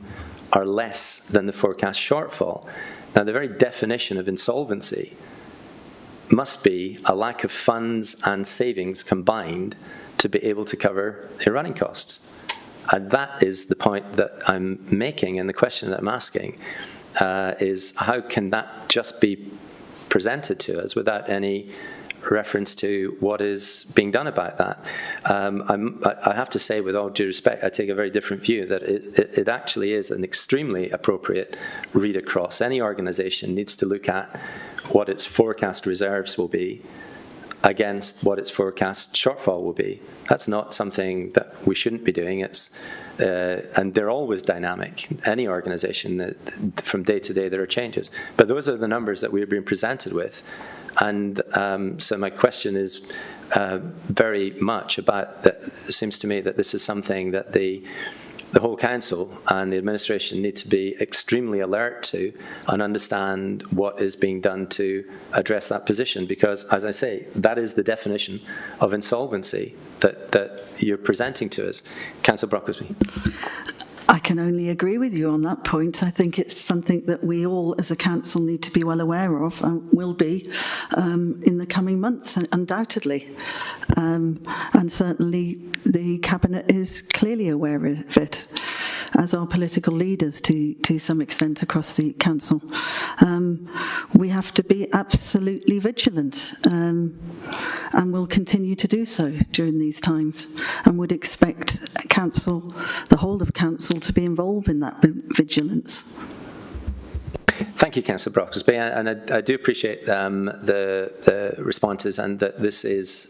are less than the forecast shortfall. Now, the very definition of insolvency must be a lack of funds and savings combined to be able to cover your running costs. And that is the point that I'm making, and the question that I'm asking is how can that just be presented to us without any reference to what is being done about that? I have to say, with all due respect, I take a very different view, that it actually is an extremely appropriate read across. Any organisation needs to look at what its forecast reserves will be against what its forecast shortfall will be. That's not something that we shouldn't be doing. And they're always dynamic. Any organisation, from day to day, there are changes. But those are the numbers that we're being presented with. And so my question is very much about that. It seems to me that this is something that the whole council and the administration need to be extremely alert to and understand what is being done to address that position, because, as I say, that is the definition of insolvency that you're presenting to us. Councillor Brocklesby. I can only agree with you on that point. I think it's something that we all as a council need to be well aware of, and will be in the coming months, undoubtedly. And certainly the Cabinet is clearly aware of it, as are political leaders to some extent across the council. We have to be absolutely vigilant, and will continue to do so during these times, and would expect council, the whole of council, to be involved in that vigilance. Thank you, Councillor Broxby, and I do appreciate the responses, and that this is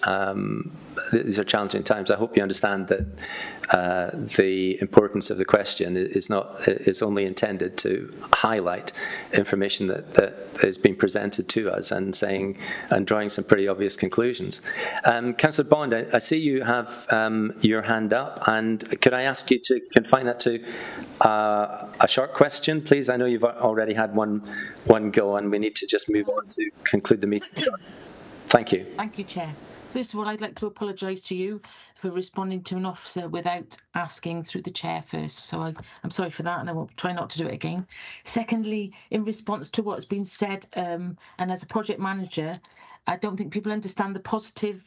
these are challenging times. I hope you understand that the importance of the question is only intended to highlight information that is being presented to us and drawing some pretty obvious conclusions. Councillor Bond, I see you have your hand up, and could I ask you to confine that to a short question, please? I know you've already had one go, and we need to just move on to conclude the meeting. Thank you. Thank you, Chair. First of all, I'd like to apologise to you for responding to an officer without asking through the chair first. So I'm sorry for that, and I will try not to do it again. Secondly, in response to what's been said, and as a project manager, I don't think people understand the positive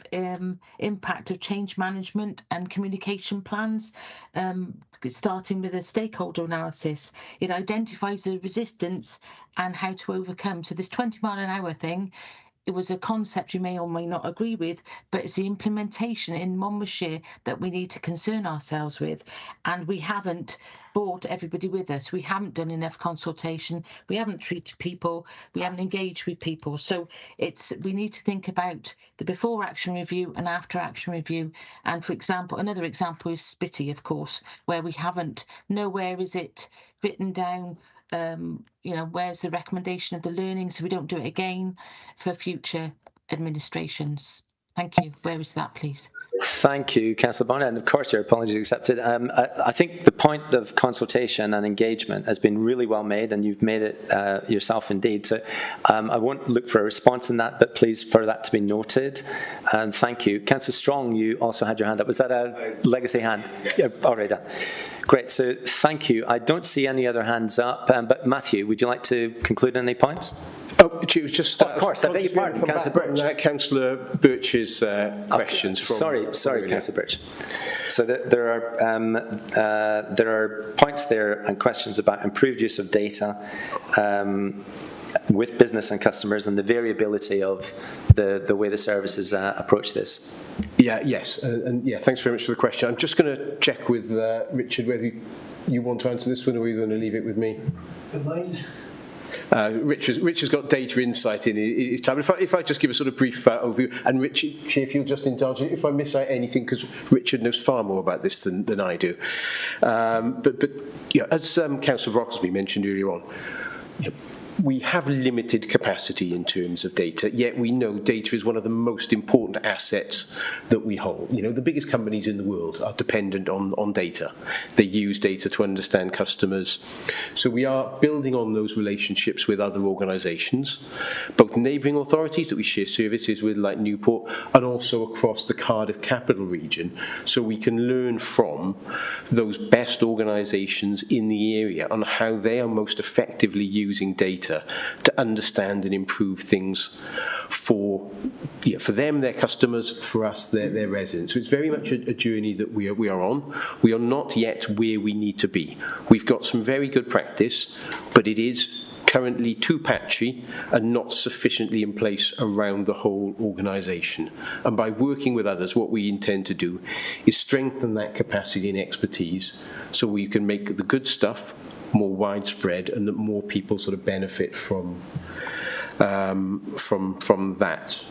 impact of change management and communication plans, starting with a stakeholder analysis. It identifies the resistance and how to overcome. So this 20-mile-an-hour thing, it was a concept you may or may not agree with, but it's the implementation in Monmouthshire that we need to concern ourselves with. And we haven't brought everybody with us. We haven't done enough consultation. We haven't treated people. We haven't engaged with people. So we need to think about the before action review and after action review. And for example, another example is Spitty, of course, where we haven't, nowhere is it written down, where's the recommendation of the learning so we don't do it again for future administrations. Thank you. Where is that, please? Thank you, Councillor Bonner, and of course your apologies accepted. I think the point of consultation and engagement has been really well made, and you've made it yourself indeed. So I won't look for a response in that, but please for that to be noted. And thank you. Councillor Strong, you also had your hand up. Was that a legacy hand? Yeah, already done. Great, so thank you. I don't see any other hands up, but Matthew, would you like to conclude any points? Oh, it was just... of course, I beg your pardon, Councillor Birch. Councillor Birch's questions. Sorry, Councillor Birch. So there are points there and questions about improved use of data with business and customers, and the variability of the way the services approach this. Yes, and thanks very much for the question. I'm just going to check with Richard whether you want to answer this one, or are you going to leave it with me? Richard's got data insight in his time. If I just give a sort of brief overview, and Richard, if you'll just indulge me if I miss out anything, because Richard knows far more about this than I do. But as Councillor Broxby mentioned earlier on, we have limited capacity in terms of data, yet we know data is one of the most important assets that we hold. The biggest companies in the world are dependent on data. They use data to understand customers. So we are building on those relationships with other organisations, both neighbouring authorities that we share services with, like Newport, and also across the Cardiff capital region, so we can learn from those best organisations in the area on how they are most effectively using data to understand and improve things for them, their customers, for us, their residents. So it's very much a journey that we are on. We are not yet where we need to be. We've got some very good practice, but it is currently too patchy and not sufficiently in place around the whole organisation. And by working with others, what we intend to do is strengthen that capacity and expertise so we can make the good stuff more widespread, and that more people sort of benefit from that.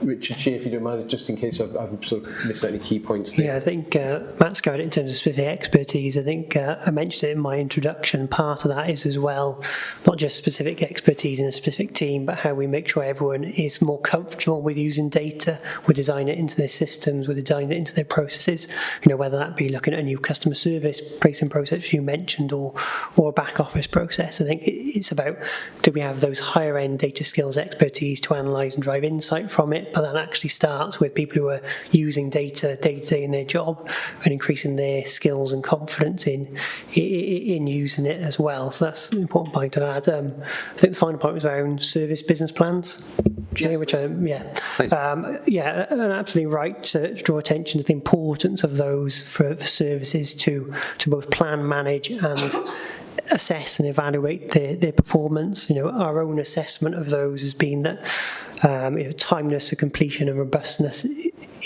Richard, Chair, if you don't mind, just in case I've sort of missed any key points there. Yeah, I think Matt's covered it in terms of specific expertise. I think I mentioned it in my introduction. Part of that is as well, not just specific expertise in a specific team, but how we make sure everyone is more comfortable with using data. We design it into their systems, we design it into their processes, whether that be looking at a new customer service pricing process you mentioned, or a back office process. I think it's about, do we have those higher end data skills expertise to analyse and drive insight from it, but that actually starts with people who are using data day to day in their job and increasing their skills and confidence in using it as well. So that's an important point to add. I think the final point was around service business plans, which and absolutely right to draw attention to the importance of those for services to both plan, manage and assess and evaluate their performance. Our own assessment of those has been that timeliness of completion and robustness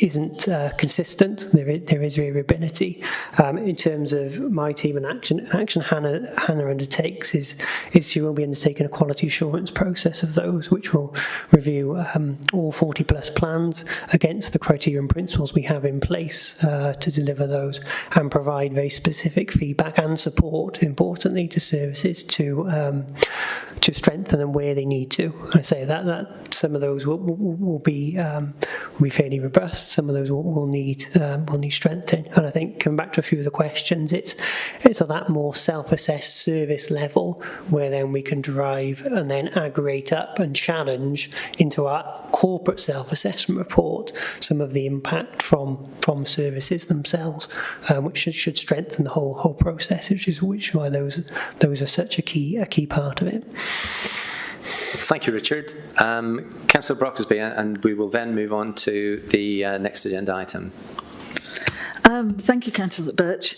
isn't consistent. There is variability. In terms of my team and action Hannah undertakes is she will be undertaking a quality assurance process of those, which will review all 40 plus plans against the criteria and principles we have in place to deliver those, and provide very specific feedback and support, importantly, to services to strengthen them where they need to. I say that some of those will be fairly robust. Some of those will need strengthening. And I think, coming back to a few of the questions, it's at that more self-assessed service level where then we can drive and then aggregate up and challenge into our corporate self-assessment report some of the impact from services themselves, which should strengthen the whole process, which is why those are such a key part of it. Thank you, Richard. Councillor Brocklesby, and we will then move on to the next agenda item. Thank you, Councillor Birch.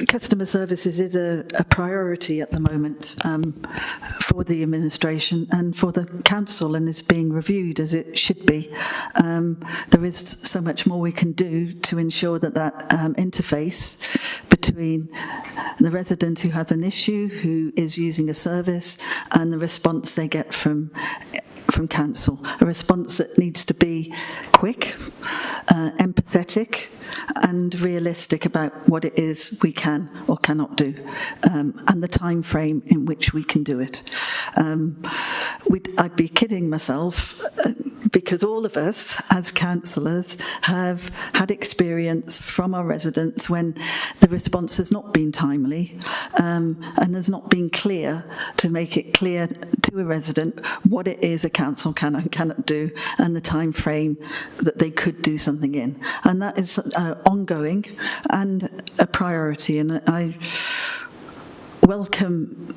Customer services is a priority at the moment for the administration and for the council, and is being reviewed as it should be. There is so much more we can do to ensure that interface between the resident who has an issue, who is using a service, and the response they get from council, a response that needs to be quick, empathetic, and realistic about what it is we can or cannot do, and the time frame in which we can do it. I'd be kidding myself because all of us as councillors have had experience from our residents when the response has not been timely and has not been clear to make it clear to a resident what it is a council can and cannot do, and the time frame that they could do something in. And that is ongoing and a priority, and I welcome.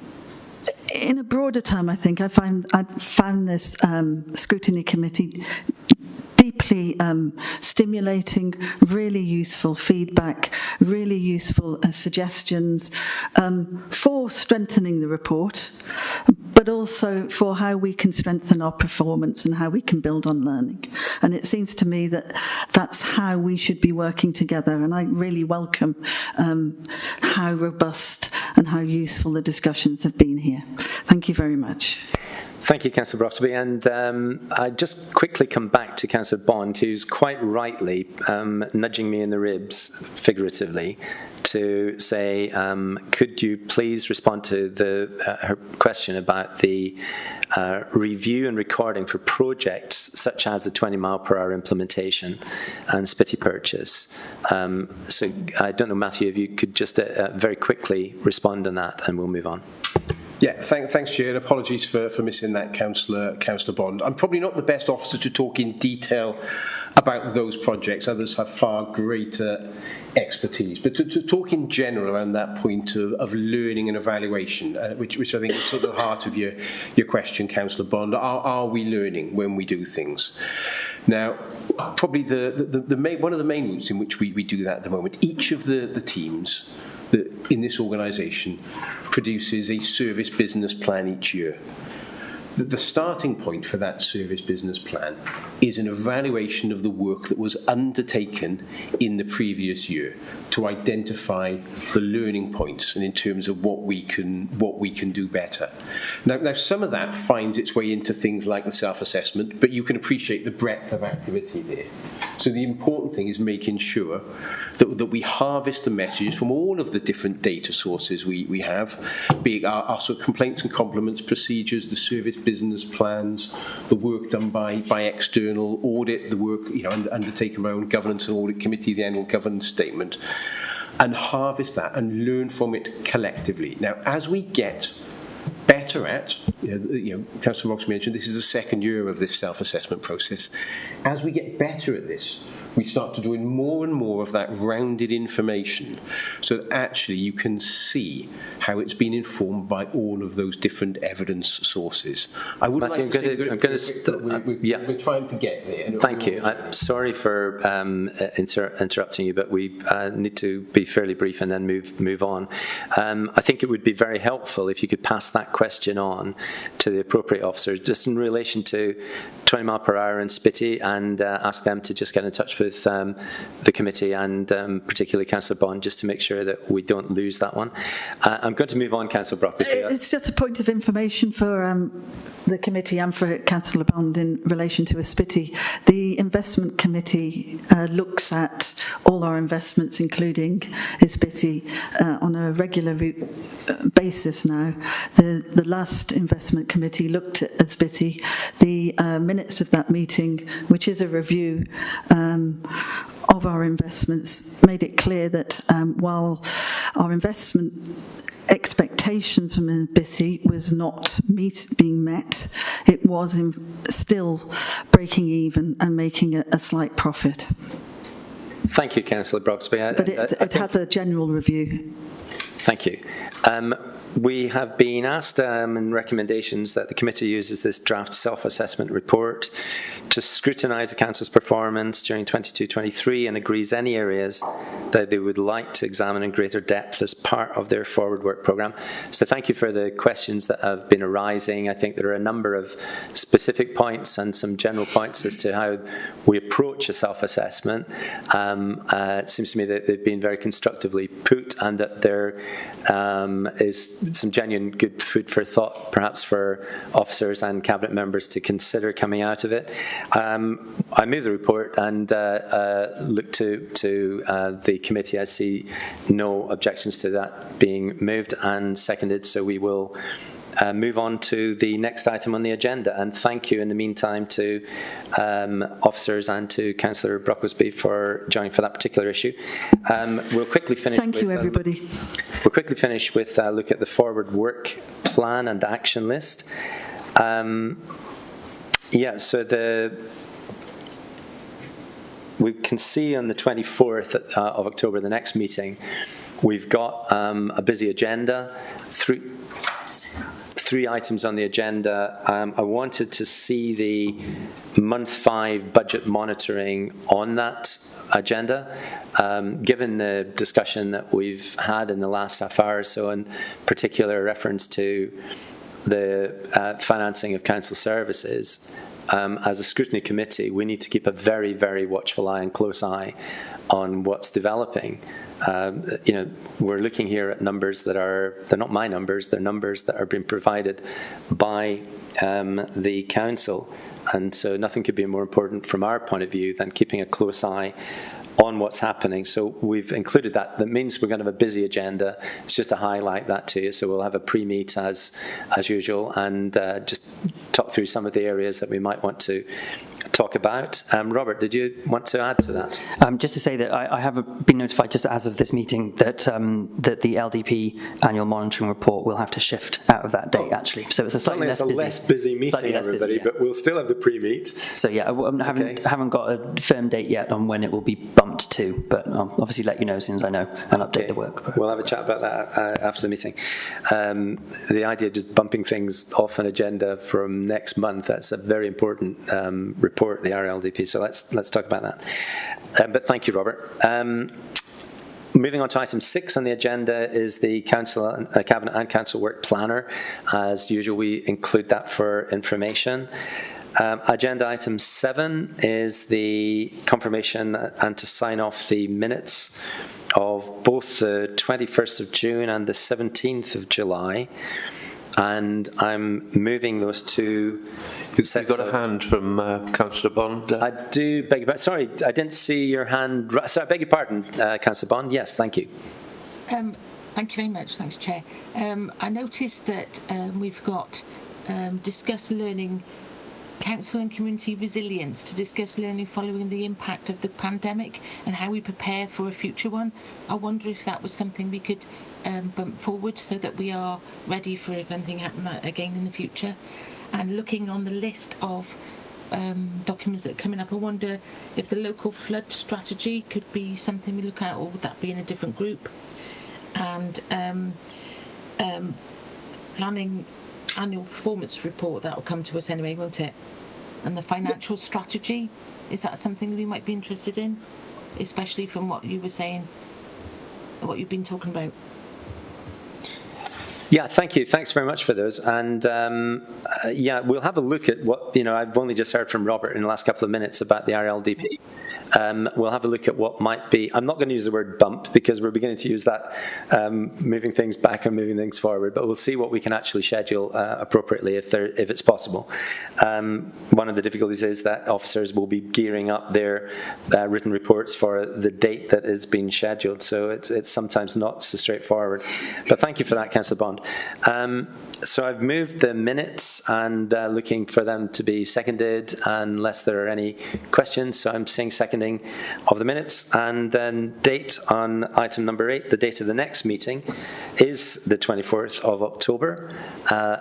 In a broader term, I think I found this scrutiny committee deeply stimulating, really useful feedback, really useful suggestions for strengthening the report, but also for how we can strengthen our performance and how we can build on learning. And it seems to me that that's how we should be working together, and I really welcome how robust and how useful the discussions have been here. Thank you very much. Thank you, Councillor Brocklesby. And I just quickly come back to Councillor Bond, who's quite rightly nudging me in the ribs, figuratively, to say, could you please respond to her question about the review and recording for projects such as the 20-mile-per-hour implementation and Spitty purchase. So I don't know, Matthew, if you could just very quickly respond on that, and we'll move on. Yeah, thanks, Chair, and apologies for missing that, Councillor Bond. I'm probably not the best officer to talk in detail about those projects. Others have far greater expertise. But to talk in general around that point of learning and evaluation, which I think is sort of the heart of your question, Councillor Bond, are we learning when we do things? Now, probably one of the main routes in which we do that at the moment, each of the teams in this organisation produces a service business plan each year. The starting point for that service business plan is an evaluation of the work that was undertaken in the previous year to identify the learning points and in terms of what we can do better. Now some of that finds its way into things like the self-assessment, but you can appreciate the breadth of activity there. So the important thing is making sure that we harvest the messages from all of the different data sources we have, be it our sort of complaints and compliments procedures, the service business plans, the work done by external audit, the work undertaken by our own governance and audit committee, the annual governance statement, and harvest that and learn from it collectively. Now, as we get better at, Councillor Rox mentioned this is the second year of this self-assessment process. As we get better at this, we start to do in more and more of that rounded information, so that actually you can see how it's been informed by all of those different evidence sources. I would Matthew, like to I'm going to we're trying to get there. Thank you. I'm sorry for interrupting you, but we need to be fairly brief and then move on. I think it would be very helpful if you could pass that question on to the appropriate officers, just in relation to 20 mile per hour and Spitty, and ask them to just get in touch with the committee and particularly Councillor Bond, just to make sure that we don't lose that one. I'm going to move on, Councillor Brock. It's just a point of information for the committee and for Councillor Bond in relation to a Spitty. The investment committee looks at all our investments, including Spitty, on a regular basis now. The last investment committee looked at Spitty. The minutes of that meeting, which is a review of our investments, made it clear that while our investment expectations from Spitty was not being met, it was still breaking even and making a slight profit. Thank you, Councillor Broxby. But it has a general review. Thank you. We have been asked in recommendations that the committee uses this draft self-assessment report to scrutinise the council's performance during 22-23 and agrees any areas that they would like to examine in greater depth as part of their forward work programme. So thank you for the questions that have been arising. I think there are a number of specific points and some general points as to how we approach a self-assessment. It seems to me that they've been very constructively put, and that there is some genuine good food for thought, perhaps for officers and cabinet members to consider coming out of it. I move the report and look to the committee. I see no objections to that being moved and seconded, so we will move on to the next item on the agenda. And thank you in the meantime to officers and to Councillor Brocklesby for joining for that particular issue. We'll quickly finish. Thank you, everybody. We'll quickly finish with a look at the forward work plan and action list. So we can see on the 24th of October, the next meeting, we've got a busy agenda. Three items on the agenda. I wanted to see the month 5 budget monitoring on that agenda. Given the discussion that we've had in the last half hour or so, in particular reference to the financing of council services, as a scrutiny committee, we need to keep a very, very watchful eye and close eye on what's developing. We're looking here at numbers that they're not my numbers, they're numbers that are being provided by the council. And so nothing could be more important from our point of view than keeping a close eye on what's happening. So we've included that. That means we're going to have a busy agenda. It's just to highlight that to you. So we'll have a pre-meet as usual, and just talk through some of the areas that we might want to talk about. Robert, did you want to add to that? Just to say that I have been notified just as of this meeting that that the LDP annual monitoring report will have to shift out of that date, actually. So it's a slightly less busy meeting, everybody, but we'll still have the pre-meet. So yeah, I haven't got a firm date yet on when it will be bumped to, but I'll obviously let you know as soon as I know and update the work. We'll have a chat about that after the meeting. The idea of just bumping things off an agenda from next month, that's a very important report, the RLDP, so let's talk about that. But thank you, Robert. Moving on to item 6 on the agenda is the Cabinet and Council Work Planner. As usual, we include that for information. Agenda item 7 is the confirmation and to sign off the minutes of both the 21st of June and the 17th of July. And I'm moving those two. You've got a hand from Councillor Bond. I do beg your pardon. Sorry, I didn't see your hand. Sorry, I beg your pardon, Councillor Bond. Yes, thank you. Thank you very much. Thanks, Chair. I noticed that we've got discuss learning, council and community resilience, to discuss learning following the impact of the pandemic and how we prepare for a future one. I wonder if that was something we could bump forward so that we are ready for if anything happens again in the future. And looking on the list of documents that are coming up. I wonder if the local flood strategy could be something we look at, or would that be in a different group? And planning annual performance report, that will come to us anyway, won't it? And the financial strategy, is that something we might be interested in, especially from what you were saying, what you've been talking about? Yeah, thank you. Thanks very much for those. And yeah, we'll have a look at what, I've only just heard from Robert in the last couple of minutes about the RLDP. We'll have a look at what might be, I'm not going to use the word bump because we're beginning to use that, moving things back and moving things forward, but we'll see what we can actually schedule appropriately if it's possible. One of the difficulties is that officers will be gearing up their written reports for the date that is being scheduled, so it's sometimes not so straightforward. But thank you for that, Councillor Bond. So I've moved the minutes and looking for them to be seconded unless there are any questions. So I'm saying seconding of the minutes, and then date on item number 8, the date of the next meeting is the 24th of October.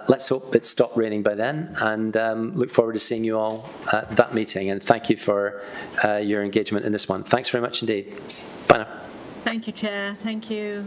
Let's hope it stopped raining by then, and look forward to seeing you all at that meeting, and thank you for your engagement in this one. Thanks very much indeed. Bye now. Thank you, Chair. Thank you.